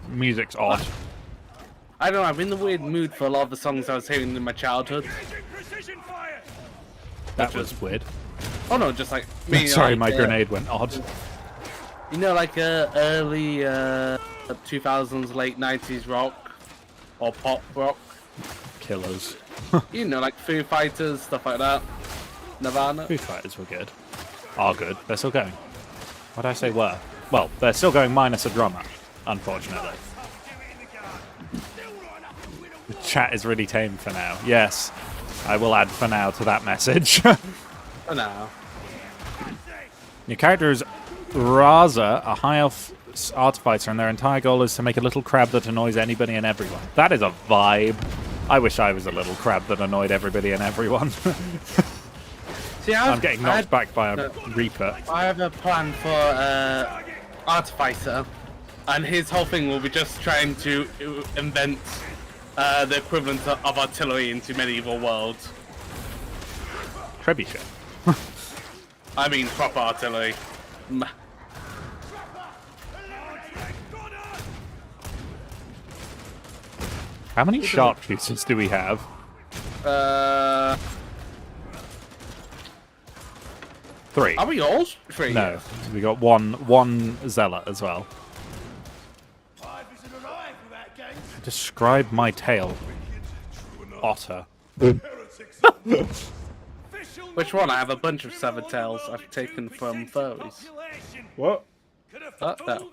Music's odd. I don't know, I'm in the weird mood for a lot of the songs I was hearing in my childhood. Precision fire! That was weird. Oh no, just like me. Sorry, like, my grenade went odd. You know, like early 2000s, late 90s rock or pop rock. Killers. You know, like Foo Fighters, stuff like that. Nirvana. Foo Fighters were good. Are good. They're still going. What did I say were? Well, they're still going minus a drummer, unfortunately. The chat is really tame for now. Yes, I will add for now to that message. For now. Your character is Raza, a high elf artificer, and their entire goal is to make a little crab that annoys anybody and everyone. That is a vibe. I wish I was a little crab that annoyed everybody and everyone. See, I'm getting knocked back by a Reaper. I have a plan for Artificer, and his whole thing will be just trying to invent the equivalent of artillery into medieval worlds. Trebuchet. I mean proper artillery. How many sharpshooters do we have? 3. Are we all 3? No, we got one zealot as well. Describe my tail. Otter. Which one? I have a bunch of severed tails I've taken from foes. What? No.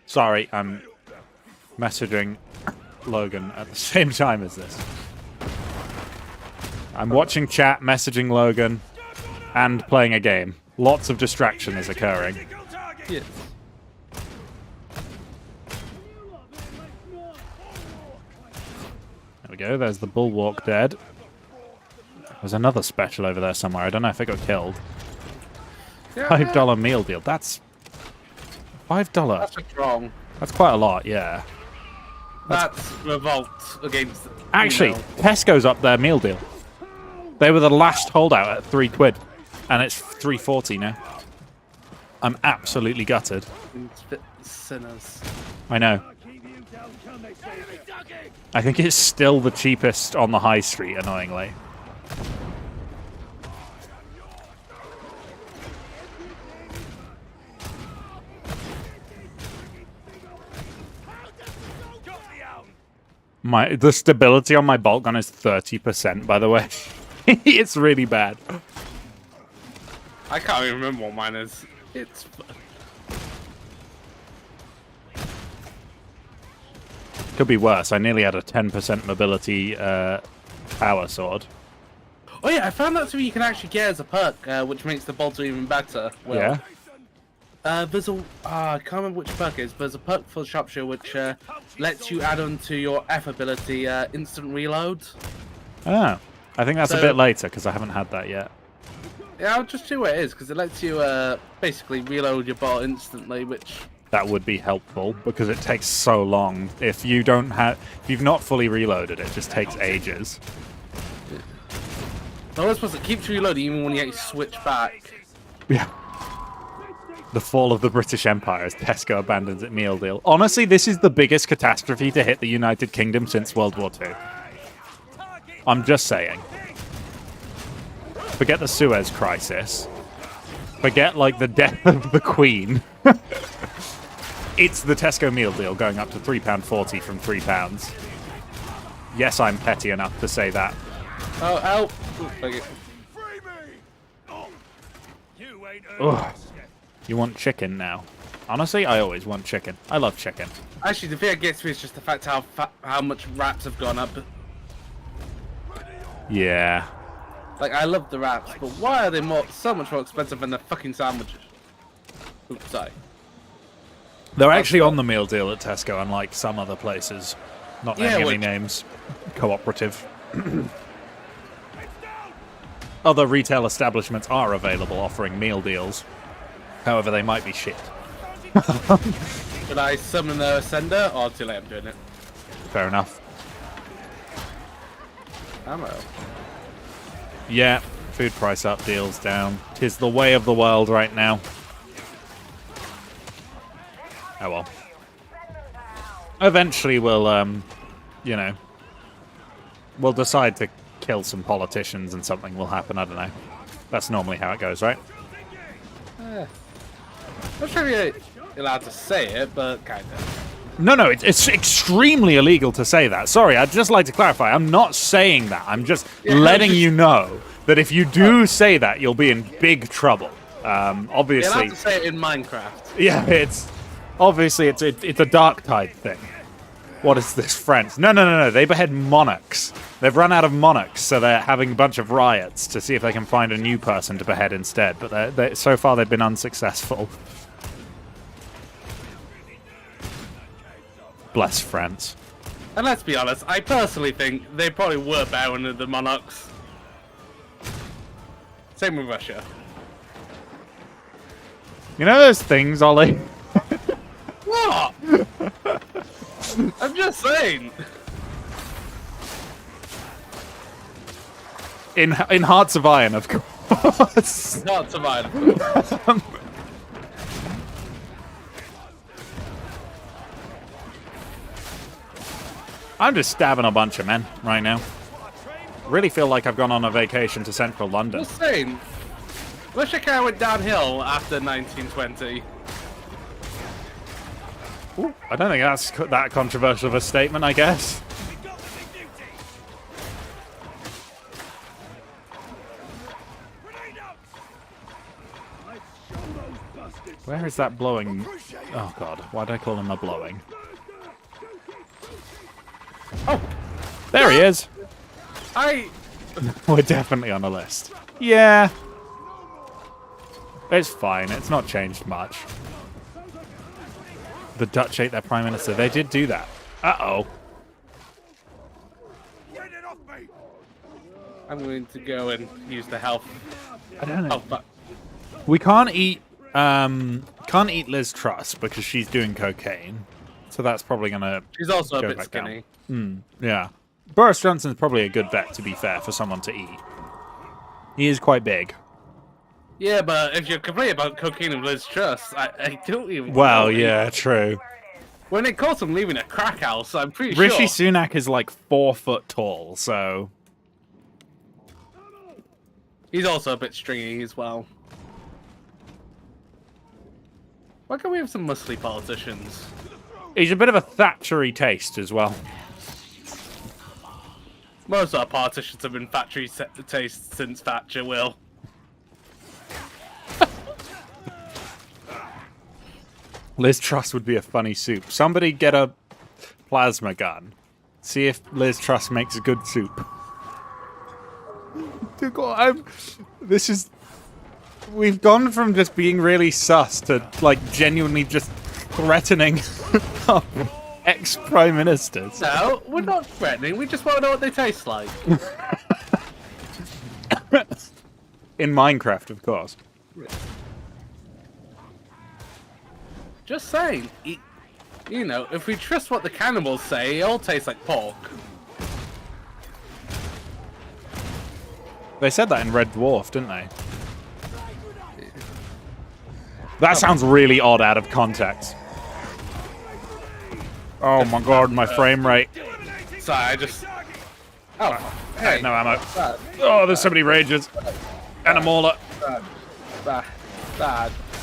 Sorry, I'm messaging Logan at the same time as this. I'm watching chat, messaging Logan, and playing a game. Lots of distraction is occurring. Yes. There we go, there's the bulwark dead. There's another special over there somewhere. I don't know if it got killed. $5 meal deal. That's $5. That's what's wrong. That's quite a lot, yeah. That's revolt against. Actually, Tesco's up their meal deal. They were the last holdout at £3, and it's $3.40 now. I'm absolutely gutted. Sinners. I know. I think it's still the cheapest on the high street, annoyingly. The stability on my bolt gun is 30%, by the way. It's really bad. I can't even remember what mine is. It's. Could be worse. I nearly had a 10% mobility power sword. Oh yeah, I found out something you can actually get as a perk, which makes the bolter even better. Well, Yeah. There's a I can't remember which perk it is. There's a perk for Sharpshooter which lets you add on to your F ability instant reload. Oh, I think that's a bit later because I haven't had that yet. Yeah, I'll just see what it is because it lets you basically reload your bot instantly, which That would be helpful because it takes so long. If you've not fully reloaded, it just takes ages. no, it's supposed to keep reloading even when you switch back. Yeah. The fall of the British Empire as Tesco abandons its meal deal. Honestly, this is the biggest catastrophe to hit the United Kingdom since World War II. I'm just saying. Forget the Suez Crisis. Forget, like, the death of the Queen. It's the Tesco meal deal going up to £3.40 from £3. Yes, I'm petty enough to say that. Oh, help! Okay. Ugh. You want chicken now? Honestly, I always want chicken. I love chicken. Actually, the thing that gets me is just the fact how much wraps have gone up. Yeah. Like, I love the wraps, but why are they so much more expensive than the fucking sandwiches? Oops, sorry. They're actually on the meal deal at Tesco, unlike some other places. Not naming any names. Cooperative. Other retail establishments are available offering meal deals. However, they might be shit. Should I summon the Ascender, or too late I'm doing it? Fair enough. Ammo. Yeah, food price up, deals down. 'Tis the way of the world right now. Oh well. Eventually we'll, you know, we'll decide to kill some politicians and something will happen, I don't know. That's normally how it goes, right? Not sure if you're allowed to say it, but kind of. No, it's extremely illegal to say that. Sorry, I'd just like to clarify. I'm not saying that. I'm just letting you know that if you do say that, you'll be in big trouble. Obviously... You're allowed to say it in Minecraft. Yeah, it's a Darktide thing. What is this, friends? No. They behead monarchs. They've run out of monarchs, so they're having a bunch of riots to see if they can find a new person to behead instead. But so far, they've been unsuccessful. Bless France. And let's be honest, I personally think they probably were better than the monarchs. Same with Russia. You know those things, Ollie? What? I'm just saying. In Hearts of Iron, of course. Not to mind. I'm just stabbing a bunch of men right now. Really feel like I've gone on a vacation to central London. Just saying. Russia kind of went downhill after 1920. Ooh, I don't think that's that controversial of a statement, I guess. Where is that blowing? Oh god, why did I call him a blowing? Oh! There he is! We're definitely on the list. Yeah. It's fine, it's not changed much. The Dutch ate their Prime Minister. They did do that. Uh-oh. I'm going to go and use the health. I don't know. Oh, but We can't eat Liz Truss because she's doing cocaine. So that's probably gonna she's also a go bit back skinny. down. Yeah. Boris Johnson's probably a good bet, to be fair, for someone to eat. He is quite big. Yeah, but if you're complaining about cocaine and Liz Truss, I don't even Well, know. yeah, true. When it calls him leaving a crack house, I'm pretty Rishi sure. Sunak is like 4 foot tall, so... He's also a bit stringy as well. Why can't we have some muscly politicians? He's a bit of a Thatchery taste as well. Most of our politicians have been Thatchery taste since Thatcher will. Liz Truss would be a funny soup. Somebody get a plasma gun. See if Liz Truss makes a good soup. Dear God, this is... we've gone from just being really sus to like genuinely just threatening our ex-prime ministers. No, we're not threatening. We just want to know what they taste like. In Minecraft, of course. Just saying. You know, if we trust what the cannibals say, it all tastes like pork. They said that in Red Dwarf, didn't they? That sounds really odd out of context. Oh my god, my frame rate. Sorry, I just... Oh, hey. No ammo. Oh, there's so many rages. And a mauler. Bad.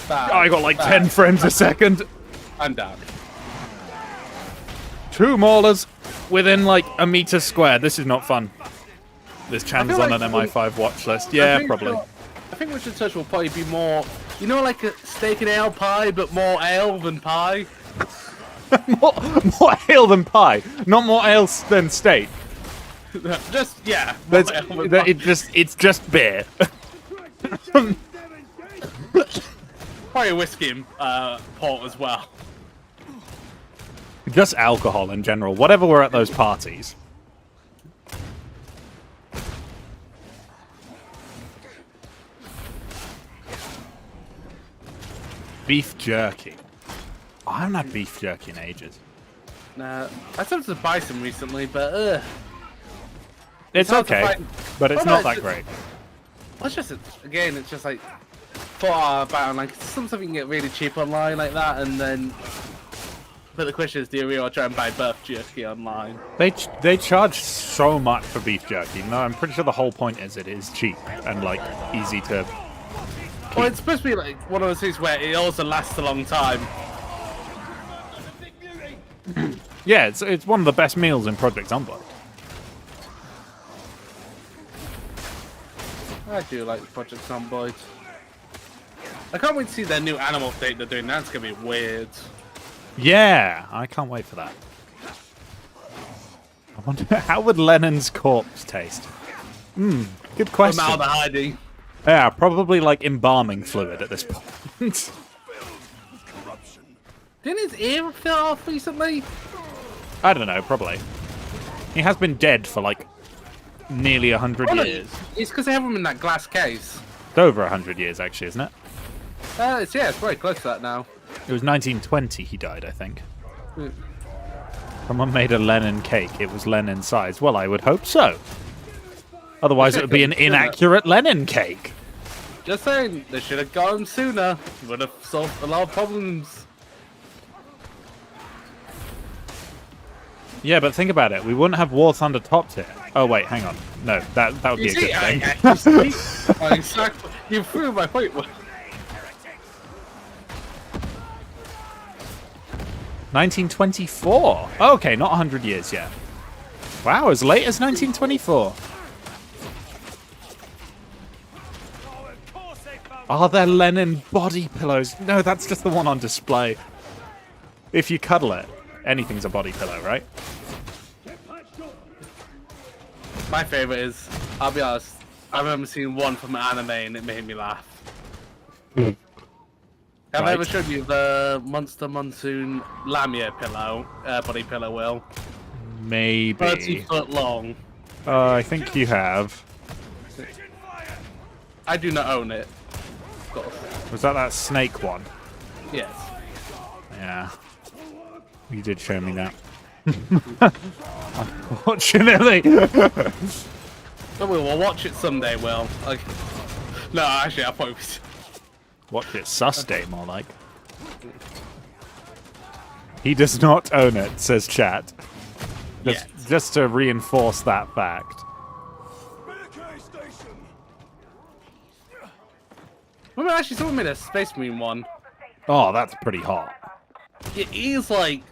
I got like 10 frames a second. I'm down. 2 maulers within like a meter squared. This is not fun. This channel's on an MI5 watch list. Yeah, probably. I think Richard Touch will probably be more, you know, like a steak and ale pie, but more ale than pie. more ale than pie, not more ale than steak. Just yeah. It's just beer. Probably whiskey and port as well. Just alcohol in general. Whatever we're at those parties. Beef jerky. Oh, I haven't had beef jerky in ages. Nah, I attempted to buy some recently, but it's okay, but it's not that great. Well, it's just again, it's just like thought about like something you can get really cheap online like that, and then. But the question is, do you really try and buy beef jerky online? They charge so much for beef jerky. No, I'm pretty sure the whole point is it is cheap and like easy to. Well, it's supposed to be like one of those things where it also lasts a long time. Yeah, it's one of the best meals in Project Zomboid. I do like Project Zomboid. I can't wait to see their new animal update they're doing. That's gonna be weird. Yeah, I can't wait for that. I wonder how would Lennon's corpse taste? Good question. Formaldehyde. Yeah, probably like embalming fluid at this point. Didn't his ear fill off recently? I don't know, probably. He has been dead for like nearly 100 years. It's because they have him in that glass case. It's over 100 years, actually, isn't it? It's very close to that now. It was 1920 he died, I think. Someone made a Lennon cake. It was Lennon size. Well, I would hope so. Otherwise, it would be an inaccurate Lennon cake. Just saying, they should have got him sooner. Would have solved a lot of problems. Yeah, but think about it. We wouldn't have War Thunder top tier. Oh, wait, hang on. No, that would be a good thing. Exactly. You proved my point. 1924. Okay, not 100 years yet. Wow, as late as 1924. Are there Lennon body pillows? No, that's just the one on display. If you cuddle it, anything's a body pillow, right? My favorite is, I'll be honest, I remember seeing one from an anime and it made me laugh. Have I ever shown you the Monster Monsoon Lamia pillow, body pillow, Will? Maybe. 30 foot long. I think you have. I do not own it. Was that snake one? Yes. Yeah. You did show me that. Unfortunately. But we'll watch it someday, Will. Like, no, actually, I'll probably... Watch it sus day, more like. He does not own it, says chat. Just to reinforce that fact. Remember, actually, someone made a Space Marine one. Oh, that's pretty hot. It is like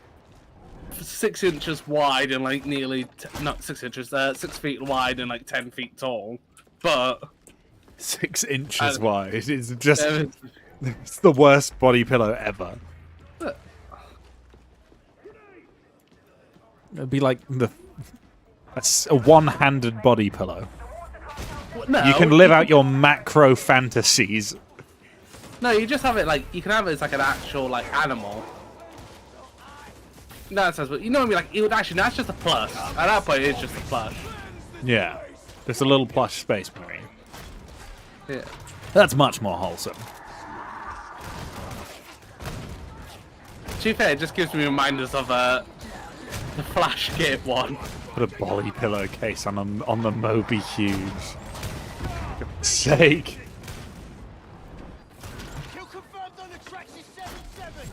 6 inches wide and like nearly not 6 inches, 6 feet wide and like 10 feet tall. But 6 inches wide. It's just it's the worst body pillow ever. It'd be like a one-handed body pillow. No, you can live out your macro fantasies. No, you just have it like you can have it as like an actual like animal. No, that sounds. But you know what I mean? Like it would actually. That's just a plush. At that point, it's just a plush. Yeah. Just a little plush space marine. Yeah. That's much more wholesome. To be fair, it just gives me reminders of the Flash Kit one. Put a bolly pillowcase on the Moby Huge. For God's sake.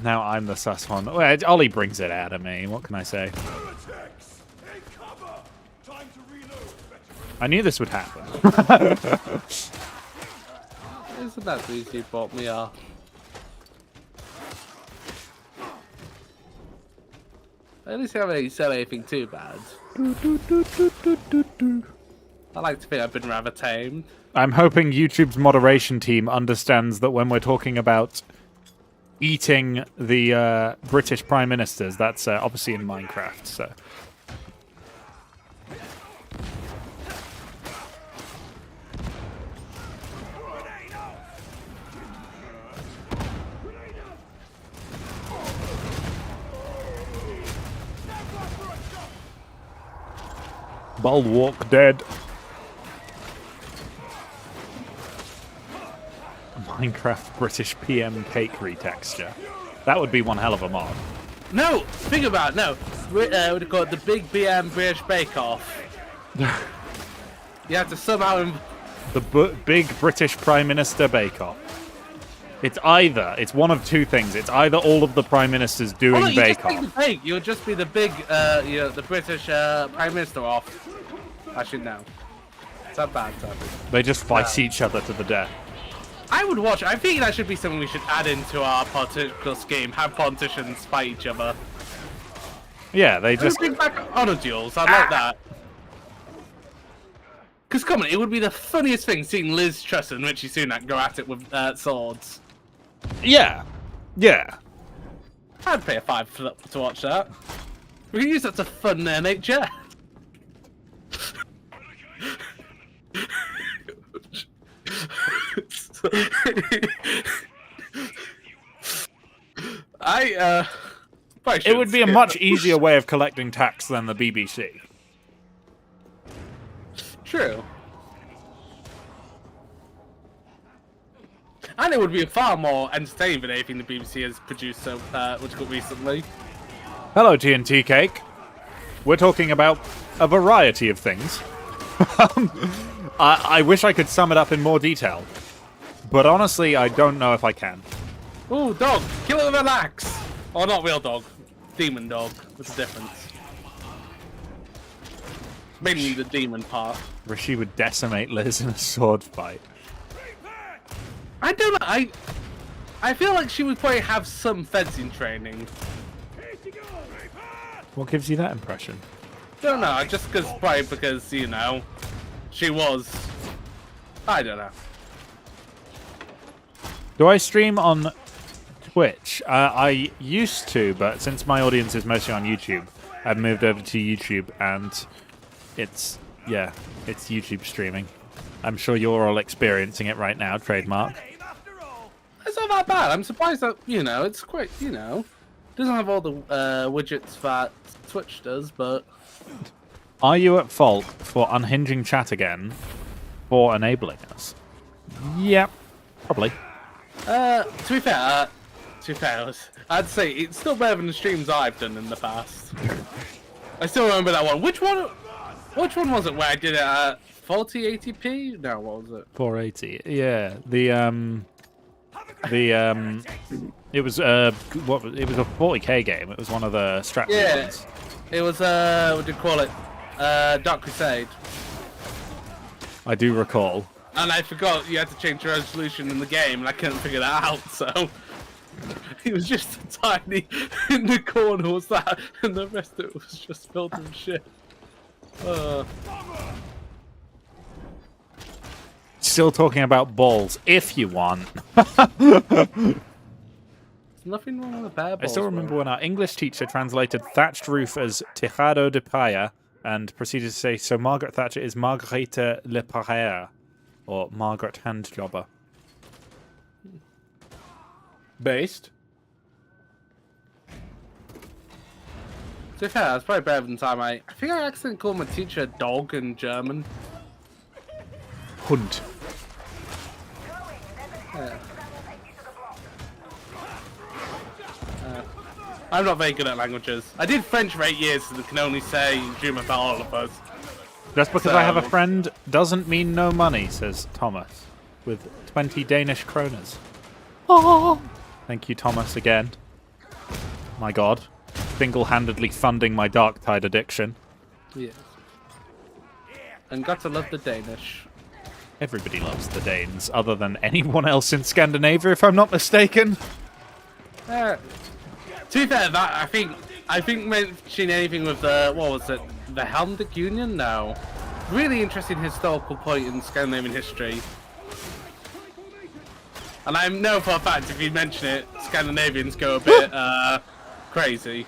Now I'm the sus one. Well, Ollie brings it out of me. What can I say? I knew this would happen. Isn't that easy? You bought me off. At least I haven't said anything too bad. I like to think I've been rather tamed. I'm hoping YouTube's moderation team understands that when we're talking about eating the British Prime Ministers, that's obviously in Minecraft, so... Bulwark dead. Minecraft British PM cake retexture. That would be one hell of a mod. No! Think about it, no. We'd call it the Big BM British Bake Off. You have to somehow... The Big British Prime Minister Bake Off. It's one of two things. It's either all of the Prime Ministers doing Bake Off. You'll just be the big, the British Prime Minister off. Actually, no. It's not bad, They just fight each other to the death. I would watch. I think that should be something we should add into our political scheme. Have politicians fight each other. Yeah, they just... Bring back honor duels. I'd like that. Because, come on, it would be the funniest thing seeing Liz Truss and Richie Sunak go at it with swords. Yeah. Yeah. I'd pay a $5 to watch that. We can use that to fund their nature. It would be a much easier way of collecting tax than the BBC. True. And it would be far more entertaining than anything the BBC has produced recently. Hello, TNT Cake. We're talking about a variety of things. I wish I could sum it up in more detail. But honestly, I don't know if I can. Ooh, dog! Kill it with an axe! Or not real dog. Demon dog. What's the difference? Mainly the demon part. Rishi would decimate Liz in a sword fight. I don't know. I feel like she would probably have some fencing training. What gives you that impression? Don't know. Just because, you know, she was. I don't know. Do I stream on Twitch? I used to, but since my audience is mostly on YouTube, I've moved over to YouTube, and it's YouTube streaming. I'm sure you're all experiencing it right now, trademark. It's not that bad. I'm surprised that, you know, it's quite, you know, doesn't have all the widgets that Twitch does, but... Are you at fault for unhinging chat again for enabling us? Yep, probably. To be fair, I'd say it's still better than the streams I've done in the past. I still remember that one. Which one was it where I did it at 4080p? No, what was it? 480. Yeah, it was a 40k game. It was one of the strategy ones. It was what do you call it? Dark Crusade. I do recall. And I forgot you had to change the resolution in the game, and I couldn't figure that out, so... It was just tiny in the corner was that, and the rest of it was just filled with shit. Still talking about balls, if you want. There's nothing wrong with the bear balls. I still remember when our English teacher translated thatched roof as tejado de paella, and proceeded to say, so Margaret Thatcher is Margarita Le Parrère. Or Margaret Handjobber. Based. To be fair, that's probably better than time I think I accidentally called my teacher dog in German. Hund. I'm not very good at languages. I did French for 8 years and can only say Je m'appelle all of us. Just because I have a friend doesn't mean no money, says Thomas, with 20 Danish kroners. Oh, thank you, Thomas, again. My God, single-handedly funding my Darktide addiction. Yes. And got to love the Danish. Everybody loves the Danes, other than anyone else in Scandinavia, if I'm not mistaken. To be fair, that I think mentioning anything with the what was it, the Helmdic Union? No. Really interesting historical point in Scandinavian history. And I know for a fact if you mention it, Scandinavians go a bit crazy.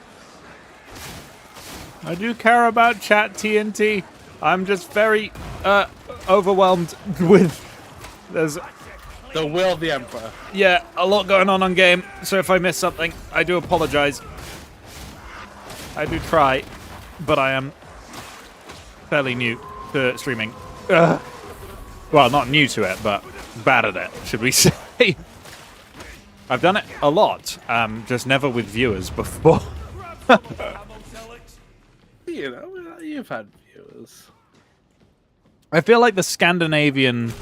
I do care about chat TNT. I'm just very overwhelmed with there's The will of the Emperor. yeah, a lot going on game, so if I miss something, I do apologize. I do try, but I am fairly new to streaming. Well, not new to it, but bad at it, should we say. I've done it a lot, just never with viewers before. You know, you've had viewers. I feel like the Scandinavian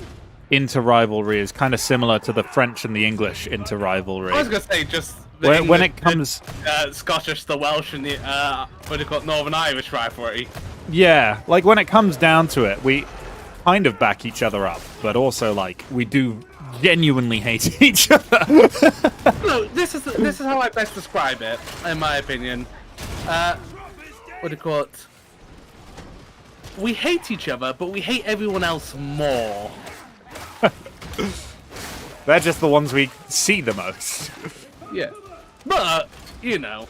inter-rivalry is kind of similar to the French and the English inter-rivalry. I was going to say just... When it comes... Scottish, the Welsh, and the what do you call it, Northern Irish rivalry. Yeah, like when it comes down to it, we kind of back each other up, but also like we do genuinely hate each other. No, this is how I best describe it, in my opinion. What do you call it? We hate each other, but we hate everyone else more. They're just the ones we see the most. Yeah, but you know,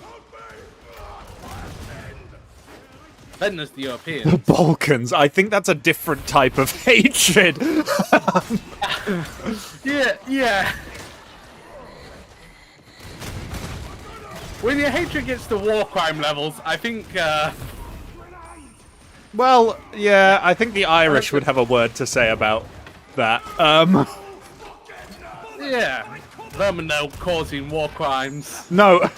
then there's the Europeans. The Balkans. I think that's a different type of hatred. Yeah. When your hatred gets to war crime levels, I think. Well, yeah, I think the Irish would have a word to say about that. Yeah, them and no causing war crimes. No.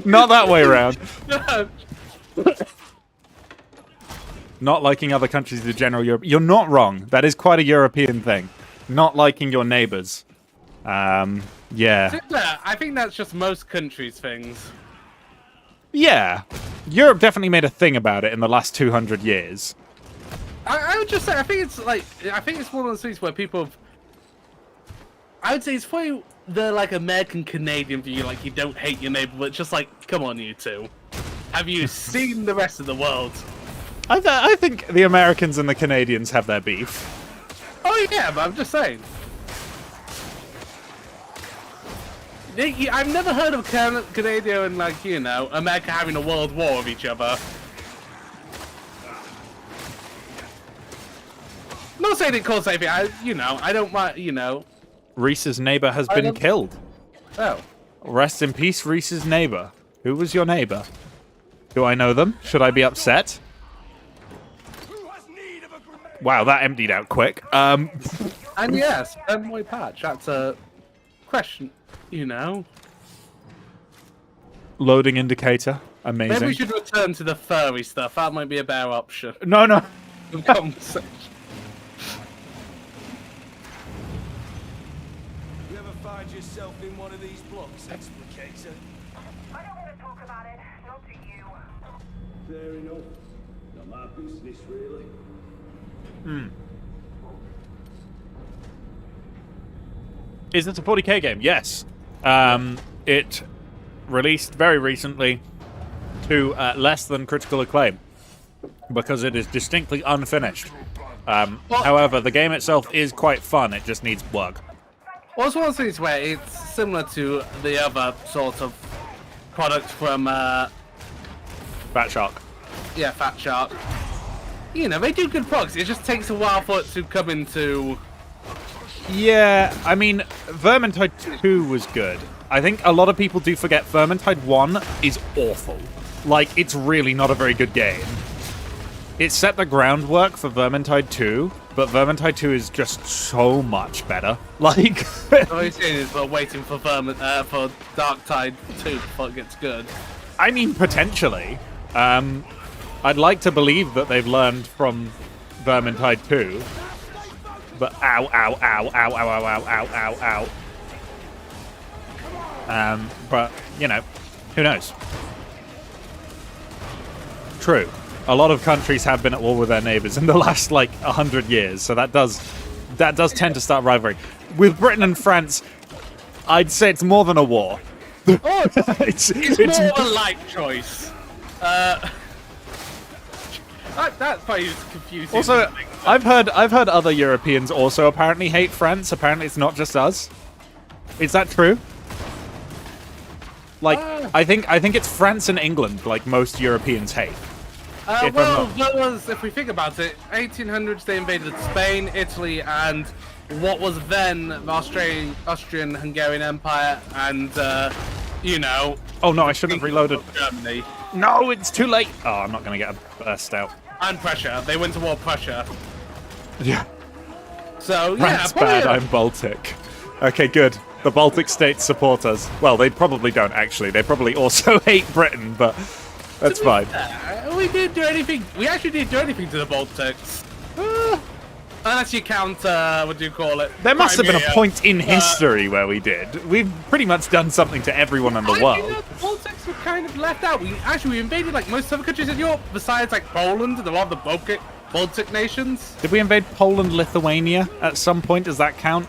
Not that way around. Not liking other countries in general Europe. You're not wrong. That is quite a European thing. Not liking your neighbors. Yeah. I think that's just most countries' things. Yeah. Europe definitely made a thing about it in the last 200 years. I would just say, I think it's one of those things where people. I would say it's probably the like American Canadian view, like you don't hate your neighbor, but just like, come on, you two. Have you seen the rest of the world? I think the Americans and the Canadians have their beef. Oh yeah, but I'm just saying. I've never heard of Canada and, like, you know, America having a world war with each other. Not saying it caused anything, I don't mind, you know. Reese's neighbor has been killed. Oh. Rest in peace, Reese's neighbor. Who was your neighbor? Do I know them? Should I be upset? Wow, that emptied out quick. And yes, boy patch, that's a question. You know, loading indicator. Amazing. Maybe we should return to the furry stuff. That might be a better option. No. Conversation. You ever find yourself in one of these blocks, Explicator? I don't want to talk about it. Not to you. Fair enough. Not my business, really. Is this a 40k game? Yes. It released very recently to less than critical acclaim because it is distinctly unfinished. However, the game itself is quite fun. It just needs work. Well, it's one of those things where it's similar to the other sort of product from Fat Shark. Yeah, Fat Shark. You know, they do good products. It just takes a while for it to come into Yeah, I mean, Vermintide 2 was good. I think a lot of people do forget Vermintide 1 is awful. Like, it's really not a very good game. It set the groundwork for Vermintide 2, but Vermintide 2 is just so much better. Like, All you're saying is we're waiting for for Darktide 2 before it gets good. I mean, potentially. I'd like to believe that they've learned from Vermintide 2. But ow, ow, ow, ow, ow, ow, ow, ow, ow. But, you know, who knows? True. A lot of countries have been at war with their neighbors in the last, like, 100 years, so that does tend to start rivalry. With Britain and France, I'd say it's more than a war. Oh, it's more of a life choice. That's probably confusing. Also, I've heard other Europeans also apparently hate France. Apparently, it's not just us. Is that true? Like, I think it's France and England, like most Europeans hate. Well, that was, if we think about it, 1800s they invaded Spain, Italy, and what was then the Austrian-Hungarian Empire, and you know. Oh no, I should have reloaded. Germany. No, it's too late. Oh, I'm not gonna get a burst out. And Prussia. They went to war with Prussia. Yeah. So France yeah, bad. I'm Baltic. Okay, good. The Baltic states support us. Well, they probably don't actually. They probably also hate Britain, but that's fine. We didn't do anything. We actually didn't do anything to the Baltics. Unless you count, what do you call it? There must have been a Crimea. point in history where we did. We've pretty much done something to everyone in the world. You know, the Baltics were kind of left out. We invaded like most other countries in Europe, besides like Poland and a lot of the Baltic nations. Did we invade Poland, Lithuania at some point? Does that count?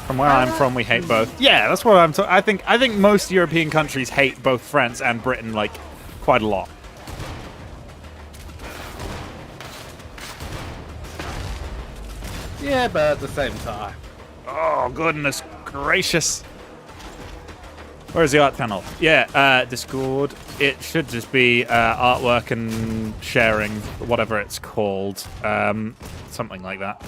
From where I'm from, we hate both. Yeah, that's what I'm talking. I think most European countries hate both France and Britain like quite a lot. Yeah, but at the same time. Oh, goodness gracious. Where's the art channel? Yeah, Discord. It should just be artwork and sharing, whatever it's called. Something like that.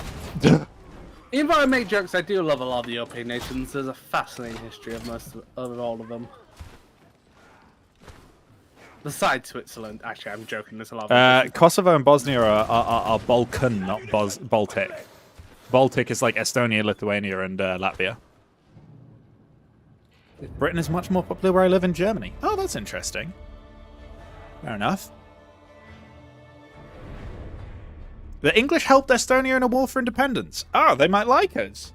Even though I make jokes, I do love a lot of the European nations. There's a fascinating history of all of them. Besides Switzerland. Actually, I'm joking. There's a lot of Kosovo and Bosnia are Balkan, not Baltic. Baltic is like Estonia, Lithuania, and Latvia. Britain is much more popular where I live in Germany. Oh, that's interesting. Fair enough. The English helped Estonia in a war for independence. Oh, they might like us.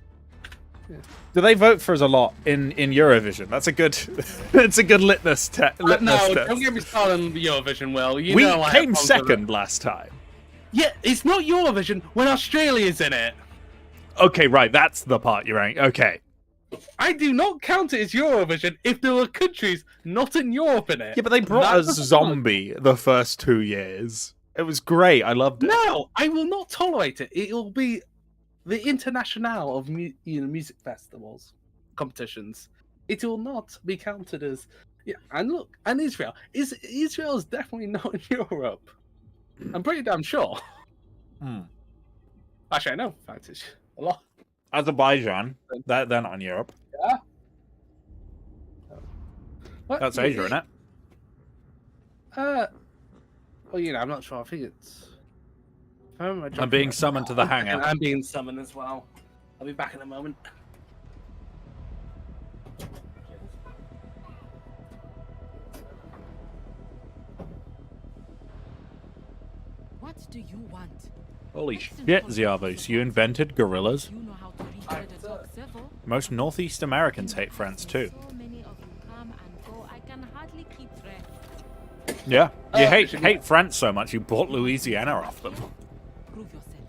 Yeah. Do they vote for us a lot in Eurovision? That's a good it's a good litmus test. No, don't get me started on the Eurovision, Will. You we know I came second last time. Yeah, it's not Eurovision when Australia's in it. Okay, right, that's the part you're right. Okay. I do not count it as Eurovision if there were countries not in Europe in it. Yeah, but they brought us Zombie the first 2 years. It was great. I loved it. No, I will not tolerate it. It will be the international of music festivals, competitions. It will not be counted as. Yeah, and look, and Israel is definitely not in Europe. I'm pretty damn sure. Actually, I know. In fact, it's a lot. Azerbaijan, they're not in Europe. Yeah. That's Asia, isn't it? Well, you know, I'm not sure. I think it's. I'm being summoned to the hangout. I'm being summoned as well. I'll be back in a moment. What do you want? Holy shit, Ziavos, you invented gorillas? You know how to reach the top several? Most Northeast Americans hate France too. So many of you come and go, I can hardly keep track. Yeah, you hate France so much you bought Louisiana off them. Prove yourself.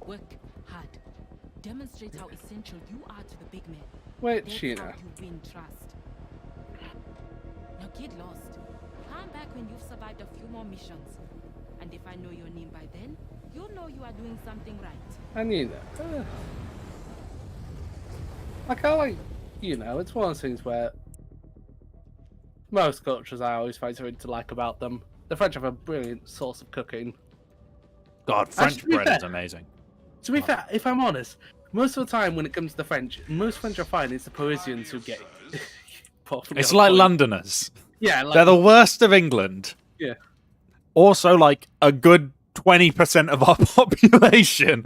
Work hard. Demonstrate how essential you are to the big man. Wait, That's Sheena. how you win trust. Now get lost. Come back when you've survived a few more missions. And if I know your name by then, you'll know you are doing something right. I need that. You know, it's one of those things where most cultures I always find something to like about them. The French have a brilliant source of cooking. God, French Actually, bread is amazing. To be fair, if I'm honest, most of the time when it comes to the French, most French are fine. It's the Parisians who get. It's like Londoners. Yeah, like, they're the worst of England. Yeah. Also, like a good 20% of our population.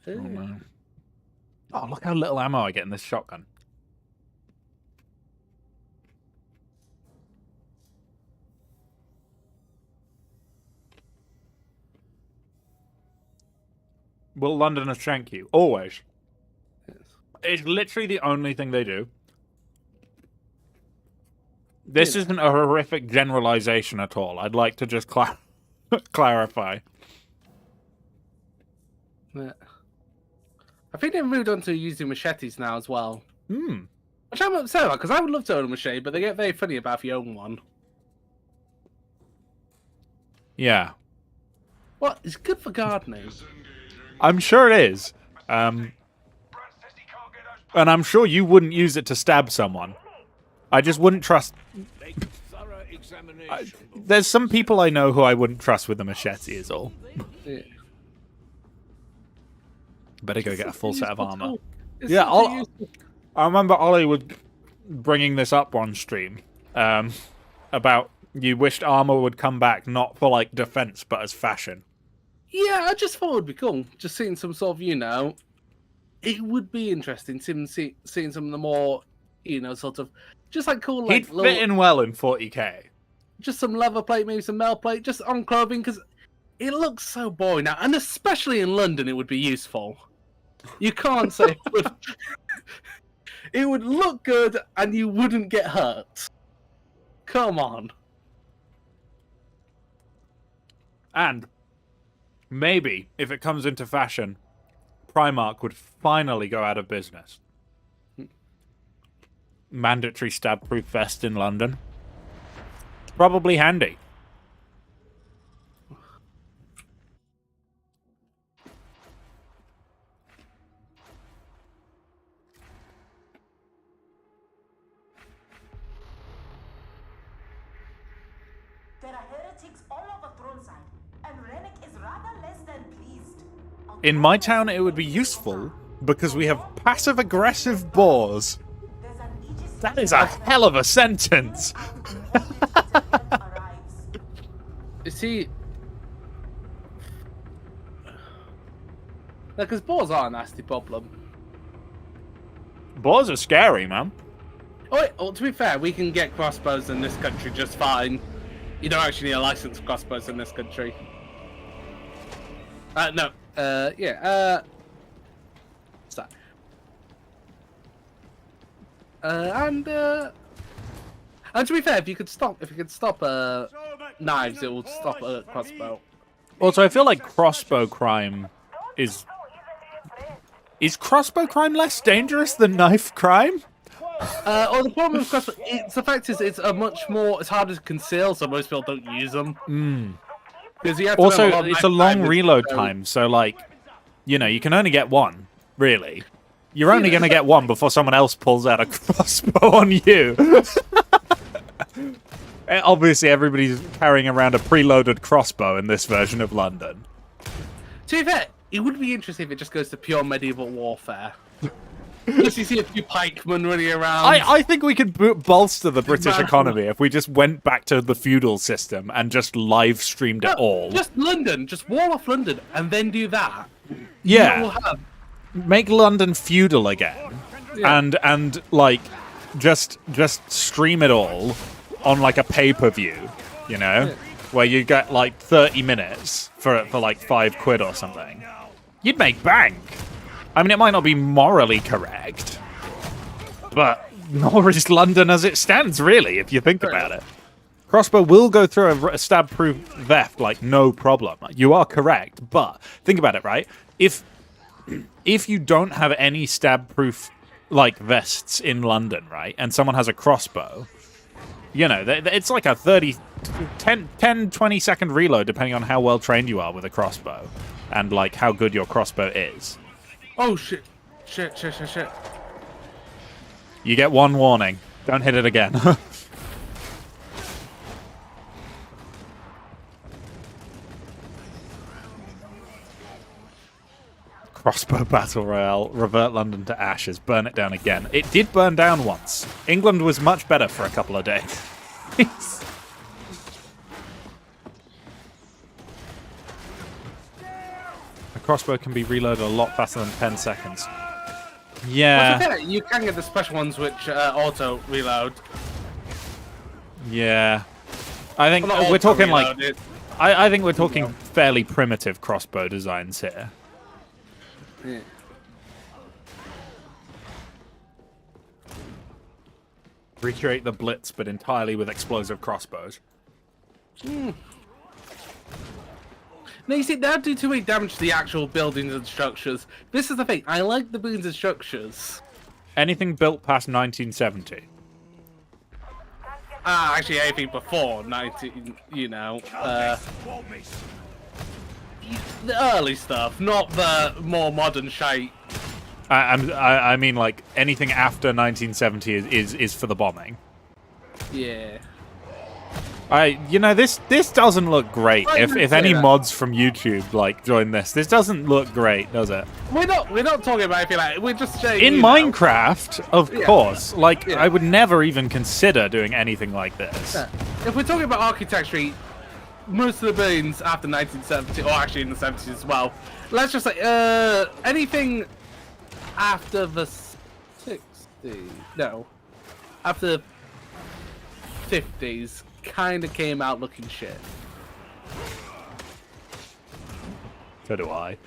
Oh, no. Oh, look how little ammo I get in this shotgun. Will Londoners shank you? Always. Yes. It's literally the only thing they do. This isn't a horrific generalization at all. I'd like to just clarify. Yeah. I think they've moved on to using machetes now as well. Hmm. Which I'm upset about, because I would love to own a machete, but they get very funny about if you own one. Yeah. Well, it's good for gardening. I'm sure it is. And I'm sure you wouldn't use it to stab someone. I just wouldn't trust... There's some people I know who I wouldn't trust with a machete is all. Yeah. Better go get a full set of armor. Yeah, I remember Ollie was bringing this up on stream. About you wished armor would come back not for like defense but as fashion. Yeah, I just thought it would be cool. Just seeing some sort of, it would be interesting seeing some of the more, sort of, just like cool, like... He'd fit in well in 40k. Just some leather plate, maybe some mail plate, just on clothing, because it looks so boring now. And especially in London, it would be useful. You can't say it would. It would look good, and you wouldn't get hurt. Come on. And maybe, if it comes into fashion, Primark would finally go out of business. Mandatory stab-proof vest in London. Probably handy. There are heretics all over Thronside, and Rennick is rather less than pleased. In my town, it would be useful because we have passive-aggressive boars. There's an Aegis That is a hell of a sentence. You see, because boars are a nasty problem. Boars are scary, man. Oh, wait, well, to be fair, we can get crossbows in this country just fine. You don't actually need a license for crossbows in this country. No. Yeah. What's that? And to be fair, if you could stop knives, it will stop a crossbow. Also, I feel like crossbow crime is crossbow crime less dangerous than knife crime? Well, the problem with crossbow, the fact is, it's harder to conceal, so most people don't use them. Because you have to Also, remember it's a long reload time, so like, you can only get one, really. You're only going to get one before someone else pulls out a crossbow on you. Obviously, everybody's carrying around a preloaded crossbow in this version of London. To be fair, it would be interesting if it just goes to pure medieval warfare. Just you see a few pikemen running around. I think we could bolster the British economy if we just went back to the feudal system and just live streamed it all. Just London, just wall off London, and then do that. Yeah. Make London feudal again, and like just stream it all on like a pay-per-view, where you get like 30 minutes for like £5 or something. You'd make bank. I mean, it might not be morally correct, but nor is London as it stands, really, if you think about it. Crossbow will go through a stab-proof vest, like, no problem. You are correct, but think about it, right? If you don't have any stab-proof, like, vests in London, right, and someone has a crossbow, it's like a 20-second reload, depending on how well-trained you are with a crossbow, and, like, how good your crossbow is. Oh, shit. Shit. You get one warning. Don't hit it again. Crossbow Battle Royale, revert London to ashes, burn it down again. It did burn down once. England was much better for a couple of days. A crossbow can be reloaded a lot faster than 10 seconds. Yeah. Well, you can get the special ones which auto reload. Yeah. I think Well, we're talking reload, like... I think we're talking fairly primitive crossbow designs here. Yeah. Recreate the Blitz, but entirely with explosive crossbows. No, you see, that do too much damage to the actual buildings and structures. This is the thing. I like the buildings and structures. Anything built past 1970. Actually, anything before 19, the early stuff, not the more modern shite. I mean, like, anything after 1970 is for the bombing. Yeah. This doesn't look great. I If would any say that. mods from YouTube like join this doesn't look great, does it? We're not talking about anything like we're just saying In Minecraft, of Yeah. course. Like, Yeah. I would never even consider doing anything like this. If we're talking about architecture, most of the buildings after 1970, or actually in the 70s as well. Let's just say anything after the 60s, no, after the 50s, kind of came out looking shit. So do I.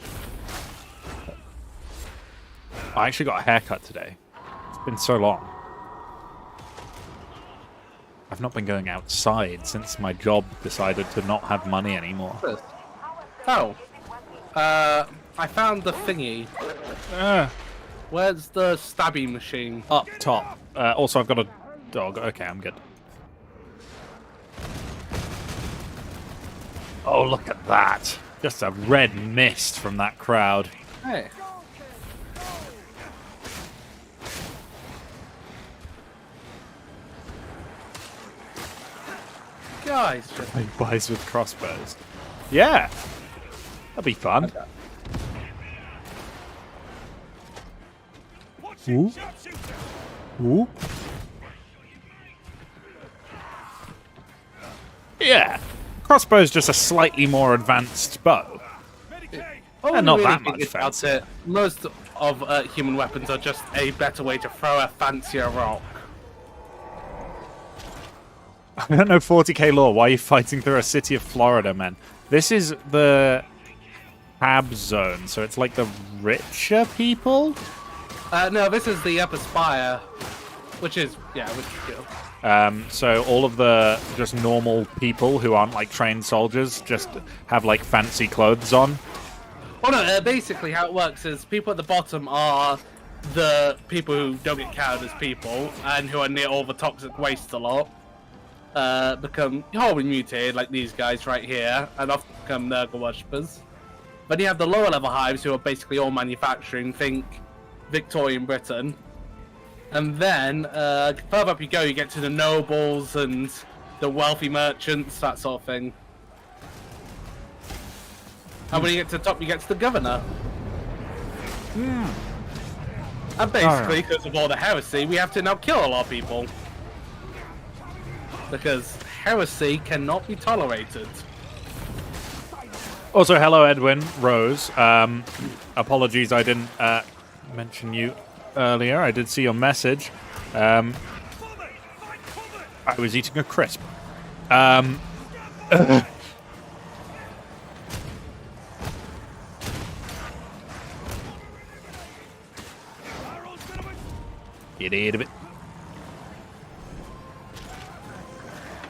I actually got a haircut today. It's been so long. I've not been going outside since my job decided to not have money anymore. Oh, I found the thingy. Where's the stabbing machine? Up top. Also, I've got a dog. Okay, I'm good. Oh, look at that. Just a red mist from that crowd. Hey. Guys, just Like boys with crossbows. Yeah. That'd be fun. Ooh. Ooh. Yeah. Crossbow's just a slightly more advanced bow. only not really that thing much is out fancy. there, most of human weapons are just a better way to throw a fancier rock. I don't know 40k lore. Why are you fighting through a city of Florida, man? This is the Hab zone, so it's like the richer people? No, this is the upper spire, which is good. So all of the just normal people who aren't like trained soldiers just have like fancy clothes on. Oh no, basically how it works is people at the bottom are the people who don't get counted as people and who are near all the toxic waste a lot. Become horribly mutated, like these guys right here, and often become Nurgle worshippers. Then you have the lower level hives who are basically all manufacturing, think Victorian Britain. And then, further up you go, you get to the nobles and the wealthy merchants, that sort of thing. And when you get to the top, you get to the governor. And basically, because of all the heresy, we have to now kill a lot of people. Because heresy cannot be tolerated. Also, hello, Edwin Rose. Apologies, I didn't mention you earlier. I did see your message. I was eating a crisp. Get it a bit.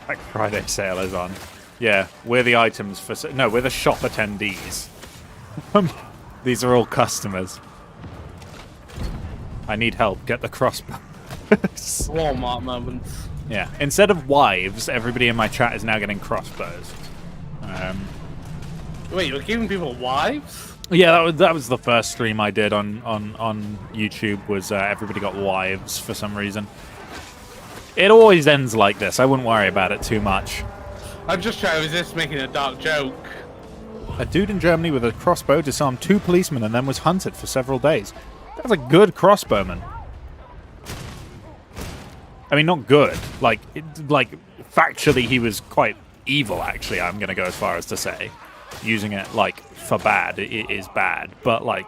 Black Friday sale is on. Yeah, we're the items for... No, we're the shop attendees. These are all customers. I need help. Get the crossbow. Walmart moments. Yeah. Instead of wives, everybody in my chat is now getting crossbows. Wait, you're giving people wives? Yeah, that was the first stream I did on YouTube. Was everybody got wives for some reason? It always ends like this. I wouldn't worry about it too much. I'm just trying to resist making a dark joke. A dude in Germany with a crossbow disarmed 2 policemen and then was hunted for several days. That's a good crossbowman. I mean, not good. Like factually, he was quite evil, actually, I'm going to go as far as to say. Using it, like, for bad, it is bad. But, like...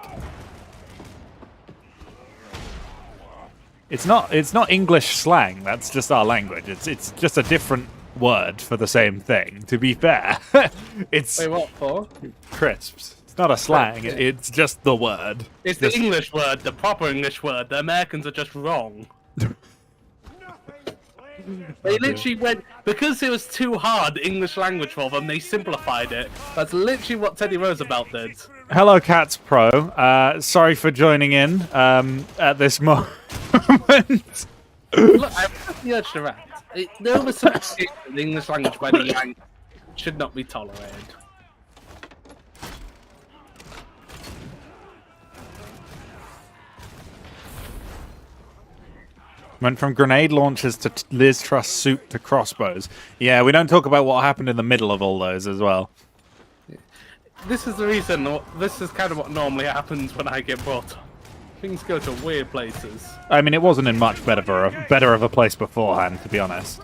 It's not English slang, that's just our language. It's just a different word for the same thing, to be fair. It's... Wait, what for? Crisps. It's not a slang, it's just the word. It's the English word, the proper English word. The Americans are just wrong. They literally went, because it was too hard, the English language for them, they simplified it. That's literally what Teddy Roosevelt did. Hello, Cats Pro. Sorry for joining in at this moment. Look, I have the urge to rant. The oversimplification of the English language by the Yankees should not be tolerated. Went from grenade launchers to Liz Truss suit to crossbows. Yeah, we don't talk about what happened in the middle of all those as well. This is the reason, this is kind of what normally happens when I get brought up. Things go to weird places. I mean, it wasn't in much better of a place beforehand, to be honest.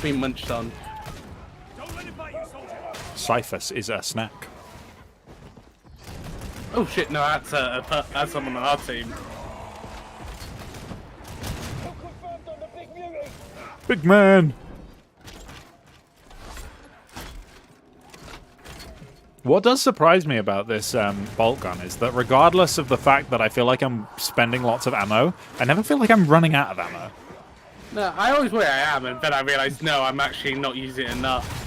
Being munched on. Cyphus is a snack. Oh shit, no, that's someone on our team. Big man! What does surprise me about this bolt gun is that regardless of the fact that I feel like I'm spending lots of ammo, I never feel like I'm running out of ammo. No, I always worry I am, and then I realise, no, I'm actually not using it enough.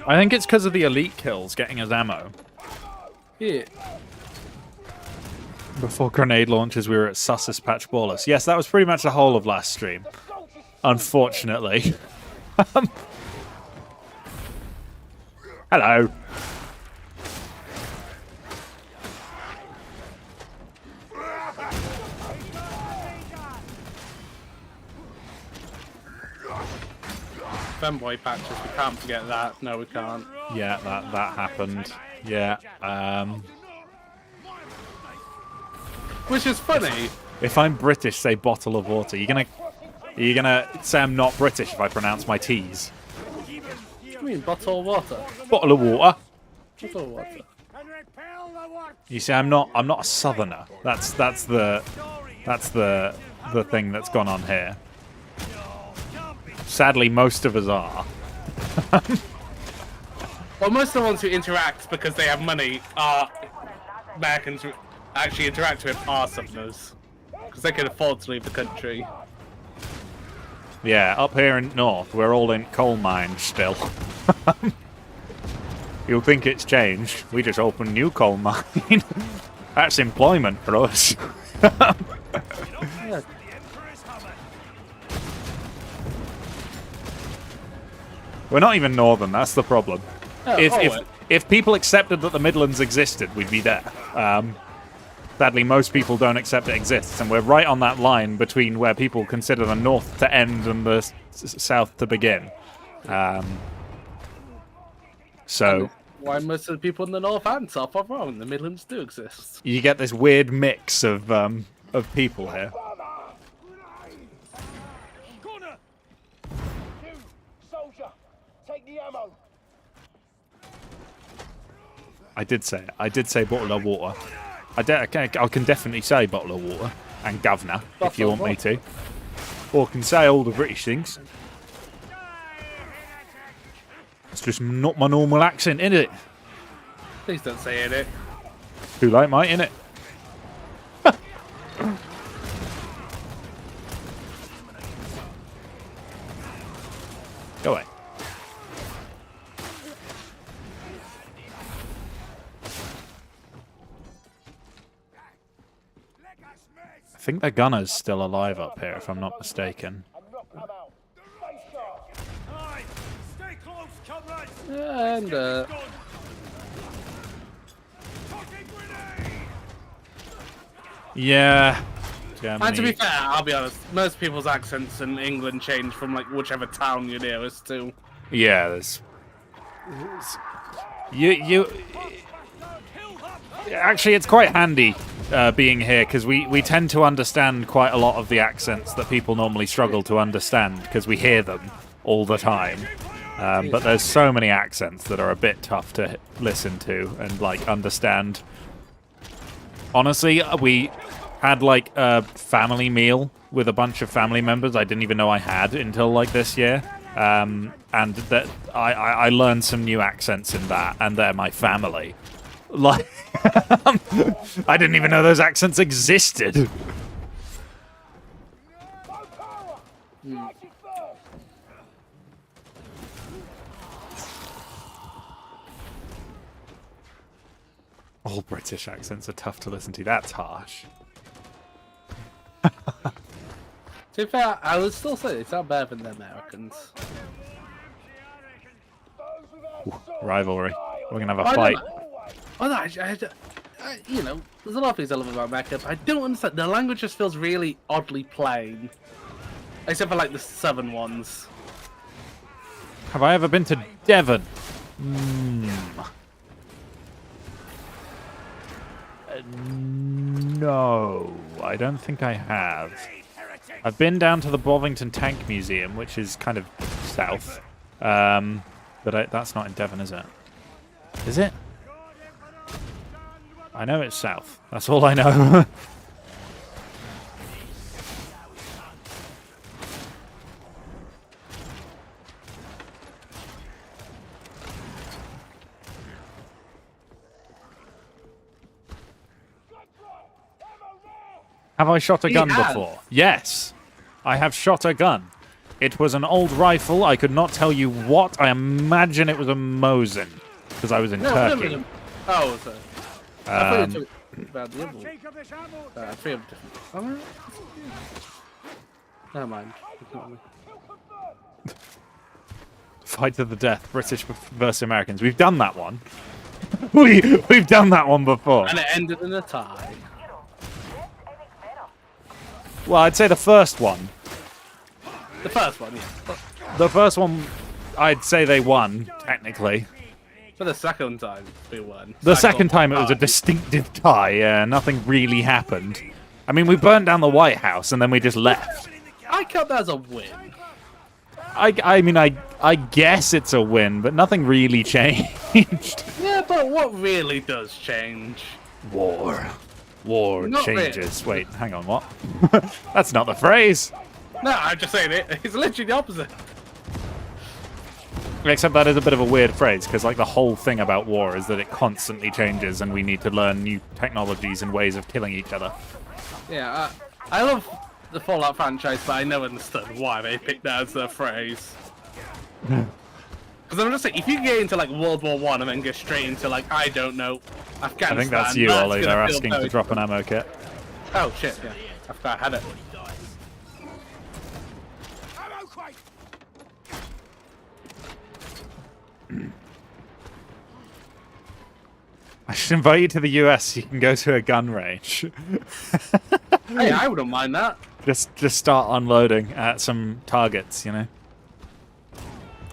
I think it's because of the elite kills getting us ammo. Yeah. Before grenade launches, we were at Sussus Patch Ballers. Yes, that was pretty much the whole of last stream. Unfortunately. Hello. Femboy patches, we can't forget that. No, we can't. Yeah, that happened. Yeah. Which is funny. If I'm British, say bottle of water. Are you gonna say I'm not British if I pronounce my T's? What do you mean, bottle of water? Bottle of water. Bottle of water. You see, I'm not a southerner. That's the thing that's gone on here. Sadly, most of us are. Well, most of the ones who interact because they have money are Americans who actually interact with are southerners because they can afford to leave the country. Yeah, up here in North, we're all in coal mines still. You'll think it's changed. We just opened a new coal mine. That's employment for us. Yeah. We're not even northern, that's the problem. Oh, If people accepted that the Midlands existed, we'd be there. Sadly, most people don't accept it exists, and we're right on that line between where people consider the north to end and the south to begin. So... Why most of the people in the north and south are wrong. The Midlands do exist. You get this weird mix of people here. I did say it. I did say bottle of water. I can definitely say bottle of water and governor if you want me to. Or I can say all the British things. It's just not my normal accent, innit? Please don't say it. Too late, mate, innit? Go away. I think the gunner's still alive up here, if I'm not mistaken. And Yeah, And to be Germany. fair, I'll be honest, most people's accents in England change from like whichever town you're nearest to. Yeah, you actually, it's quite handy being here because we tend to understand quite a lot of the accents that people normally struggle to understand because we hear them all the time. But there's so many accents that are a bit tough to listen to and like understand. Honestly, we had like a family meal with a bunch of family members I didn't even know I had until like this year. And that I learned some new accents in that, and they're my family. Like, I didn't even know those accents existed. All British accents are tough to listen to. That's harsh. To be fair, I would still say it's not better than the Americans. Rivalry. We're gonna have a fight. You know, there's a lot of things I love about America, but I don't understand. The language just feels really oddly plain. Except for like the southern ones. Have I ever been to Devon? No, I don't think I have. I've been down to the Bovington Tank Museum, which is kind of south. But that's not in Devon, is it? Is it? I know it's south. That's all I know. Have I shot a gun before? Yes. I have shot a gun. It was an old rifle. I could not tell you what. I imagine it was a Mosin, because I was in Turkey. Oh, sorry. I thought you talked about the other one. I feel different. Oh, never mind. Fight to the death, British versus Americans. We've done that one. We've done that one before. And it ended in a tie. Well, I'd say the first one. The first one, yeah. The first one, I'd say they won, technically. But the second time, we won. The second time, it was a distinctive tie. Yeah, nothing really happened. I mean, we burned down the White House, and then we just left. I count that as a win. I mean, I guess it's a win, but nothing really changed. Yeah, but what really does change? War. War Not changes. really. Wait, hang on, what? That's not the phrase. No, I'm just saying it. It's literally the opposite. Except that is a bit of a weird phrase, because like the whole thing about war is that it constantly changes and we need to learn new technologies and ways of killing each other. Yeah, I love the Fallout franchise, but I never understood why they picked that as their phrase. Because I'm just saying, if you get into like World War I and then go straight into like, I don't know, Afghanistan. I think that's you, Ollie. They're asking to drop an ammo kit. Oh shit, yeah. I forgot I had it. I should invite you to the US so you can go to a gun range. Hey, I wouldn't mind that. Just start unloading at some targets, you know.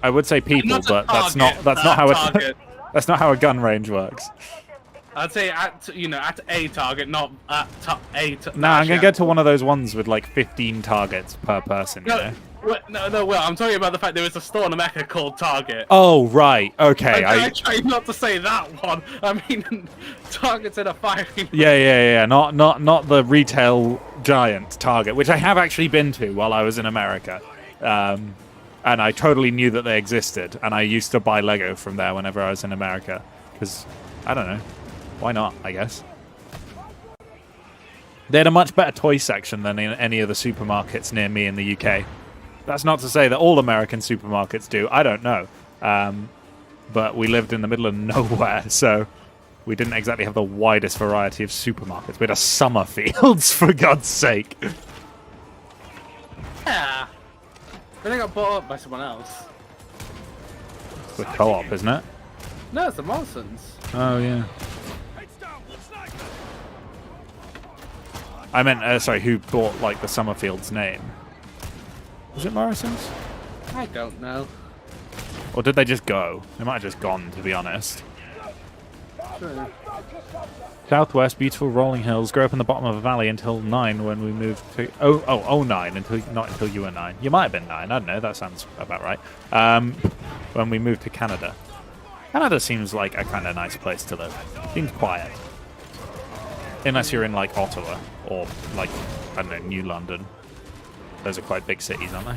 I would say people, but that's not how it that's not how a gun range works. I'd say at a target, not at a. No, I'm gonna go to one of those ones with like 15 targets per person. You know? No, Will, I'm talking about the fact there is a store in America called Target. Oh, right, okay. I tried not to say that one. I mean, Target's in a firing. Yeah. Not the retail giant Target, which I have actually been to while I was in America. And I totally knew that they existed, and I used to buy Lego from there whenever I was in America. Because, I don't know, why not, I guess. They had a much better toy section than in any of the supermarkets near me in the UK. That's not to say that all American supermarkets do. I don't know. But we lived in the middle of nowhere, so we didn't exactly have the widest variety of supermarkets. We had a Summerfields, for God's sake. Yeah. Then they got bought up by someone else. It's the co-op, isn't it? No, it's the Morrisons. Oh, yeah. I meant, sorry, who bought, like, the Summerfield's name. Was it Morrison's? I don't know. Or did they just go? They might have just gone, to be honest. Sure. Southwest, beautiful rolling hills, grow up in the bottom of a valley until 9 when we moved to... Oh, 9, not until you were 9. You might have been 9, I don't know, that sounds about right. When we moved to Canada. Canada seems like a kind of nice place to live. Seems quiet. Unless you're in, like, Ottawa, or, like, I don't know, New London. Those are quite big cities, aren't they?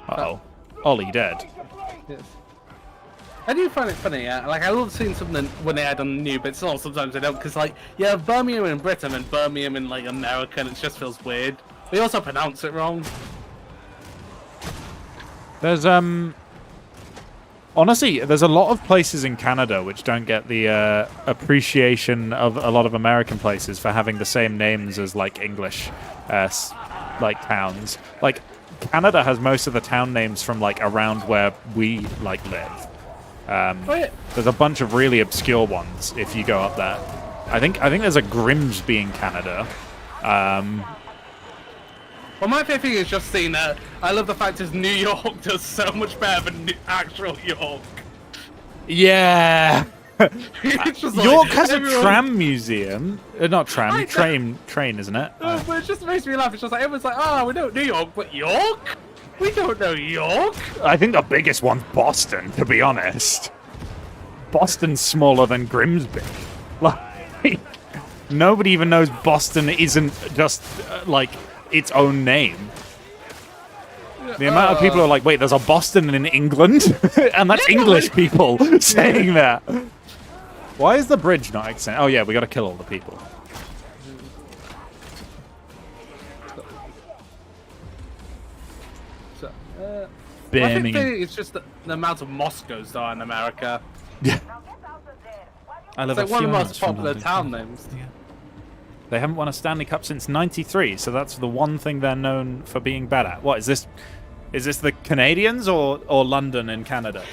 Uh-oh. Ollie dead. Yes. I do find it funny, like I love seeing something when they add on new bits, or sometimes they don't, because like, you have Birmingham in Britain and Birmingham in like America, and it just feels weird. They also pronounce it wrong. There's, honestly, there's a lot of places in Canada which don't get the appreciation of a lot of American places for having the same names as, like, English, like, towns. Like, Canada has most of the town names from, like, around where we, like, live. There's a bunch of really obscure ones if you go up there. I think there's a Grimsby in Canada. Well, my favorite thing is just seeing that. I love the fact is New York does so much better than actual York. Yeah. It's just York like, has everyone... a tram museum. Not tram, train, isn't it? But it just makes me laugh. It's just like everyone's like, oh, we know New York, but York? We don't know York. I think the biggest one's Boston, to be honest. Boston's smaller than Grimsby. Like, nobody even knows Boston isn't just, like, its own name. The amount of people who are like, wait, there's a Boston in England? And that's English people saying that. Why is the bridge not extended? Oh, yeah, we gotta kill all the people. I think it's just the amount of Moscows there are in America. Yeah. I live it's like one of the most popular town names. Yeah. They haven't won a Stanley Cup since '93, so that's the one thing they're known for being bad at. What is this? Is this the Canadians or London in Canada?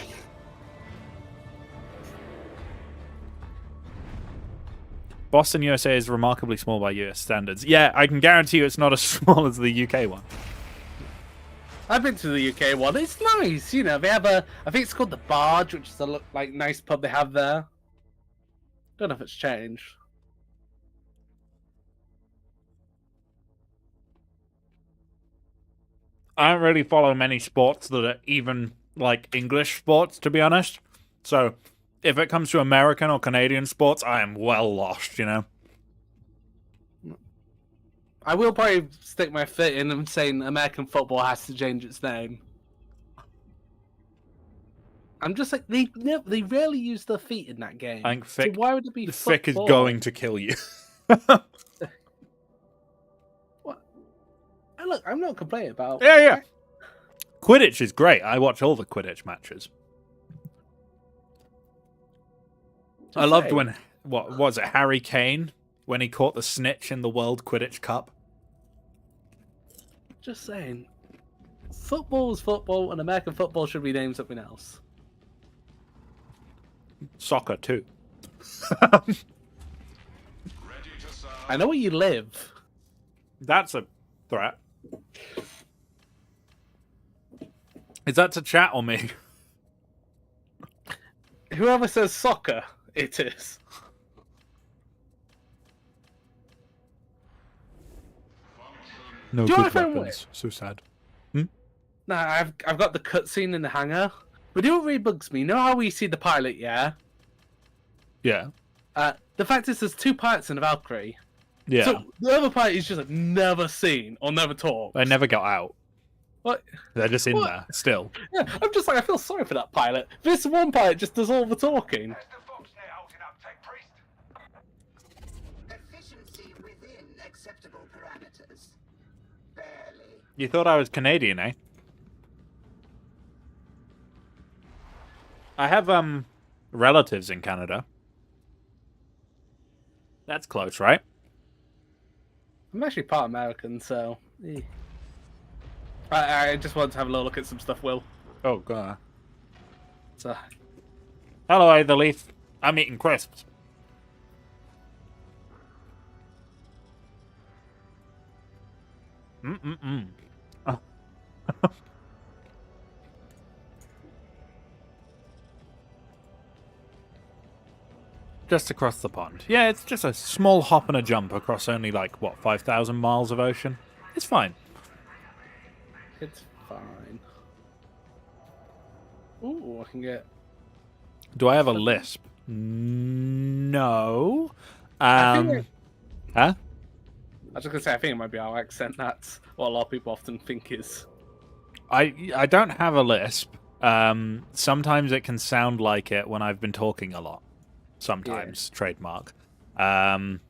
Boston, USA is remarkably small by US standards. Yeah, I can guarantee you it's not as small as the UK one. I've been to the UK one. It's nice, you know. They have I think it's called the Barge, which is a nice pub they have there. Don't know if it's changed. I don't really follow many sports that are even like English sports, to be honest. So if it comes to American or Canadian sports, I am well lost, you know. I will probably stick my foot in and saying American football has to change its name. I'm just like, they rarely use their feet in that game. I think Fick, so why would it be Fick is football? going to kill you. What? Look, I'm not complaining about. Yeah. Quidditch is great. I watch all the Quidditch matches. I loved when, what was it, Harry Kane? When he caught the snitch in the World Quidditch Cup. Just saying. Football is football, and American football should be named something else. Soccer, too. I know where you live. That's a threat. Is that to chat or me? Whoever says soccer, it is. No good weapons. So sad. Nah, I've got the cutscene in the hangar. But you know what really bugs me? You know how we see the pilot, yeah? Yeah. The fact is there's two pilots in the Valkyrie. Yeah. So the other pilot is just like never seen or never talked. They never got out. What? They're just in there, still. Yeah, I'm just like, I feel sorry for that pilot. This one pilot just does all the talking. Efficiency within acceptable parameters. Barely. You thought I was Canadian, eh? I have, relatives in Canada. That's close, right? I'm actually part American, so... I just wanted to have a little look at some stuff, Will. Oh, God. So... Hello, Leaf. I'm eating crisps. Just across the pond. Yeah, it's just a small hop and a jump across only, like, what, 5,000 miles of ocean? It's fine. It's fine. Ooh, I can get... Do I have a lisp? No. I think Huh? I was just gonna say, I think it might be our accent. That's what a lot of people often think is. I don't have a lisp. Sometimes it can sound like it when I've been talking a lot. Sometimes, trademark. And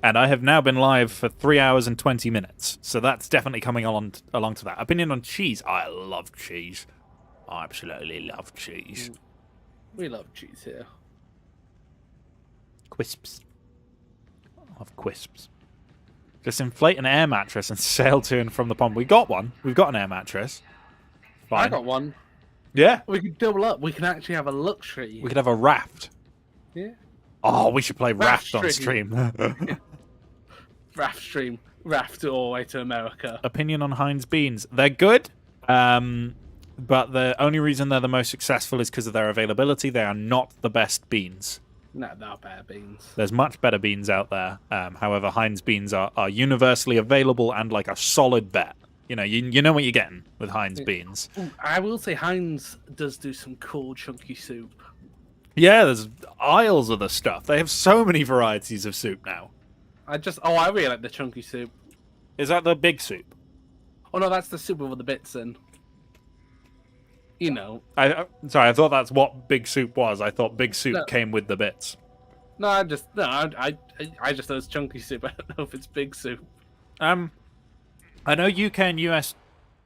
I have now been live for 3 hours and 20 minutes, so that's definitely coming along to that. Opinion on cheese. I love cheese. I absolutely love cheese. We love cheese here. Quisps. I love quisps. Just inflate an air mattress and sail to and from the pond. We got one. We've got an air mattress. Fine. I got one. Yeah. We could double up. We can actually have a luxury. We could have a raft. Yeah. Oh, we should play raft on stream. Raft stream. Raft all the way to America. Opinion on Heinz beans. They're good, but the only reason they're the most successful is because of their availability. They are not the best beans. No, they're better beans. There's much better beans out there. However, Heinz beans are universally available and like a solid bet. You know, you know what you're getting with Heinz beans. Ooh, I will say Heinz does do some cool chunky soup. Yeah, there's aisles of the stuff. They have so many varieties of soup now. I really like the chunky soup. Is that the big soup? Oh no, that's the soup with all the bits in. You know. Sorry, I thought that's what big soup was. I thought big soup came with the bits. No, I just know it's chunky soup. I don't know if it's big soup. I know UK and US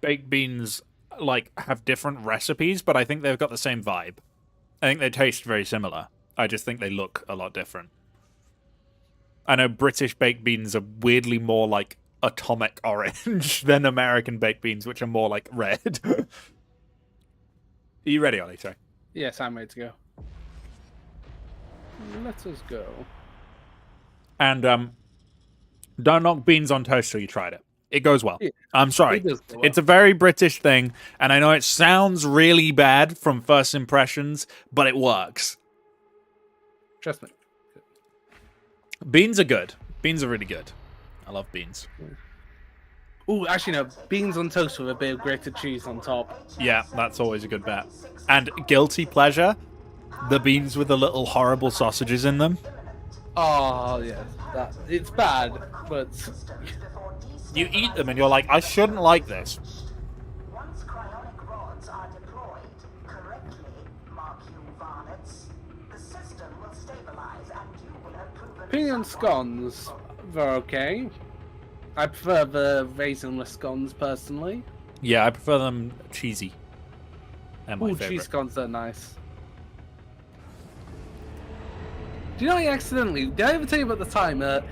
baked beans like have different recipes, but I think they've got the same vibe. I think they taste very similar. I just think they look a lot different. I know British baked beans are weirdly more like atomic orange than American baked beans, which are more like red. Are you ready, Ollie? Sorry. Yes, I'm ready to go. Let us go. And don't knock beans on toast till you tried it. It goes well. Yeah, I'm sorry. it does go well. It's a very British thing, and I know it sounds really bad from first impressions, but it works. Trust me. Beans are good. Beans are really good. I love beans. Ooh, actually no, beans on toast with a bit of grated cheese on top. Yeah, that's always a good bet. And guilty pleasure, the beans with the little horrible sausages in them. Oh yeah, it's bad, but you eat them and you're like, I shouldn't like this. Once cryonic rods are deployed correctly, mark you varlets, the system will stabilize and you will have proven... opinion on scones, they're okay. I prefer the raisinless scones personally. Yeah, I prefer them cheesy. They're my favorite. Cheese scones are nice. Do you know did I ever tell you about the time I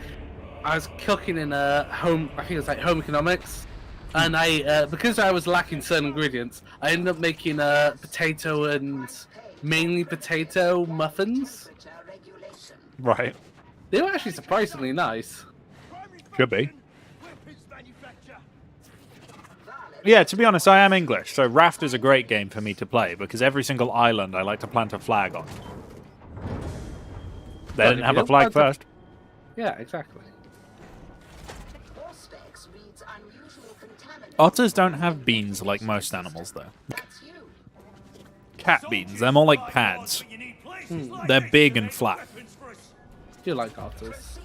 was cooking in home, I think it was like home economics, and I because I was lacking certain ingredients, I ended up making potato and mainly potato muffins. Right. They were actually surprisingly nice. Should be. Yeah, to be honest, I am English, so Raft is a great game for me to play, because every single island I like to plant a flag on. They didn't have a flag first. Yeah, exactly. Otters don't have beans like most animals, though. Cat beans, they're more like pads. They're big and flat. Do you like otters?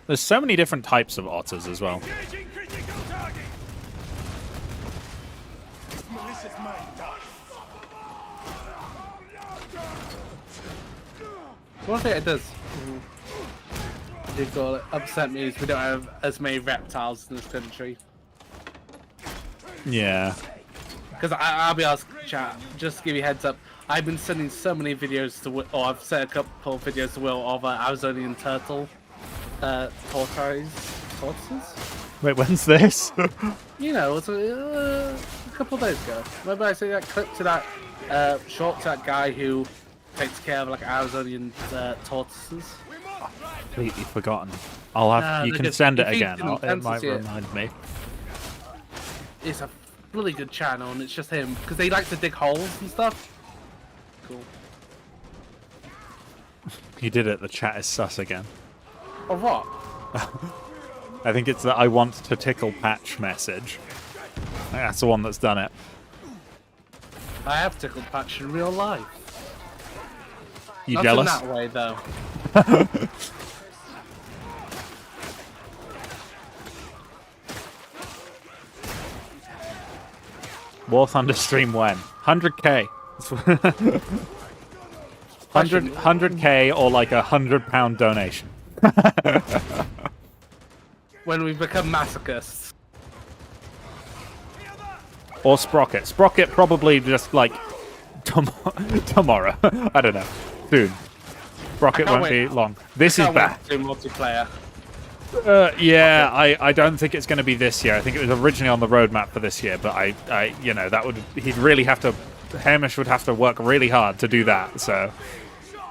There's so many different types of otters as well. One thing it does upset me is we don't have as many reptiles in this country. Yeah. Because I'll be honest, chat, just to give you a heads up, I've been sending so many videos to Will, or I've sent a couple of videos to Will of Amazonian turtle, tortoises? Wait, when's this? You know, it was a couple of days ago. Remember I sent that clip to that, short to that guy who takes care of like Arizonian tortoises. Completely forgotten. I'll have. You can send it again. It might remind me. It's a really good channel, and it's just him because they like to dig holes and stuff. Cool. You did it. The chat is sus again. Or what? I think it's the "I want to tickle patch" message. That's the one that's done it. I have tickled Patch in real life. You Not jealous? in that way, though. War Thunder stream when? 100k. 100k or like £100 donation. When we become masochists. Or Sprocket. Sprocket probably just like tomorrow. I don't know. Soon. Sprocket won't be long. This is bad. Multiplayer. Yeah, I don't think it's going to be this year. I think it was originally on the roadmap for this year, but I you know, that would, he'd really have to, Hamish would have to work really hard to do that. So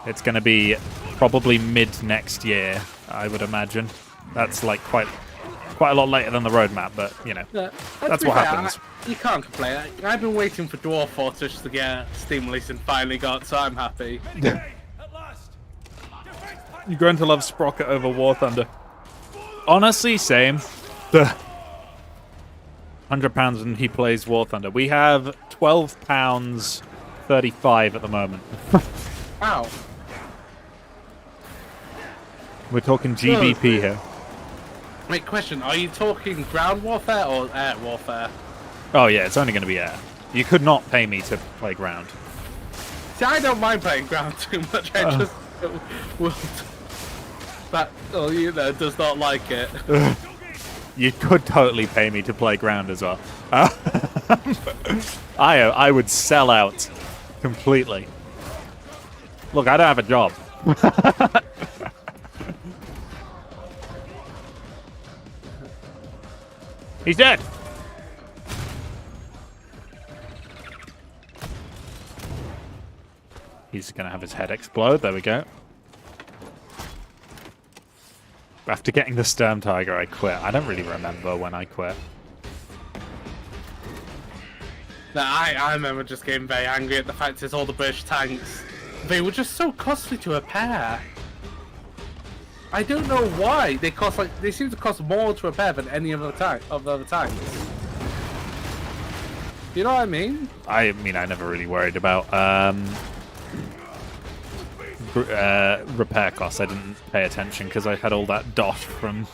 it's going to be probably mid next year, I would imagine. That's like quite a lot later than the roadmap, but you know, that's what happens. You can't complain. I've been waiting for Dwarf Fortress to get Steam release and finally got, so I'm happy. Yeah. You're going to love Sprocket over War Thunder. Honestly, same. The £100 and he plays War Thunder. We have £12.35 at the moment. Wow. We're talking GBP here. Wait, question. Are you talking ground warfare or air warfare? Oh yeah, it's only going to be air. You could not pay me to play ground. See, I don't mind playing ground too much. I just will. That, you know, does not like it. You could totally pay me to play ground as well. I would sell out completely. Look, I don't have a job. He's dead. He's going to have his head explode. There we go. After getting the Sturm Tiger, I quit. I don't really remember when I quit. No, I remember just getting very angry at the fact that all the British tanks, they were just so costly to repair. I don't know why. They cost they seem to cost more to repair than any other tanks. You know what I mean? I mean, I never really worried about repair costs. I didn't pay attention because I had all that dot from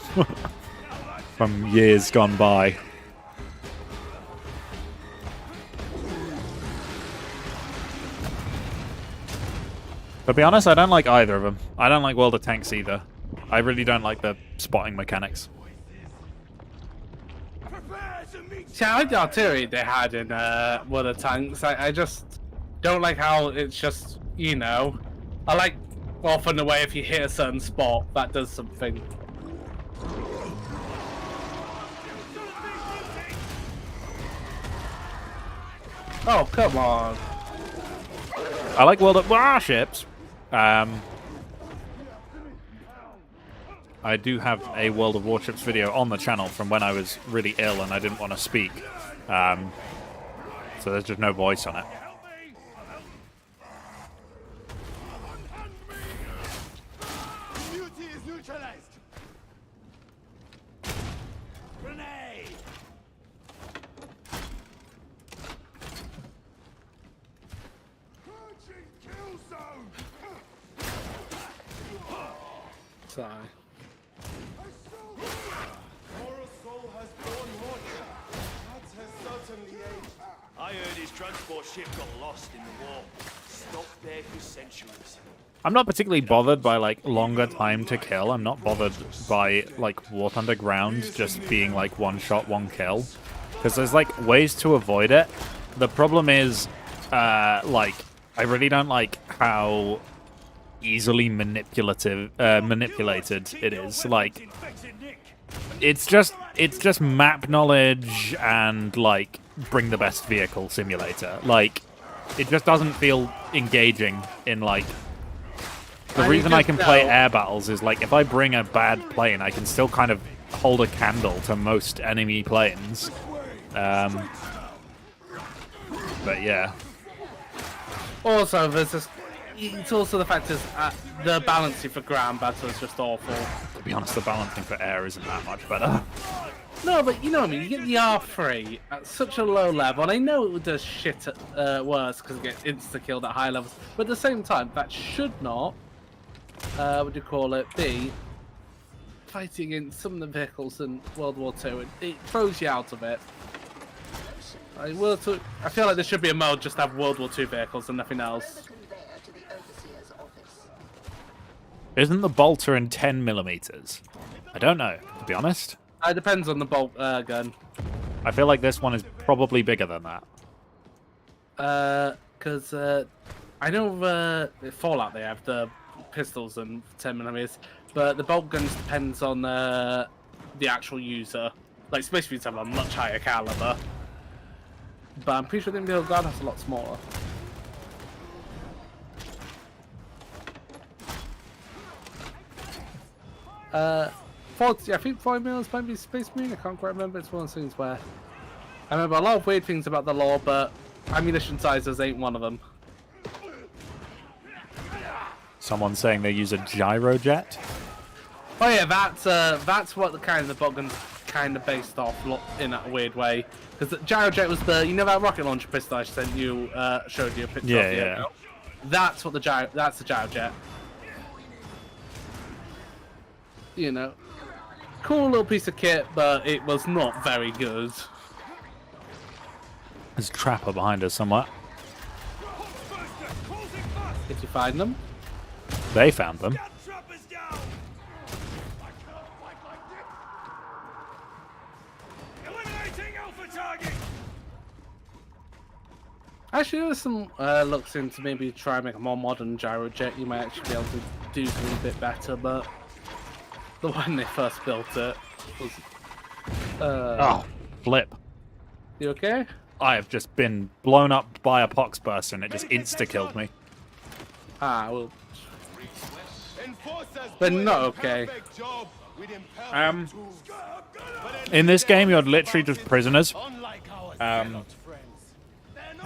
from years gone by. To be honest, I don't like either of them. I don't like World of Tanks either. I really don't like the spotting mechanics. See, I like the artillery they had in World of Tanks. I just don't like how it's just, you know, I like often the way if you hit a certain spot, that does something. Oh, come on. I like World of Warships. I do have a World of Warships video on the channel from when I was really ill and I didn't want to speak. So there's just no voice on it. Sorry. I heard his transport ship got lost in the war. Stopped there for centuries. I'm not particularly bothered by like longer time to kill. I'm not bothered by like War Thunder Ground just being like one shot, one kill. Because there's like ways to avoid it. The problem is like I really don't like how easily manipulated it is. Like it's just map knowledge and like bring the best vehicle simulator. Like it just doesn't feel engaging in, like... The I reason I just can play know- air battles is, like, if I bring a bad plane, I can still kind of hold a candle to most enemy planes. But yeah. Also, there's this. It's also the fact is the balancing for ground battle is just awful. To be honest, the balancing for air isn't that much better. No, but you know what I mean. You get the R3 at such a low level, and I know it does shit worse because it gets insta killed at high levels. But at the same time, that should not. What do you call it? Be fighting against some of the vehicles in World War II. It throws you out of it. I feel like there should be a mode just to have World War II vehicles and nothing else. Isn't the bolter in 10mm? I don't know, to be honest. It depends on the bolt gun. I feel like this one is probably bigger than that. Because I know Fallout they have the pistols and 10mm, but the bolt guns depends on the actual user. Like Space Marines have a much higher caliber, but I'm pretty sure the Imperial Guard has a lot smaller. I think 5mm might be Space Marine. I can't quite remember. It's one of those things where I remember a lot of weird things about the lore, but ammunition sizes ain't one of them. Someone saying they use a gyrojet? Oh yeah, that's what the kind of the botgun's kind of based off in that weird way. Because the gyrojet was the that rocket launcher pistol I showed you a picture of. Yeah. That's what the gyrojet. You know, cool little piece of kit, but it was not very good. There's a trapper behind us somewhere. Did you find them? They found them. Actually, there's some looks into maybe try and make a more modern gyrojet. You might actually be able to do something a bit better, but the one they first built it was. Oh, flip. You okay? I have just been blown up by a poxburster and it just insta-killed me. Ah, well. But not okay. In this game, you're literally just prisoners.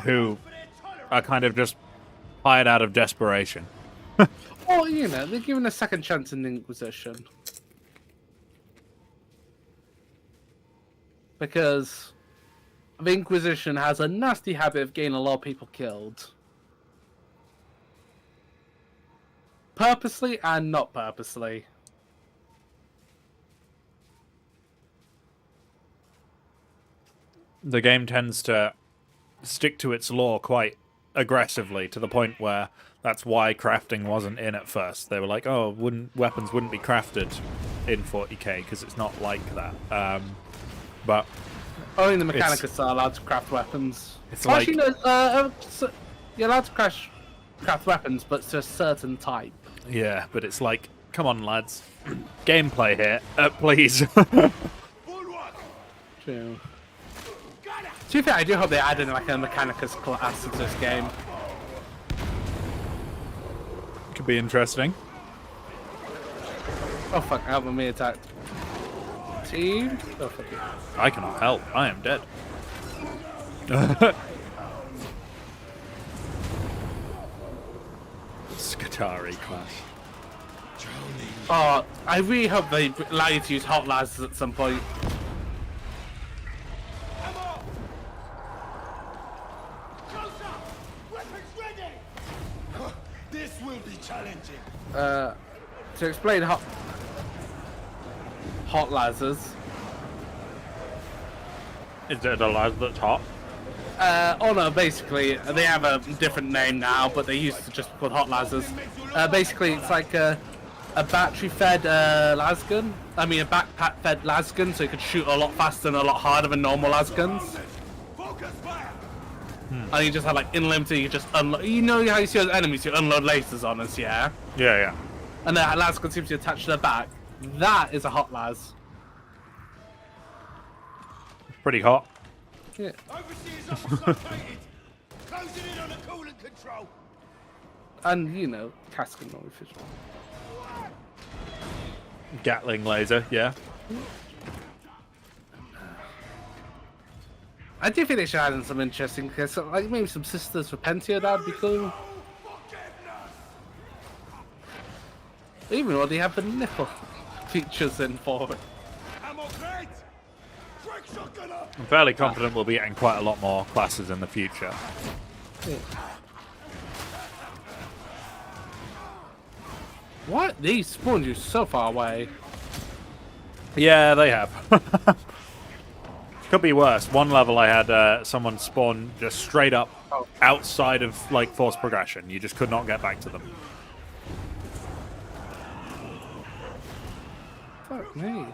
Who are kind of just hired out of desperation. Well, they're given a second chance in the Inquisition. Because the Inquisition has a nasty habit of getting a lot of people killed. Purposely and not purposely. The game tends to stick to its lore quite aggressively, to the point where that's why crafting wasn't in at first. They were like, oh, weapons wouldn't be crafted in 40k because it's not like that. But only the Mechanicus are allowed to craft weapons. It's like actually, no, you're allowed to craft weapons, but to a certain type. Yeah, but it's like, come on, lads, gameplay here, please. True. To be fair, I do hope they add in like a Mechanicus class into this game. Could be interesting. Oh fuck, I have me attacked. Team? Oh fuck it. I cannot help. I am dead. Skatari class. Oh, I really hope they allow you to use hot lasers at some point. This will be challenging. To explain hot lasers. Is it a laser that's hot? Oh no, basically they have a different name now, but they used to just be called hot lasers. Basically, it's like a battery-fed lasgun. I mean, a backpack-fed lasgun, so you could shoot a lot faster and a lot harder than normal lasguns. And you just have like unlimited. You just unload. You know how you see those enemies you unload lasers on us, yeah? Yeah. And that lasgun seems to attach to their back. That is a hot las. Pretty hot. Yeah. Closing in on the coolant control. And, you know, casting noise as well. Gatling laser, yeah. I do think they should add in some interesting, because like maybe some sisters for Pentia, that'd be cool. Even already have the nipple features in for it. I'm fairly confident we'll be getting quite a lot more classes in the future. Yeah. What? These spawned you so far away. Yeah, they have. Could be worse. One level I had someone spawn just straight up outside of like forced progression. You just could not get back to them. Fuck me.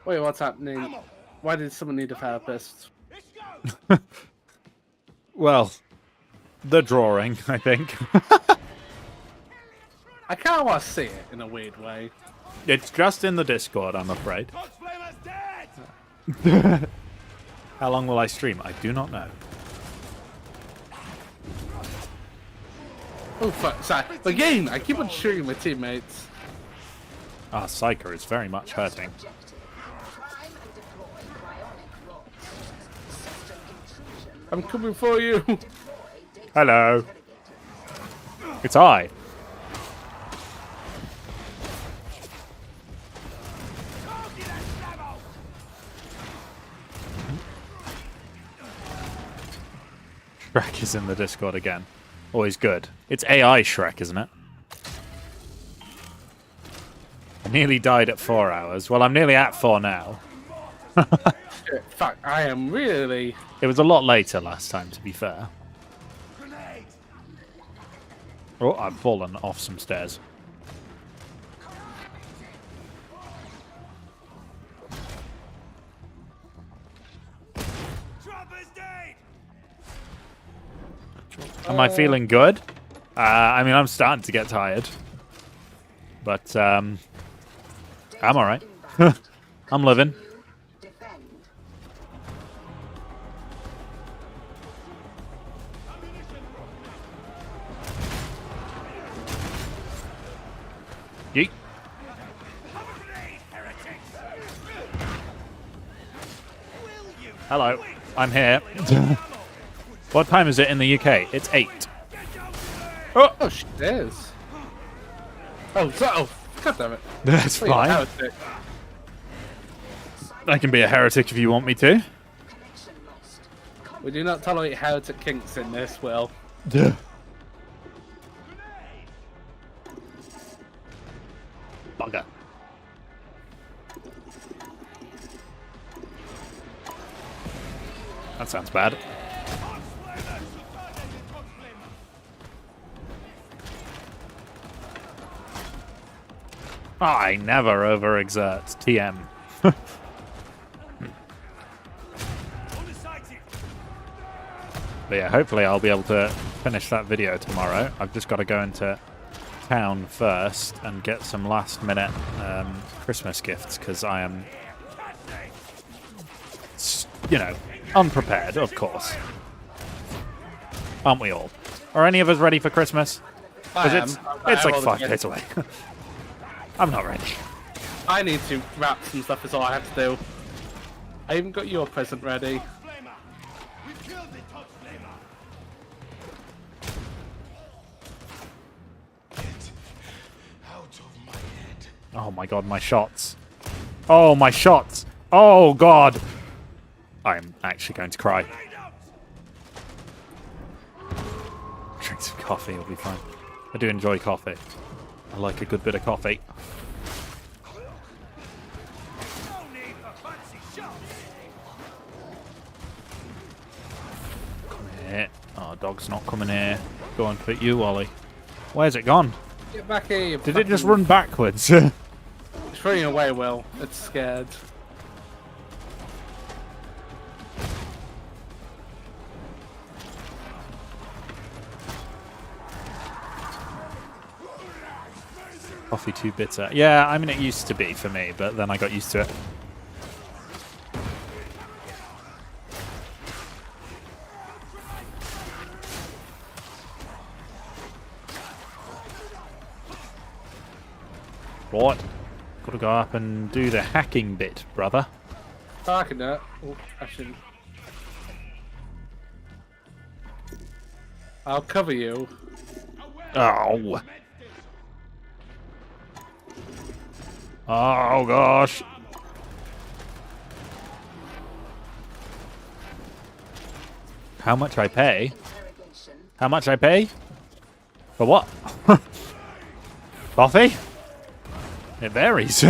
Wait, what's happening? Why did someone need a therapist? Well, the drawing, I think. I kind of want to see it in a weird way. It's just in the Discord, I'm afraid. How long will I stream? I do not know. Oh fuck, sorry. Again, I keep on shooting my teammates. Ah, Psyker is very much hurting. I'm coming for you. Hello. It's I. Shrek is in the Discord again. Always good. It's AI Shrek, isn't it? I nearly died at 4 hours. Well, I'm nearly at 4 now. Shit, fuck, I am really... It was a lot later last time, to be fair. Oh, I've fallen off some stairs. Am I feeling good? I mean, I'm starting to get tired. But, I'm alright. I'm living. Yeet. Hello, I'm here. What time is it in the UK? It's 8. Oh, shit, it is. Oh, god damn it. That's fine. I can be a heretic if you want me to. We do not tolerate heretic kinks in this, Will. Duh. Bugger. That sounds bad. I never overexert. TM. But yeah, hopefully I'll be able to finish that video tomorrow. I've just got to go into town first and get some last minute Christmas gifts because I am, you know, unprepared, of course. Aren't we all? Are any of us ready for Christmas? Because it's like 5 days away. I'm not ready. I need to wrap some stuff is all I have to do. I even got your present ready. Oh my god, my shots. Oh, my shots. Oh god. I'm actually going to cry. Drink some coffee, it'll be fine. I do enjoy coffee. I like a good bit of coffee. Come here. Oh, dog's not coming here. Go on, put you, Ollie. Where's it gone? Get back here, you Did it just run backwards? It's running away, Will. It's scared. Coffee too bitter. Yeah, I mean, it used to be for me, but then I got used to it. Right. Gotta go up and do the hacking bit, brother. Oh, I can do it. Oh, I shouldn't. I'll cover you. Oh. Oh, gosh. How much I pay? How much I pay? For what? Coffee? It varies.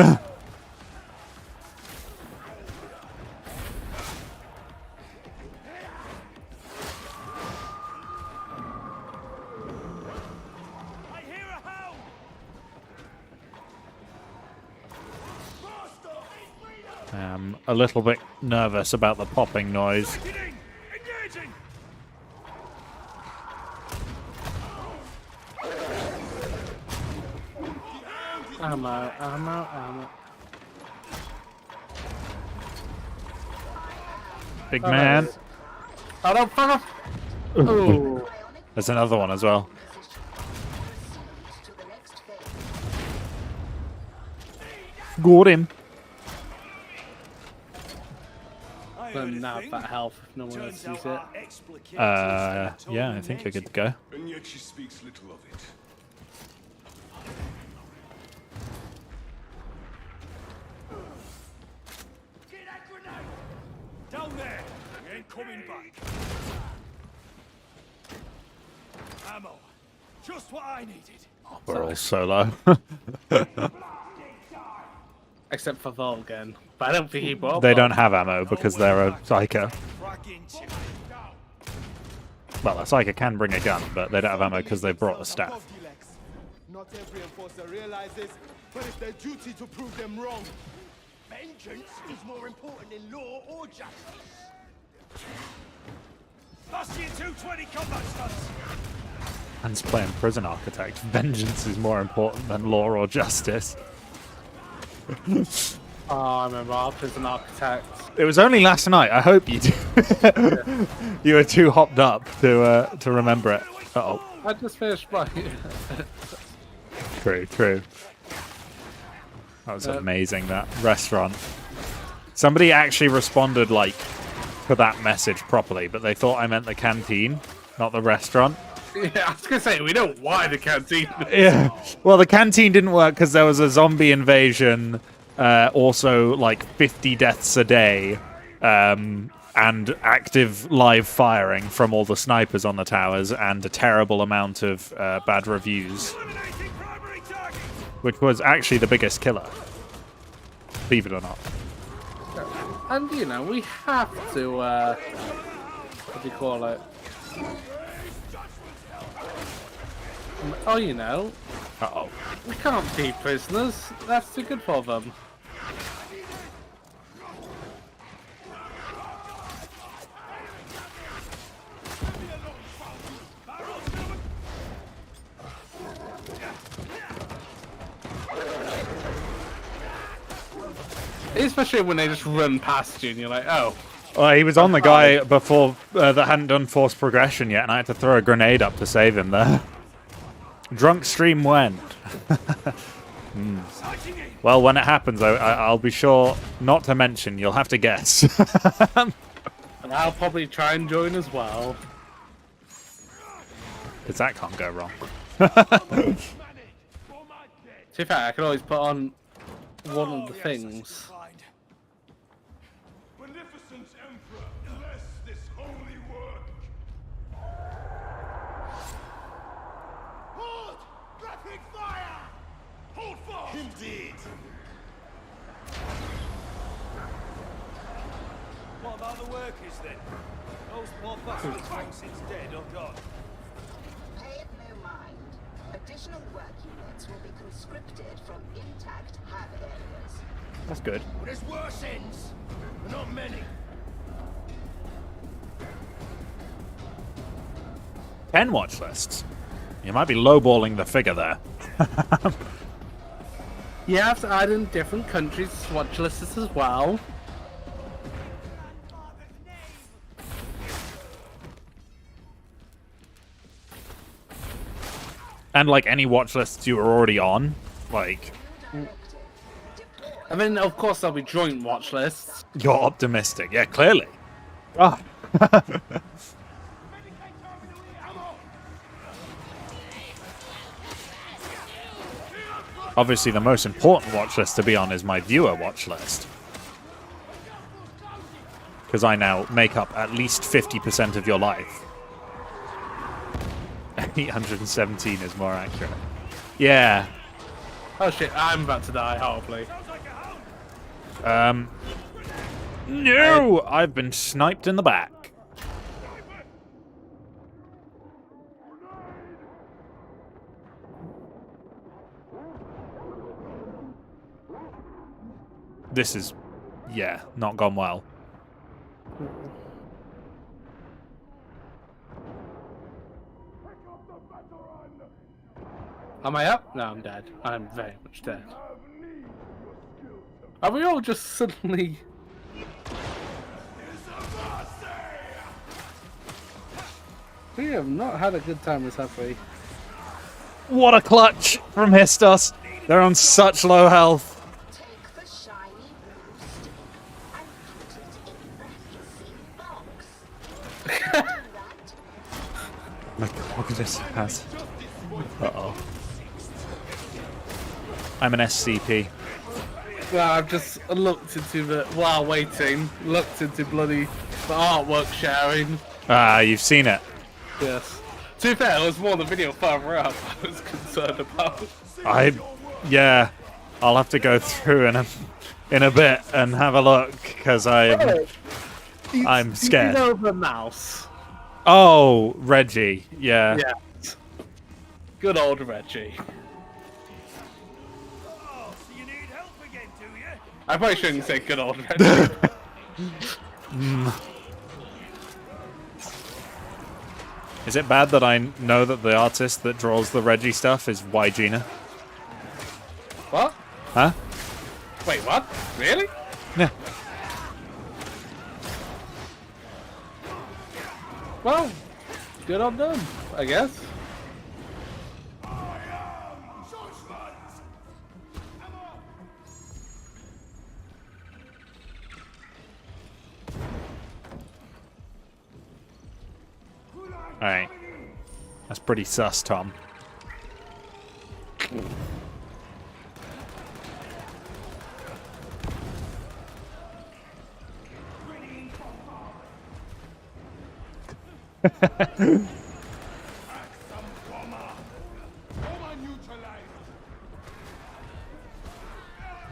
I'm a little bit nervous about the popping noise. Ammo. Big man. Oh, no, fuck off! Oh. There's another one as well. Got him. Don't have that health if no one else sees it. Yeah, I think you're good to go. And yet she speaks little of it. Down there! We ain't coming back. Ammo. Just what I needed. We're all solo. Except for Volgan. But I don't think he bought They don't have ammo because they're a psycho. Well, a psycho can bring a gun, but they don't have ammo because they brought a staff. Not every enforcer realizes, but it's their duty to prove them wrong. Vengeance is more important than law or justice. Last year 220 combat stunts. Hands playing prison architect. Vengeance is more important than law or justice. Oh, I remember our prison architect. It was only last night. I hope you do. You were too hopped up to remember it. Uh-oh. I just finished my... True. That was amazing, that restaurant. Somebody actually responded, like, to that message properly, but they thought I meant the canteen, not the restaurant. Yeah, I was going to say, we know why the canteen... Yeah. Well, the canteen didn't work because there was a zombie invasion, also, like, 50 deaths a day, and active live firing from all the snipers on the towers, and a terrible amount of bad reviews. Which was actually the biggest killer. Believe it or not. And, you know, we have to, what do you call it? Oh, you know. Uh-oh. We can't be prisoners. That's too good for them. Especially when they just run past you and you're like, oh. Well, he was on the guy before that hadn't done forced progression yet, and I had to throw a grenade up to save him there. Drunk stream when? Well, when it happens, I'll be sure not to mention. You'll have to guess. And I'll probably try and join as well. Because that can't go wrong. To be fair, I can always put on one of the things. Beneficent Emperor, bless this holy work. Hold! Rapid fire! Hold fast! Indeed! What about the workers then? Those poor bastards long since dead or gone. Pay it no mind. Additional work units will be conscripted from intact hab areas. That's good. Well, there's worse ends, but not many. 10 watch lists. You might be lowballing the figure there. You have to add in different countries' watch lists as well. And like any watch lists you were already on, like. And then, of course, there'll be joint watch lists. You're optimistic, yeah, clearly. Ah. Obviously, the most important watch list to be on is my viewer watch list. Because I now make up at least 50% of your life. 817 is more accurate. Yeah. Oh shit, I'm about to die, hopefully. No! I've been sniped in the back. This is, yeah, not gone well. Am I up? No, I'm dead. I'm very much dead. Are we all just suddenly... We have not had a good time this, have we? What a clutch from Histos. They're on such low health. Take the shiny blue stick and put it in the hissing box. My God, look at this has. Uh-oh. I'm an SCP. Well, I've just looked into the... While waiting, looked into bloody... The artwork sharing. Ah, you've seen it. Yes. To be fair, it was more the video further up I was concerned about. Yeah. I'll have to go through in a bit and have a look, because I'm scared. You know the mouse. Oh, Reggie. Yeah. Yeah. Good old Reggie. I probably shouldn't say good old Reggie. Is it bad that I know that the artist that draws the Reggie stuff is Gina? What? Huh? Wait, what? Really? Yeah. Well, good on them, I guess. Alright. That's pretty sus, Tom.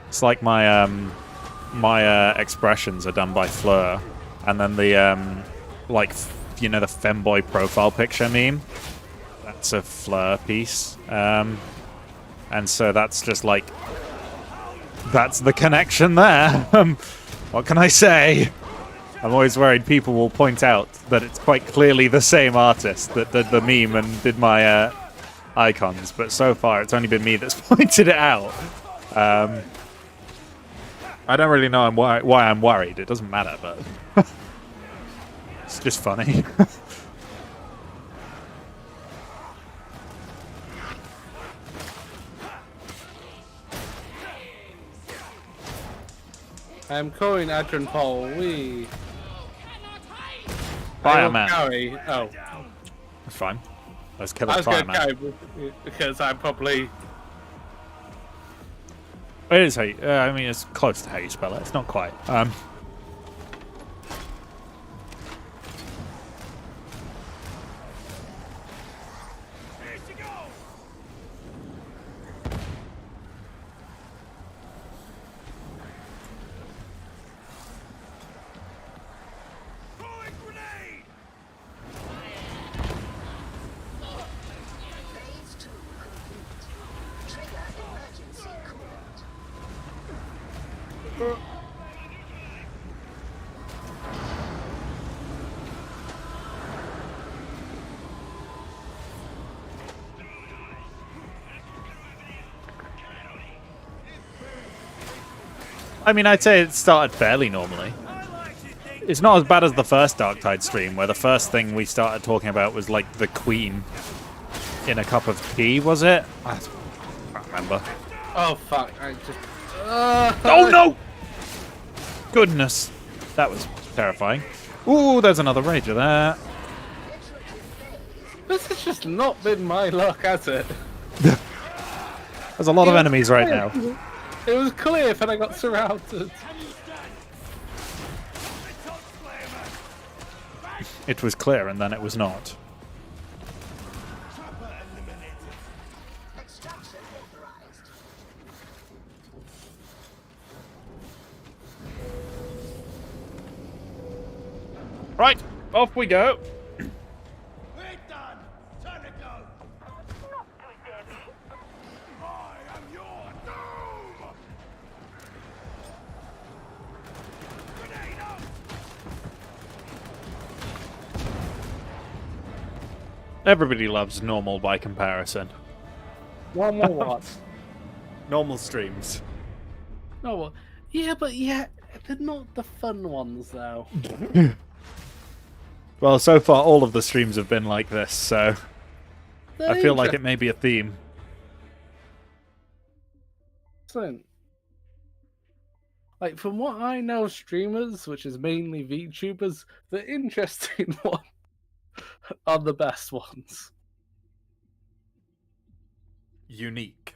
It's like my expressions are done by Fleur, and then the like, you know, the femboy profile picture meme. That's a Fleur piece, and so that's just like, that's the connection there. What can I say? I'm always worried people will point out that it's quite clearly the same artist that did the meme and did my icons, but so far it's only been me that's pointed it out. I don't really know why I'm worried. It doesn't matter, but it's just funny. I'm calling Adrian Paul. We. Fireman. Carry. Oh. That's fine. Let's kill I a was going to fireman. carry because I'm probably. It is how you, I mean, it's close to how you spell it. It's not quite. Phase 2 complete. Trigger emergency coolant. I mean, I'd say it started fairly normally. It's not as bad as the first Darktide stream, where the first thing we started talking about was like the Queen in a cup of tea, was it? I can't remember. Oh fuck! I just. Oh no! Goodness, that was terrifying. Ooh, there's another rager there. This has just not been my luck, has it? There's a lot of enemies right now. It was clear, but I got surrounded. It was clear, and then it was not. Right, off we go. We're done. Time to go. I am your doom. Grenade out. Everybody loves normal by comparison. One more what? Normal streams. No, well, yeah, but yeah, they're not the fun ones though. Well, so far all of the streams have been like this, so I feel like it may be a theme. Like, from what I know of streamers, which is mainly VTubers, the interesting ones are the best ones. Unique.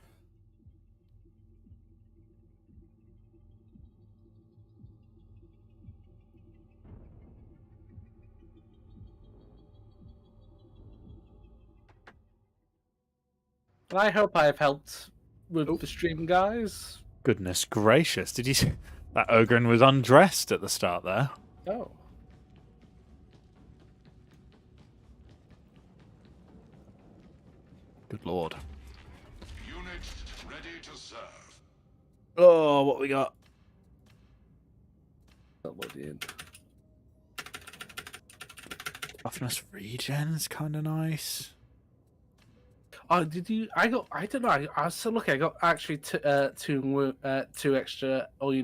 I hope I have helped with the stream, guys. Goodness gracious, did you see that Ogren was undressed at the start there? Oh. Good lord. Unit ready to serve. Oh, what we got? Toughness regen is kind of nice. Oh, did you? I don't know. I was so lucky. I got actually two extra, or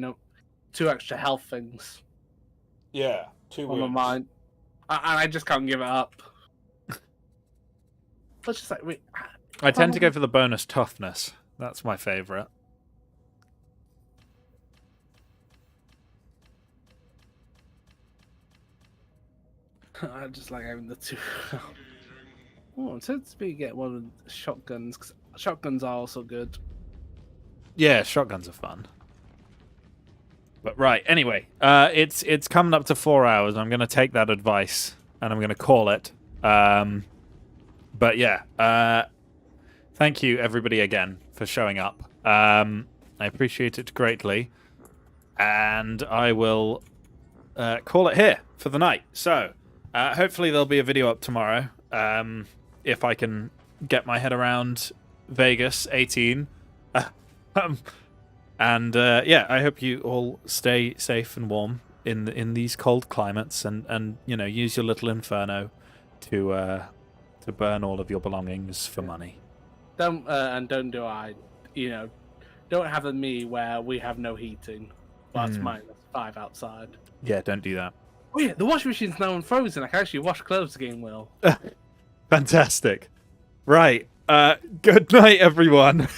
two extra health things. Yeah, 2 on my mind, and I just can't give it up. Let's just like I tend to go for the bonus toughness. That's my favorite. I just like having the two. Oh, it tends to be get one of the shotguns, because shotguns are also good. Yeah, shotguns are fun. But right, anyway, it's coming up to 4 hours. I'm going to take that advice, and I'm going to call it. But yeah, thank you everybody again for showing up. I appreciate it greatly. And I will call it here for the night. So, hopefully there'll be a video up tomorrow. If I can get my head around Vegas 18. And yeah, I hope you all stay safe and warm in these cold climates, and use your little inferno to burn all of your belongings for money. Don't have a me where we have no heating. Well, it's -5 outside. Yeah, don't do that. Oh yeah, the washing machine's now unfrozen. I can actually wash clothes again, Will. Fantastic. Right. Good night, everyone.